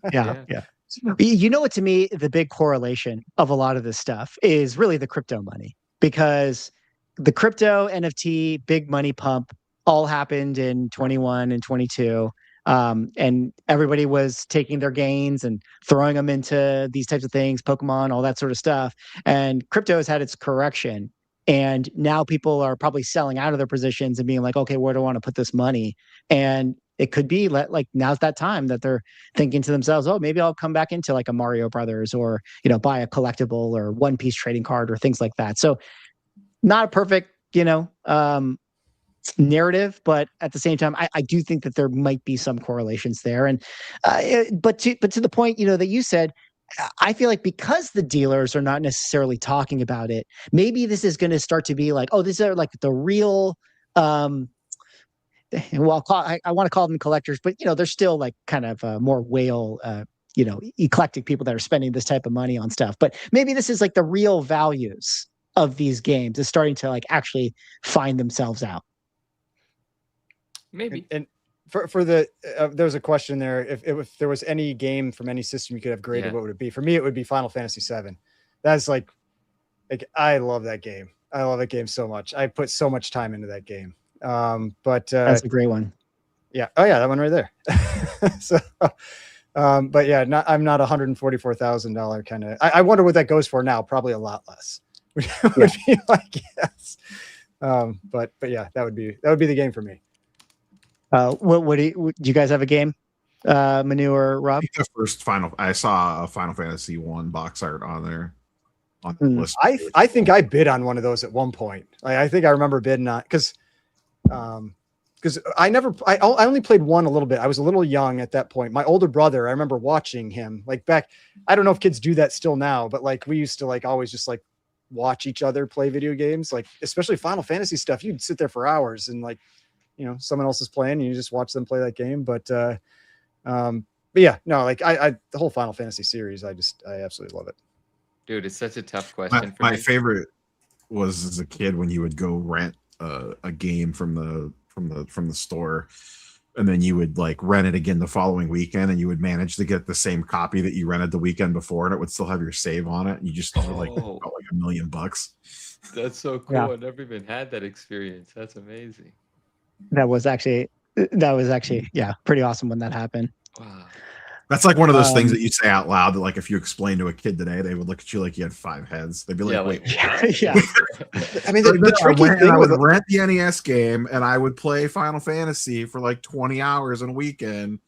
Speaker 1: You know what, to me, the big correlation of a lot of this stuff is really the crypto money, because the crypto NFT big money pump all happened in 21 and 22. And everybody was taking their gains and throwing them into these types of things, Pokemon, all that sort of stuff. And crypto has had its correction. And now people are probably selling out of their positions and being like, okay, where do I want to put this money? And it could be like, now's that time that they're thinking to themselves, oh, maybe I'll come back into like a Mario Brothers, or, buy a collectible or One Piece trading card or things like that. So not a perfect, narrative, but at the same time, I do think that there might be some correlations there. And but to the point, that you said, I feel like because the dealers are not necessarily talking about it, maybe this is going to start to be like, oh, these are like the real, well, I want to call them collectors, but they're still like kind of more whale, eclectic people that are spending this type of money on stuff. But maybe this is like the real values of these games is starting to like actually find themselves out.
Speaker 2: Maybe.
Speaker 3: And for the there's a question there. If there was any game from any system you could have graded, what would it be? For me, it would be Final Fantasy VII. That's like I love that game. I love that game so much. I put so much time into that game. But
Speaker 1: that's a great one.
Speaker 3: Yeah. Oh yeah, that one right there. So, but yeah, I'm not $144,000 kind of. I wonder what that goes for now. Probably a lot less. Would be my guess. But yeah, that would be the game for me.
Speaker 1: What do you guys have a game, Manu or Rob?
Speaker 4: I think the first I saw a Final Fantasy 1 box art on there. On the list.
Speaker 3: I think I bid on one of those at one point. I think I remember bidding on because I only played one a little bit. I was a little young at that point. My older brother, I remember watching him like back. I don't know if kids do that still now, but like we used to like always just like watch each other play video games, like especially Final Fantasy stuff. You'd sit there for hours and like, someone else is playing and you just watch them play that game. But yeah, no, like the whole Final Fantasy series, I absolutely love it.
Speaker 2: Dude, it's such a tough question.
Speaker 4: My favorite was as a kid when you would go rent a game from the store, and then you would like rent it again the following weekend, and you would manage to get the same copy that you rented the weekend before, and it would still have your save on it, and you just thought like $1 million.
Speaker 2: That's so cool. I never even had that experience. That's amazing.
Speaker 1: That was actually pretty awesome when that happened.
Speaker 2: Wow.
Speaker 4: That's like one of those things that you say out loud that like if you explain to a kid today, they would look at you like you had 5 heads. They'd be like, wait.
Speaker 1: Yeah.
Speaker 3: I mean, the tricky thing
Speaker 4: I would rent the NES game and I would play Final Fantasy for like 20 hours in a weekend,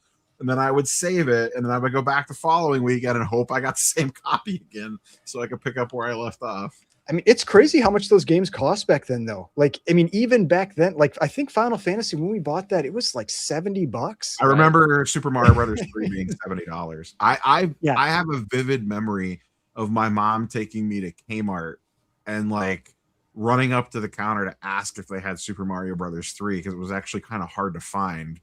Speaker 4: and then I would save it, and then I would go back the following weekend and hope I got the same copy again so I could pick up where I left off.
Speaker 3: I mean, it's crazy how much those games cost back then, though. Like, I mean, even back then, like, I think Final Fantasy, when we bought that, it was like $70.
Speaker 4: I remember Super Mario Brothers 3 being $70. I have a vivid memory of my mom taking me to Kmart and like running up to the counter to ask if they had Super Mario Brothers 3 because it was actually kind of hard to find.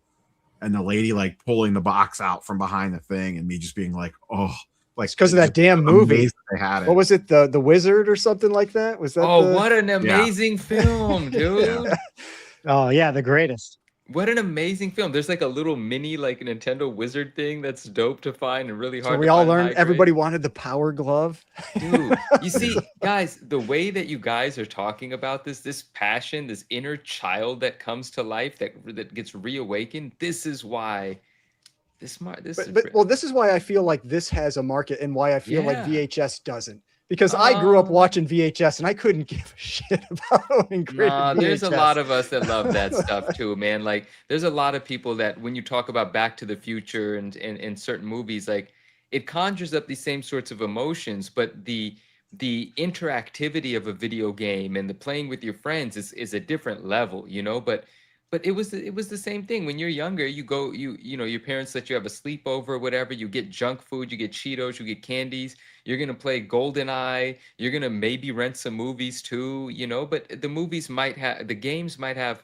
Speaker 4: And the lady like pulling the box out from behind the thing and me just being like, oh. Like
Speaker 3: because of that damn movie.
Speaker 4: They had it.
Speaker 3: What was it? The Wizard or something like that? Was that?
Speaker 2: Oh, what an amazing film, dude!
Speaker 1: Oh yeah, the greatest.
Speaker 2: What an amazing film. There's like a little mini like Nintendo Wizard thing that's dope to find and really hard.
Speaker 3: So we all learned everybody wanted the Power Glove.
Speaker 2: Dude, you see, guys, the way that you guys are talking about this passion, this inner child that comes to life that gets reawakened. This is why. This is why I feel like this has a market and why I feel like VHS doesn't. Because I grew up watching VHS and I couldn't give a shit about owning graded VHS. There's a lot of us that love that stuff too, man. Like there's a lot of people that when you talk about Back to the Future and certain movies, like it conjures up these same sorts of emotions, but the interactivity of a video game and the playing with your friends is a different level, But it was the same thing. When you're younger, you go, your parents let you have a sleepover or whatever. You get junk food, you get Cheetos, you get candies. You're gonna play GoldenEye. You're gonna maybe rent some movies too, But the games might have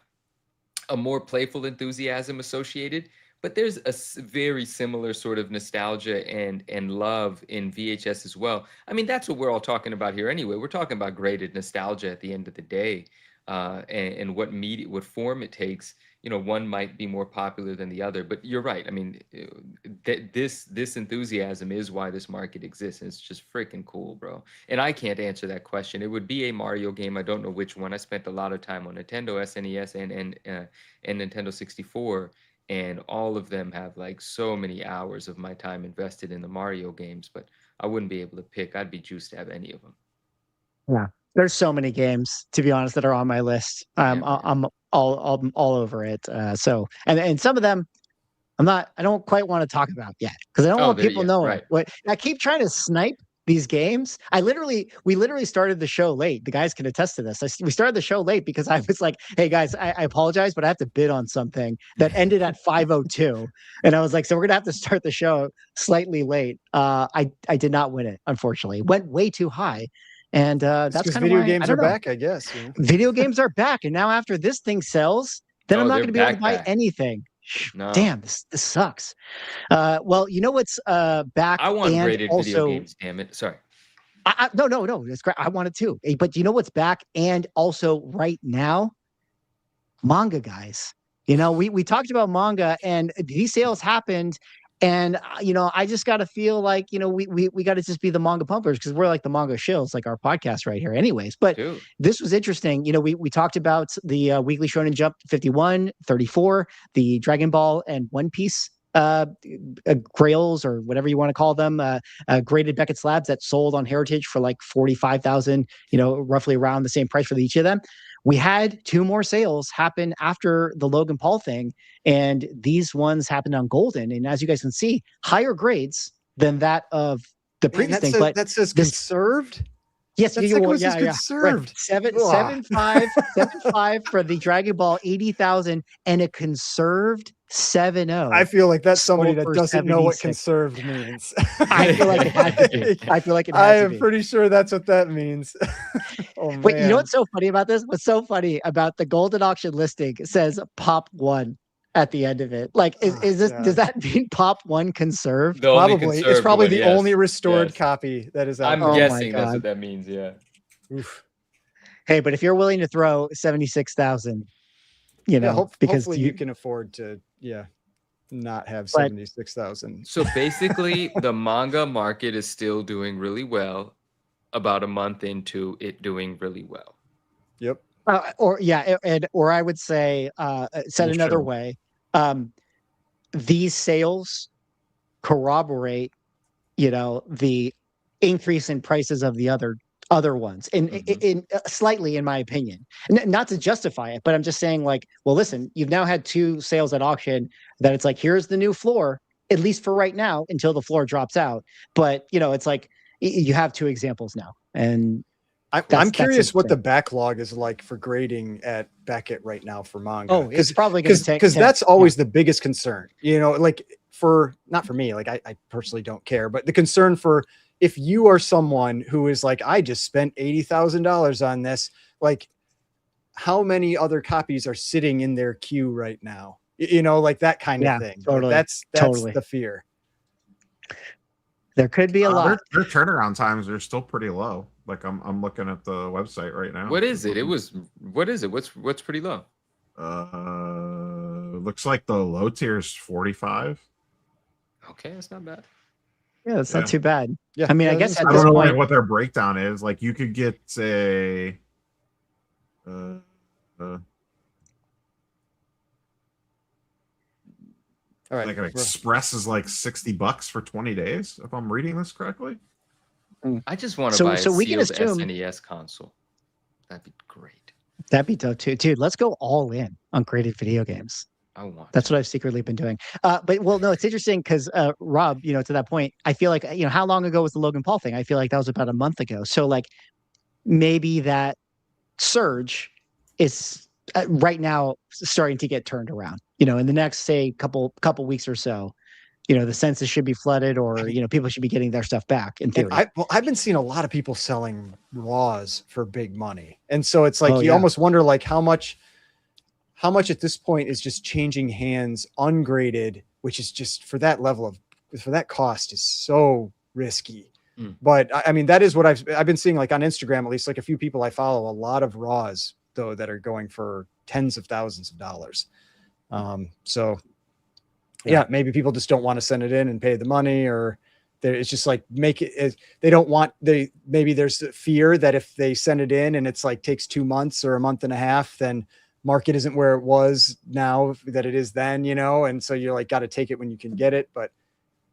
Speaker 2: a more playful enthusiasm associated, but there's a very similar sort of nostalgia and love in VHS as well. I mean, that's what we're all talking about here anyway. We're talking about graded nostalgia at the end of the day, and what media, what form it takes. You know, one might be more popular than the other, but you're right. I mean, this enthusiasm is why this market exists, and it's just freaking cool, bro. And I can't answer that question. It would be a Mario game. I don't know which one. I spent a lot of time on Nintendo SNES and Nintendo 64, and all of them have like so many hours of my time invested in the Mario games, but I wouldn't be able to pick. I'd be juiced to have any of them.
Speaker 1: Yeah, there's so many games, to be honest, that are on my list.
Speaker 2: Yeah,
Speaker 1: I'm all over it. So and some of them I don't quite want to talk about yet because I don't want people knowing
Speaker 2: right.
Speaker 1: what I keep trying to snipe these games. We literally started the show late. The guys can attest to this. We started the show late because I was like, hey guys, I apologize, but I have to bid on something that ended at 5:02. And I was like, so we're gonna have to start the show slightly late. I did not win it, unfortunately. It went way too high. And that's kind of
Speaker 3: video
Speaker 1: why,
Speaker 3: games are back, I guess. You know?
Speaker 1: Video games are back. And now after this thing sells, then I'm not going to be able to buy anything.
Speaker 2: No.
Speaker 1: Damn, this sucks. Well, you know what's back?
Speaker 2: I want
Speaker 1: and
Speaker 2: graded
Speaker 1: also,
Speaker 2: video games, damn it. Sorry.
Speaker 1: No, it's great. I want it too. But you know what's back and also right now? Manga, guys. You know, we talked about manga and these sales happened. And you know, I just got to feel like, you know, we got to just be the manga pumpers because we're like the manga shills, like our podcast right here, anyways. But this was interesting. You know, we talked about the Weekly Shonen Jump 51, 34, the Dragon Ball and One Piece grails or whatever you want to call them, graded Beckett slabs that sold on Heritage for like 45,000. You know, roughly around the same price for each of them. We had 2 more sales happen after the Logan Paul thing, and these ones happened on Golden. And as you guys can see, higher grades than that of the previous thing. But
Speaker 3: that says conserved.
Speaker 1: Yes,
Speaker 3: conserved.
Speaker 1: Right. 7.5 for the Dragon Ball 80,000 and a conserved 7.0.
Speaker 3: I feel like that's somebody that doesn't know what conserved means.
Speaker 1: I feel like it had to be. I feel like it had
Speaker 3: I
Speaker 1: to
Speaker 3: am
Speaker 1: be.
Speaker 3: pretty sure that's what that means. Oh,
Speaker 1: Wait,
Speaker 3: man.
Speaker 1: you know what's so funny about this? What's so funny about the Golden Auction listing says Pop 1 at the end of it. Like, is this, does that mean Pop 1 conserved?
Speaker 3: Probably. It's probably the only restored copy that is out
Speaker 2: there. I'm guessing that's what that means, yeah.
Speaker 3: Oof.
Speaker 1: Hey, but if you're willing to throw 76,000, you know, because
Speaker 3: hopefully you can afford to, not have 76,000.
Speaker 2: So basically, the manga market is still doing really well. About a month into it doing really well.
Speaker 3: Yep.
Speaker 1: Or I would say, said another way, these sales corroborate, you know, the increase in prices of the other ones in slightly, in my opinion, not to justify it, but I'm just saying, like, well, listen, you've now had 2 sales at auction that it's like, here's the new floor, at least for right now, until the floor drops out. But, you know, it's like, you have 2 examples now. And
Speaker 3: I'm curious what the backlog is like for grading at Beckett right now for manga.
Speaker 1: Oh, it's probably going to take,
Speaker 3: because that's always the biggest concern, you know, like not for me, like I personally don't care, but the concern for if you are someone who is like, I just spent $80,000 on this, like how many other copies are sitting in their queue right now? You know, like that kind of thing.
Speaker 1: Totally.
Speaker 3: Like that's totally the fear.
Speaker 1: There could be a lot.
Speaker 4: Their turnaround times are still pretty low. Like I'm looking at the website right now.
Speaker 2: What is it? What is it? What's pretty low?
Speaker 4: Looks like the low tier is 45.
Speaker 2: Okay, that's not bad.
Speaker 1: Yeah, that's not too bad.
Speaker 3: Yeah,
Speaker 1: I mean, I guess
Speaker 4: I don't know like what their breakdown is. Like you could get a
Speaker 3: all right,
Speaker 4: like an Express is like $60 for 20 days, if I'm reading this correctly.
Speaker 2: I just want to buy a sealed
Speaker 1: assume
Speaker 2: SNES console. That'd be great.
Speaker 1: That'd be dope too. Dude, let's go all in on graded video games. That's what I've secretly been doing. But well, no, it's interesting because Rob, you know, to that point, I feel like, you know, how long ago was the Logan Paul thing? I feel like that was about a month ago. So like maybe that surge is right now starting to get turned around. You know, in the next, say, couple weeks or so, you know, the census should be flooded, or you know, people should be getting their stuff back. In theory,
Speaker 3: I've been seeing a lot of people selling raws for big money, and so it's like almost wonder like how much how much at this point is just changing hands ungraded, which is just for that cost is so risky. But I mean, that is what I've been seeing, like on Instagram, at least, like a few people I follow, a lot of raws though that are going for tens of thousands of dollars. So yeah, maybe people just don't want to send it in and pay the money, or it's just like they don't want, maybe there's the fear that if they send it in and it's like takes 2 months or a month and a half, then market isn't where it was now that it is then, and so you're like, got to take it when you can get it. But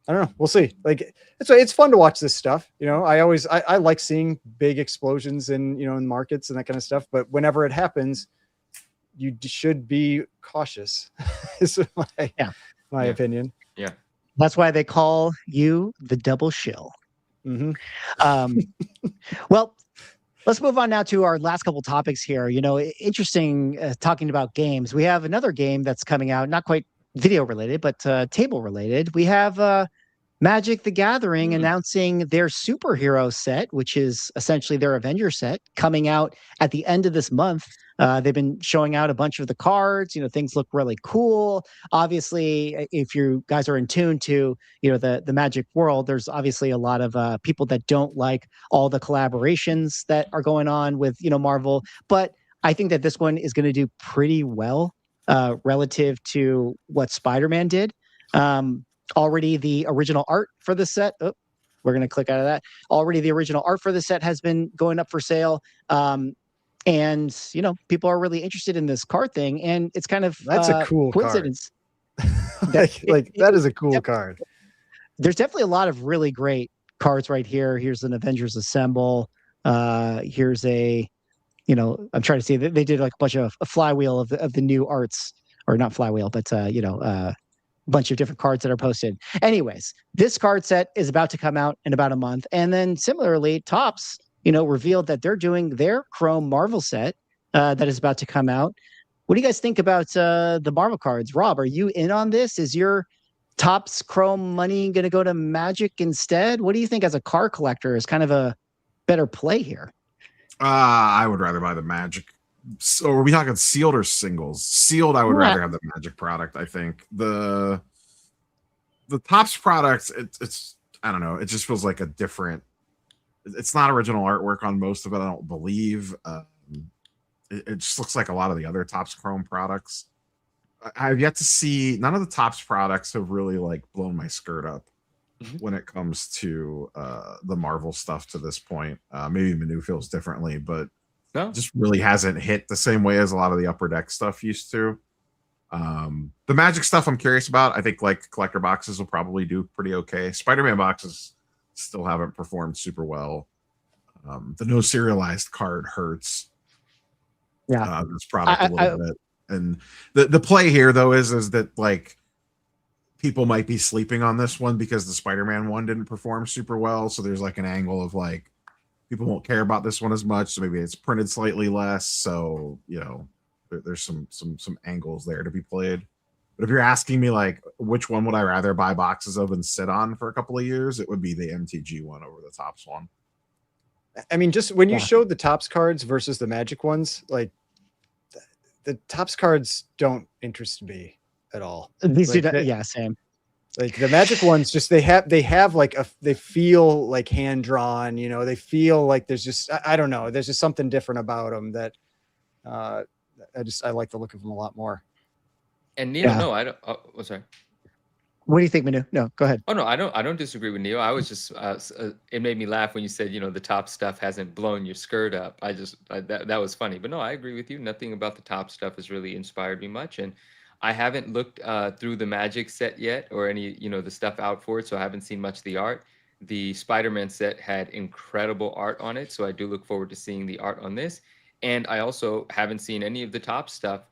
Speaker 3: I don't know. We'll see. Like it's fun to watch this stuff. I like seeing big explosions in markets and that kind of stuff. But whenever it happens, you should be cautious. Is my opinion.
Speaker 2: Yeah.
Speaker 1: That's why they call you the double shill.
Speaker 3: Mm-hmm.
Speaker 1: Well, let's move on now to our last couple topics here. Interesting talking about games. We have another game that's coming out, not quite video related, but table related. We have Magic the Gathering announcing their superhero set, which is essentially their Avenger set, coming out at the end of this month. They've been showing out a bunch of the cards. Things look really cool. Obviously, if you guys are in tune to the Magic world, there's obviously a lot of people that don't like all the collaborations that are going on with Marvel. But I think that this one is going to do pretty well relative to what Spider-Man did. Already the original art for the set. Oh, we're going to click out of that. Already the original art for the set has been going up for sale. And people are really interested in this card thing, and it's kind of
Speaker 3: that's a cool
Speaker 1: coincidence.
Speaker 3: That is a cool card.
Speaker 1: There's definitely a lot of really great cards right here. Here's an Avengers Assemble. Here's a, I'm trying to see. They did like a bunch of a flywheel of the new arts, or not flywheel, but a bunch of different cards that are posted. Anyways, this card set is about to come out in about a month, and then similarly, Topps revealed that they're doing their Chrome Marvel set that is about to come out. What do you guys think about the Marvel cards? Rob, are you in on this? Is your Topps Chrome money going to go to Magic instead? What do you think as a card collector is kind of a better play here?
Speaker 4: I would rather buy the Magic. So are we talking sealed or singles? Sealed, I would rather have the Magic product. I think the Topps product, it's I don't know. It just feels like a different. It's not original artwork on most of it, I don't believe. It just looks like a lot of the other Topps Chrome products. I've yet to see, none of the Topps products have really like blown my skirt up when it comes to the Marvel stuff to this point. Maybe Manu feels differently, but just really hasn't hit the same way as a lot of the Upper Deck stuff used to. The Magic stuff I'm curious about. I think like collector boxes will probably do pretty okay. Spider-Man boxes still haven't performed super well. The no serialized card hurts. This product a little bit. And the play here though is that like people might be sleeping on this one because the Spider-Man one didn't perform super well. So there's like an angle of like people won't care about this one as much. So maybe it's printed slightly less. So there's some angles there to be played. But if you're asking me like which one would I rather buy boxes of and sit on for a couple of years, it would be the MTG one over the Topps one.
Speaker 3: I mean, just when you showed the Topps cards versus the Magic ones, like the Topps cards don't interest me at all.
Speaker 1: These
Speaker 3: like
Speaker 1: do, same.
Speaker 3: Like the Magic ones, just they have like they feel like hand drawn. They feel like there's just I don't know. There's just something different about them that I like the look of them a lot more.
Speaker 2: And Neil, no, I don't. Oh, sorry.
Speaker 1: What do you think, Manu? No, go ahead.
Speaker 2: Oh no, I don't disagree with Neil. I was just it made me laugh when you said the top stuff hasn't blown your skirt up. That was funny. But no, I agree with you. Nothing about the top stuff has really inspired me much, and I haven't looked through the Magic set yet or any the stuff out for it, so I haven't seen much of the art. The Spider-Man set had incredible art on it, so I do look forward to seeing the art on this. And I also haven't seen any of the top stuff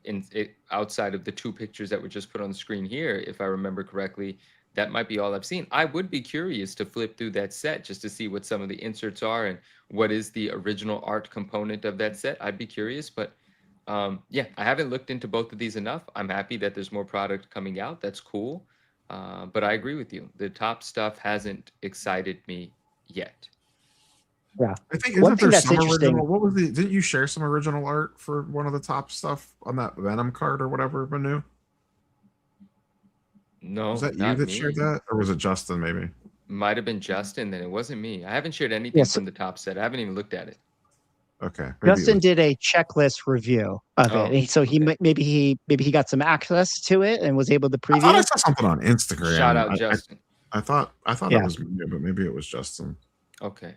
Speaker 2: outside of the 2 pictures that were just put on the screen here, if I remember correctly. That might be all I've seen. I would be curious to flip through that set just to see what some of the inserts are and what is the original art component of that set. I'd be curious, but I haven't looked into both of these enough. I'm happy that there's more product coming out. That's cool. But I agree with you. The top stuff hasn't excited me yet.
Speaker 1: Yeah.
Speaker 4: I think
Speaker 1: One
Speaker 4: isn't
Speaker 1: thing
Speaker 4: there
Speaker 1: that's
Speaker 4: some
Speaker 1: interesting.
Speaker 4: original? What was the? Didn't you share some original art for one of the top stuff on that Venom card or whatever, Manu?
Speaker 2: No,
Speaker 4: Was that you
Speaker 2: not
Speaker 4: that shared
Speaker 2: me.
Speaker 4: that, or was it Justin? Maybe.
Speaker 2: Might have been Justin, then it wasn't me. I haven't shared anything
Speaker 1: Yes,
Speaker 2: from the top set. I haven't even looked at it.
Speaker 4: Okay, maybe
Speaker 1: Justin did a checklist review of it,
Speaker 2: Oh,
Speaker 1: and so
Speaker 2: okay.
Speaker 1: maybe he got some access to it and was able to
Speaker 4: I thought I
Speaker 1: preview.
Speaker 4: saw something on Instagram.
Speaker 2: Shout out Justin.
Speaker 4: I thought
Speaker 1: Yeah.
Speaker 4: it was me, but maybe it was Justin.
Speaker 2: Okay.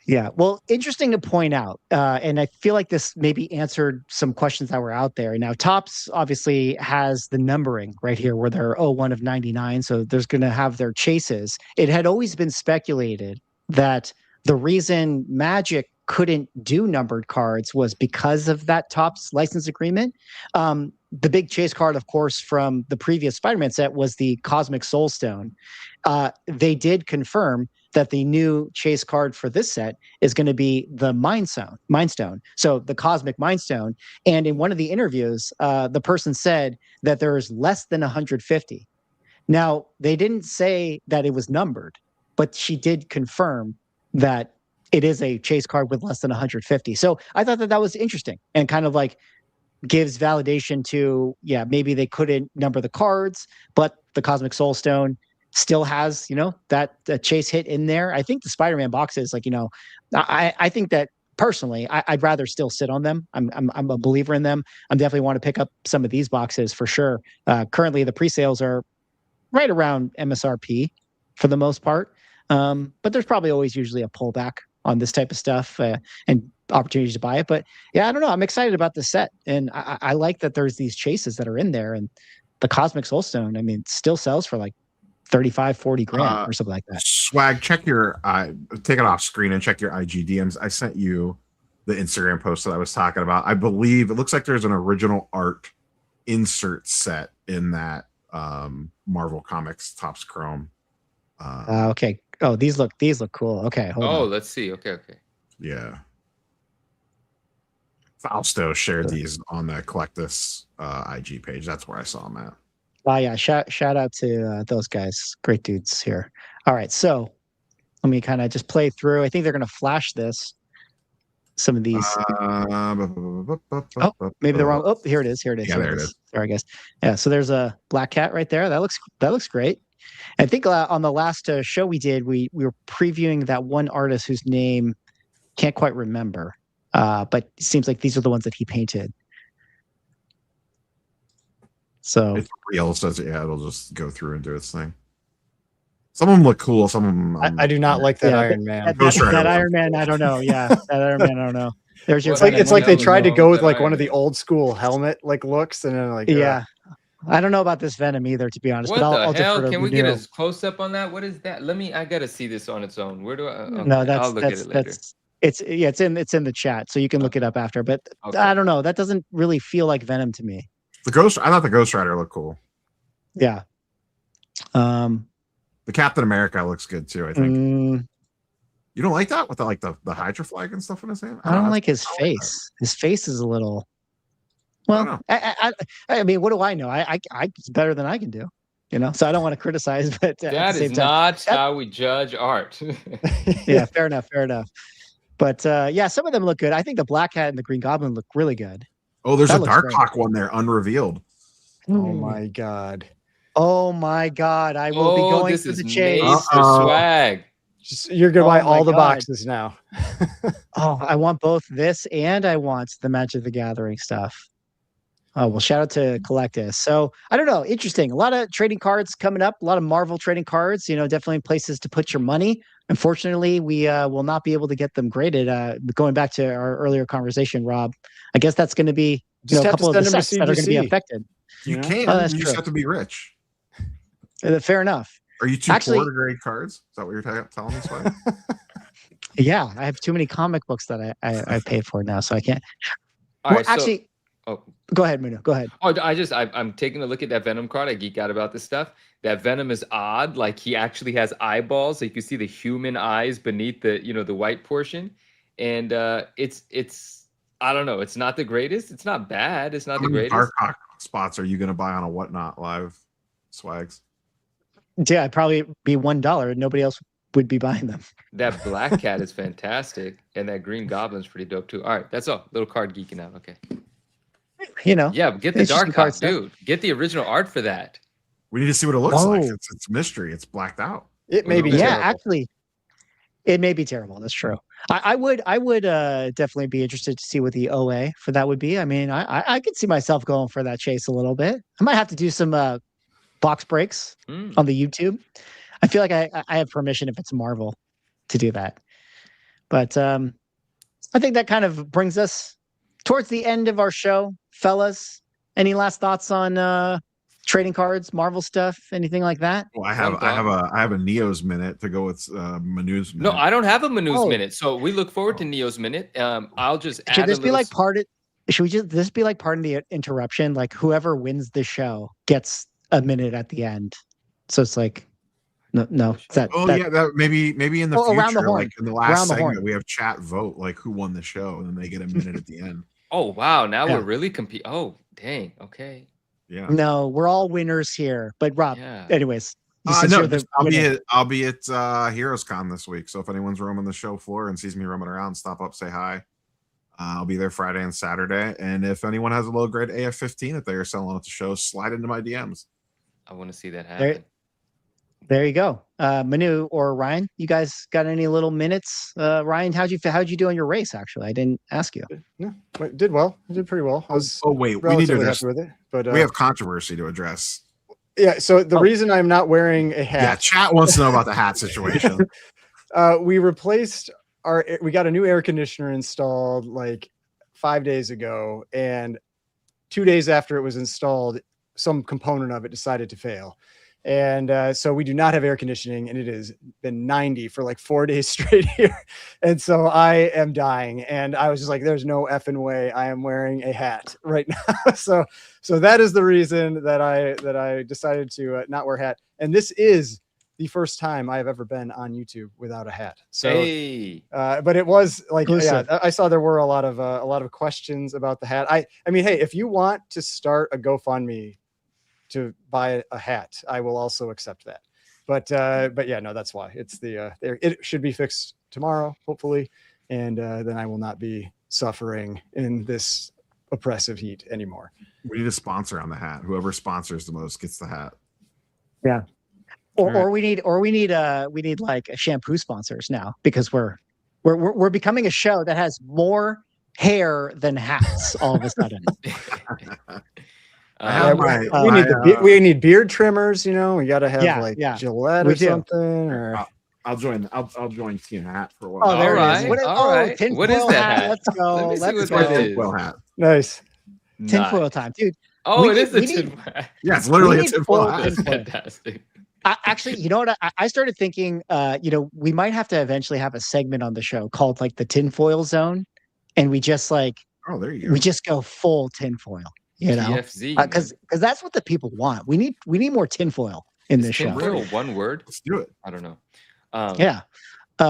Speaker 1: Yeah, well, interesting to point out, and I feel like this maybe answered some questions that were out there. Now, Topps obviously has the numbering right here where they're 01 of 99, so there's going to have their chases. It had always been speculated that the reason Magic couldn't do numbered cards was because of that Topps license agreement. The big chase card, of course, from the previous Spider-Man set was the Cosmic Soul Stone. They did confirm that the new chase card for this set is going to be the Mind Stone. So the Cosmic Mind Stone. And in one of the interviews, the person said that there's less than 150. Now, they didn't say that it was numbered, but she did confirm that it is a chase card with less than 150. So I thought that was interesting and kind of like gives validation to, yeah, maybe they couldn't number the cards, but the Cosmic Soul Stone still has, that chase hit in there. I think the Spider-Man boxes, like, I think that personally, I'd rather still sit on them. I'm a believer in them. I definitely want to pick up some of these boxes for sure. Currently, the pre-sales are right around MSRP for the most part, but there's probably always usually a pullback on this type of stuff and opportunities to buy it. But yeah, I don't know. I'm excited about the set, and I like that there's these chases that are in there, and the Cosmic Soul Stone, I mean, still sells for like 35, 40 grand or something like that.
Speaker 4: Swag, check your take it off screen and check your IG DMs. I sent you the Instagram post that I was talking about. I believe it looks like there's an original art insert set in that Marvel Comics Topps Chrome.
Speaker 1: Okay. Oh, these look cool. Okay, hold on.
Speaker 2: Let's see. Okay.
Speaker 4: Yeah. Fausto shared these on the Collectus IG page. That's where I saw them at.
Speaker 1: Oh yeah, shout out to those guys. Great dudes here. All right, so let me kind of just play through. I think they're going to flash this. Some of these. Maybe the wrong. Oh, here it is.
Speaker 4: Yeah, there it is.
Speaker 1: Sorry, guys. Yeah, so there's a Black Cat right there. That looks great. I think on the last show we did, we were previewing that one artist whose name can't quite remember, but it seems like these are the ones that he painted. So
Speaker 4: it's real, so it'll just go through and do its thing. Some of them look cool. Some of them
Speaker 3: I do not like that Iron Man.
Speaker 1: That Iron Man, I don't know. Yeah, that Iron Man, I don't know. There's your.
Speaker 3: It's like they tried to go with like one of the old school helmet like looks, and then like
Speaker 1: yeah. I don't know about this Venom either, to be honest.
Speaker 2: What
Speaker 1: but
Speaker 2: the hell? Can we get a close up on that? What is that? I gotta see this on its own. Where do I? Okay,
Speaker 1: no,
Speaker 2: I'll look at it later.
Speaker 1: It's in the chat, so you can look it up after. But I don't know. That doesn't really feel like Venom to me.
Speaker 4: I thought the Ghost Rider looked cool.
Speaker 1: Yeah.
Speaker 4: The Captain America looks good too, I think. You don't like that with the Hydra flag and stuff in his hand?
Speaker 1: I don't like his face. His face is a little. Well, I mean, what do I know? It's better than I can do, So I don't want to criticize, but
Speaker 2: that is not how we judge art.
Speaker 1: Yeah, fair enough. But yeah, some of them look good. I think the Black Cat and the Green Goblin look really good.
Speaker 4: Oh, there's a Darkhawk one there, unrevealed.
Speaker 3: Oh my god!
Speaker 1: Oh my god! I will be going to the chase.
Speaker 2: Swag.
Speaker 3: You're gonna buy all the boxes now.
Speaker 1: Oh, I want both this and I want the Magic the Gathering stuff. Oh, well, shout out to Collectus. So I don't know. Interesting. A lot of trading cards coming up. A lot of Marvel trading cards. Definitely places to put your money. Unfortunately, we will not be able to get them graded. Going back to our earlier conversation, Rob, I guess that's going to be a couple of the sets that are going to be affected.
Speaker 4: You can. You just have to be rich.
Speaker 1: Fair enough.
Speaker 4: Are you too poor to grade cards? Is that what you're telling me, Swag?
Speaker 1: Yeah, I have too many comic books that I pay for now, so I can't.
Speaker 2: All right, actually.
Speaker 1: Go ahead, Muno. Go ahead.
Speaker 2: Oh, I'm taking a look at that Venom card. I geek out about this stuff. That Venom is odd. Like he actually has eyeballs. So you can see the human eyes beneath the the white portion, and it's I don't know. It's not the greatest. It's not bad. It's not the greatest.
Speaker 4: Darkhawk spots are you going to buy on a Whatnot Live, Swags?
Speaker 1: Yeah, I'd probably be $1. Nobody else would be buying them.
Speaker 2: That Black Cat is fantastic, and that Green Goblin's pretty dope too. All right, that's all. Little card geeking out. Okay.
Speaker 1: You know,
Speaker 2: Yeah, get the
Speaker 1: interesting
Speaker 2: Dark
Speaker 1: card
Speaker 2: Hawk,
Speaker 1: stuff.
Speaker 2: dude. Get the original art for that.
Speaker 4: We need to see what it looks like.
Speaker 1: Whoa.
Speaker 4: It's mystery. It's blacked out.
Speaker 3: It may be
Speaker 1: Yeah,
Speaker 3: terrible.
Speaker 1: actually, it may be terrible. That's true. I would definitely be interested to see what the OA for that would be. I mean, I could see myself going for that chase a little bit. I might have to do some box breaks on the YouTube. I feel like I have permission if it's Marvel to do that. But I think that kind of brings us towards the end of our show, fellas. Any last thoughts on trading cards, Marvel stuff, anything like that?
Speaker 4: Well, I have a Neo's minute to go with Manu's minute.
Speaker 2: No, I don't have a Manu's
Speaker 1: Oh.
Speaker 2: minute, so we look forward to Neo's minute. I'll just
Speaker 1: Should
Speaker 2: add
Speaker 1: this
Speaker 2: a
Speaker 1: be
Speaker 2: little.
Speaker 1: like part of? Should we just this be like part of the interruption? Like whoever wins the show gets a minute at the end. So it's like, no. That
Speaker 4: That maybe in the
Speaker 1: Oh, around the
Speaker 4: future,
Speaker 1: horn.
Speaker 4: like in the
Speaker 1: Around
Speaker 4: last
Speaker 1: the
Speaker 4: segment,
Speaker 1: horn.
Speaker 4: we have chat vote like who won the show, and then they get a minute at the end.
Speaker 2: Oh wow! Now
Speaker 1: Yeah.
Speaker 2: we're really compete. Oh dang! Okay.
Speaker 4: Yeah.
Speaker 1: no, we're all winners here. But Rob,
Speaker 2: Yeah.
Speaker 1: anyways, since
Speaker 4: No,
Speaker 1: you're the
Speaker 4: I'll
Speaker 1: winner-
Speaker 4: be at Heroes Con this week. So if anyone's roaming the show floor and sees me roaming around, stop up, say hi. I'll be there Friday and Saturday. And if anyone has a low grade AF-15 that they are selling at the show, slide into my DMs.
Speaker 2: I want to see that
Speaker 1: There-
Speaker 2: happen.
Speaker 1: There you go. Manu or Ryan, you guys got any little minutes? Ryan, how'd you do on your race? Actually, I didn't ask you.
Speaker 3: No, but did well. I did pretty well. I was
Speaker 4: Oh wait, we need to
Speaker 3: relatively
Speaker 4: address.
Speaker 3: happy with it. But
Speaker 4: We have controversy to address.
Speaker 3: yeah. So the
Speaker 1: Oh.
Speaker 3: reason I'm not wearing a
Speaker 4: Yeah,
Speaker 3: hat,
Speaker 4: chat wants to know about the hat situation.
Speaker 3: we replaced we got a new air conditioner installed like 5 days ago, and 2 days after it was installed, some component of it decided to fail. And so we do not have air conditioning, and it has been 90 for like 4 days straight here. And so I am dying. And I was just like, there's no effing way I am wearing a hat right now. so that is the reason that I decided to not wear a hat. And this is the first time I have ever been on YouTube without a hat. So,
Speaker 2: Hey.
Speaker 3: but it was like,
Speaker 1: Exclusive.
Speaker 3: yeah, I saw there were a lot of questions about the hat. I mean, hey, if you want to start a GoFundMe to buy a hat, I will also accept that. But yeah, no, that's why it's it should be fixed tomorrow, hopefully. And then I will not be suffering in this oppressive heat anymore.
Speaker 4: We need a sponsor on the hat. Whoever sponsors the most gets the hat.
Speaker 1: Yeah. Or
Speaker 3: All
Speaker 1: we need like shampoo sponsors now, because we're becoming a show that has more hair than hats all of a sudden.
Speaker 4: I have my-
Speaker 3: We need beard trimmers, you know. We got to have
Speaker 1: Yeah,
Speaker 3: Gillette
Speaker 1: we
Speaker 3: or
Speaker 1: do.
Speaker 3: something. Or
Speaker 4: I'll join Team Hat for a
Speaker 1: Oh,
Speaker 4: while.
Speaker 1: there
Speaker 2: All
Speaker 1: it is.
Speaker 2: right,
Speaker 1: What is,
Speaker 2: all right.
Speaker 1: tinfoil
Speaker 2: What is that hat?
Speaker 1: Let's go.
Speaker 2: Let me see
Speaker 1: Let's
Speaker 2: what
Speaker 1: go.
Speaker 2: that is.
Speaker 4: Tinfoil hat.
Speaker 3: nice.
Speaker 1: Tinfoil
Speaker 2: Nice.
Speaker 1: time, dude.
Speaker 2: Oh,
Speaker 1: We
Speaker 2: it
Speaker 1: need-
Speaker 2: is the
Speaker 1: we need-
Speaker 2: tin.
Speaker 4: Yeah, it's literally
Speaker 1: We
Speaker 4: a
Speaker 1: need
Speaker 4: tinfoil
Speaker 1: full
Speaker 4: hat.
Speaker 2: That's
Speaker 1: tinfoil.
Speaker 2: fantastic.
Speaker 1: Actually, you know what? I started thinking, we might have to eventually have a segment on the show called like the tinfoil zone, and we just
Speaker 4: Oh, there you go.
Speaker 1: we just go full tinfoil, you know,
Speaker 2: TFZ.
Speaker 1: because that's what the people want. We need more tinfoil in this show.
Speaker 2: Tinfoil one word?
Speaker 4: Let's do it.
Speaker 2: I don't know.
Speaker 1: Yeah.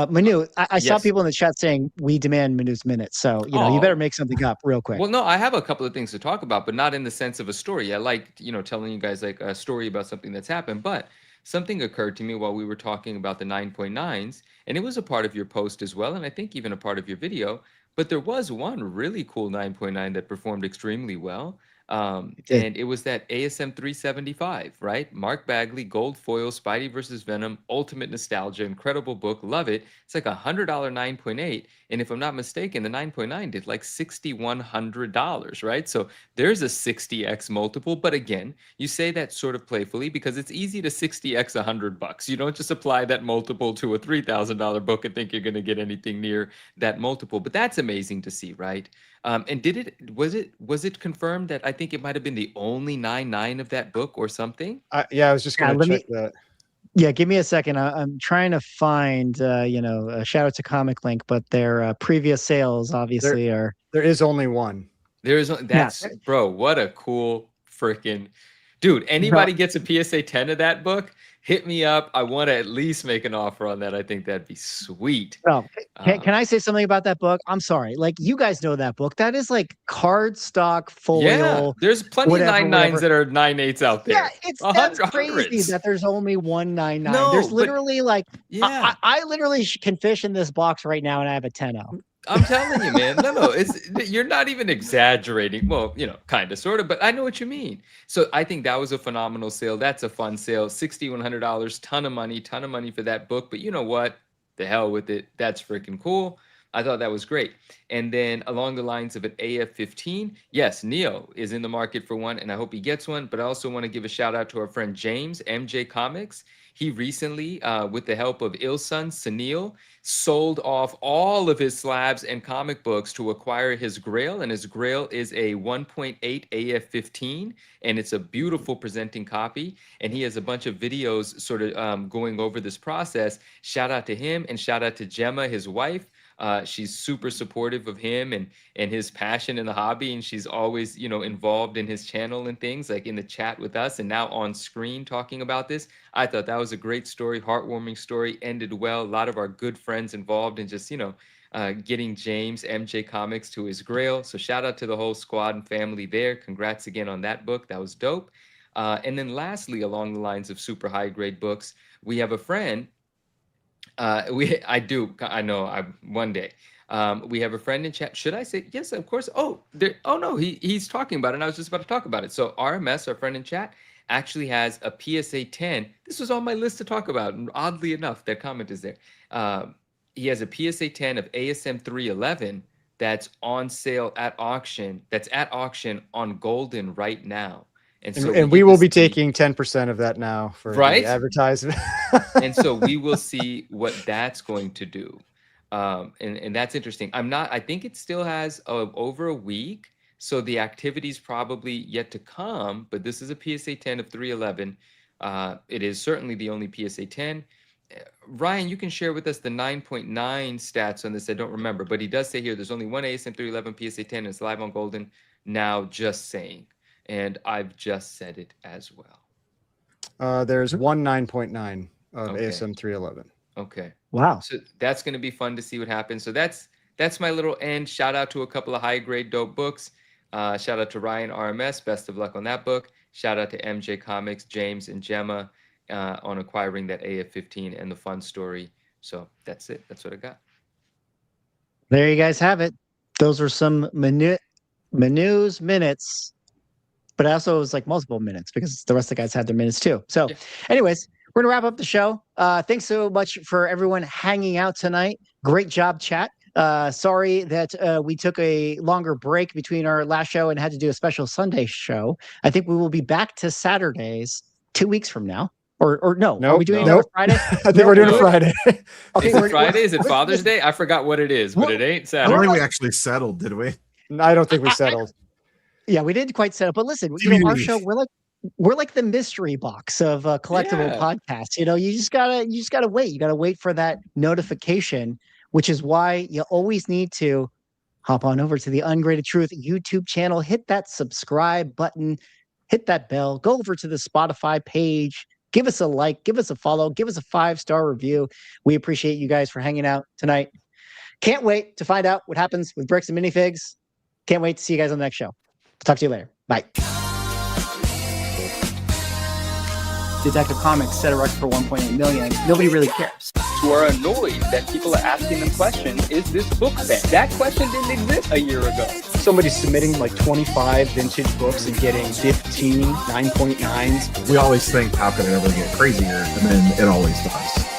Speaker 1: Manu, I saw
Speaker 2: Yes.
Speaker 1: people in the chat saying we demand Manu's minutes, so you
Speaker 2: Oh.
Speaker 1: better make something up real quick.
Speaker 2: Well, no, I have a couple of things to talk about, but not in the sense of a story. I like, telling you guys like a story about something that's happened, but something occurred to me while we were talking about the 9.9s, and it was a part of your post as well, and I think even a part of your video, but there was one really cool 9.9 that performed extremely well.
Speaker 1: did.
Speaker 2: And it was that ASM 375, right? Mark Bagley, gold foil, Spidey versus Venom, ultimate nostalgia, incredible book, love it. It's like $100 9.8, and if I'm not mistaken, the 9.9 did like $6,100, right? So there's a 60x multiple, but again, you say that sort of playfully because it's easy to 60x $100. You don't just apply that multiple to a $3,000 book and think you're going to get anything near that multiple. But that's amazing to see, right? And was it confirmed that I think it might have been the only 9.9 of that book or something?
Speaker 3: Yeah, I was just going to
Speaker 1: let
Speaker 3: check
Speaker 1: me-
Speaker 3: that.
Speaker 1: Yeah, give me a second. I'm trying to find, a shout out to Comic Link, but their previous sales obviously are.
Speaker 3: There is only one.
Speaker 2: Bro, what a cool freaking dude. Anybody gets a PSA 10 of that book, hit me up. I want to at least make an offer on that. I think that'd be sweet.
Speaker 1: Oh, can I say something about that book? I'm sorry. Like, you guys know that book. That is like cardstock foil.
Speaker 2: Yeah, there's plenty of 9.9s that are 9.8s out there.
Speaker 1: Yeah, that's crazy that there's only 1.99.
Speaker 2: No,
Speaker 1: there's literally like,
Speaker 2: yeah.
Speaker 1: I literally can fish in this box right now, and I have a 10-0.
Speaker 2: I'm telling you, man. No, you're not even exaggerating. Well, kind of, sort of, but I know what you mean. So I think that was a phenomenal sale. That's a fun sale. $6,100, ton of money for that book. But you know what? The hell with it. That's freaking cool. I thought that was great. And then along the lines of an AF-15, yes, Neo is in the market for one, and I hope he gets one. But I also want to give a shout out to our friend James, MJ Comics. He recently, with the help of Ilsun Sunil, sold off all of his slabs and comic books to acquire his Grail, and his Grail is a 1.8 AF-15, and it's a beautiful presenting copy, and he has a bunch of videos sort of going over this process. Shout out to him, and shout out to Gemma, his wife. She's super supportive of him and his passion in the hobby, and she's always, involved in his channel and things, like in the chat with us and now on screen talking about this. I thought that was a great story, heartwarming story, ended well. A lot of our good friends involved in just, getting James, MJ Comics, to his Grail. So shout out to the whole squad and family there. Congrats again on that book. That was dope. And then lastly, along the lines of super high grade books, we have a friend. One day. We have a friend in chat. Should I say yes? Of course. No, he's talking about it. And I was just about to talk about it. So RMS, our friend in chat, actually has a PSA 10. This was on my list to talk about, and oddly enough, that comment is there. He has a PSA 10 of ASM 311 that's on sale at auction. That's at auction on Golden right now. And so
Speaker 3: we will be taking 10% of that now for the advertisement.
Speaker 2: And so we will see what that's going to do. And that's interesting. I think it still has over a week. So the activity's probably yet to come, but this is a PSA 10 of 311. It is certainly the only PSA 10. Ryan, you can share with us the 9.9 stats on this. I don't remember, but he does say here there's only one ASM 311 PSA 10 and it's live on Golden now, just saying. And I've just said it as well.
Speaker 3: There's one 9.9 of ASM 311.
Speaker 2: Okay.
Speaker 1: Wow.
Speaker 2: So that's going to be fun to see what happens. So that's my little end. Shout out to a couple of high grade dope books. Shout out to Ryan RMS. Best of luck on that book. Shout out to MJ Comics, James and Gemma on acquiring that AF-15 and the fun story. So that's it. That's what I got.
Speaker 1: There you guys have it. Those were some minutes. But also it was like multiple minutes because the rest of the guys had their minutes too. So anyways, we're going to wrap up the show. Thanks so much for everyone hanging out tonight. Great job, chat. Sorry that we took a longer break between our last show and had to do a special Sunday show. I think we will be back to Saturdays 2 weeks from now. Or no? Are we doing it Friday?
Speaker 3: I think we're doing it Friday.
Speaker 2: Okay, is it Friday? Is it Father's Day? I forgot what it is, but it ain't Saturday.
Speaker 4: I don't think we actually settled, did we?
Speaker 3: I don't think we settled.
Speaker 1: Yeah, we didn't quite settle. But listen, our show, we're like the mystery box of collectible podcasts. You just gotta wait. You gotta wait for that notification, which is why you always need to hop on over to the Ungraded Truth YouTube channel, hit that subscribe button, hit that bell, go over to the Spotify page, give us a like, give us a follow, give us a 5-star review. We appreciate you guys for hanging out tonight. Can't wait to find out what happens with bricks and minifigs. Can't wait to see you guys on the next show. Talk to you later. Bye.
Speaker 5: Detective Comics set a record for 1.8 million. Nobody really cares.
Speaker 6: Who are annoyed that people are asking the question, is this book banned? That question didn't exist a year ago.
Speaker 3: Somebody's submitting like 25 vintage books and getting 15 9.9s.
Speaker 4: We always think, how could it ever get crazier? And then it always does.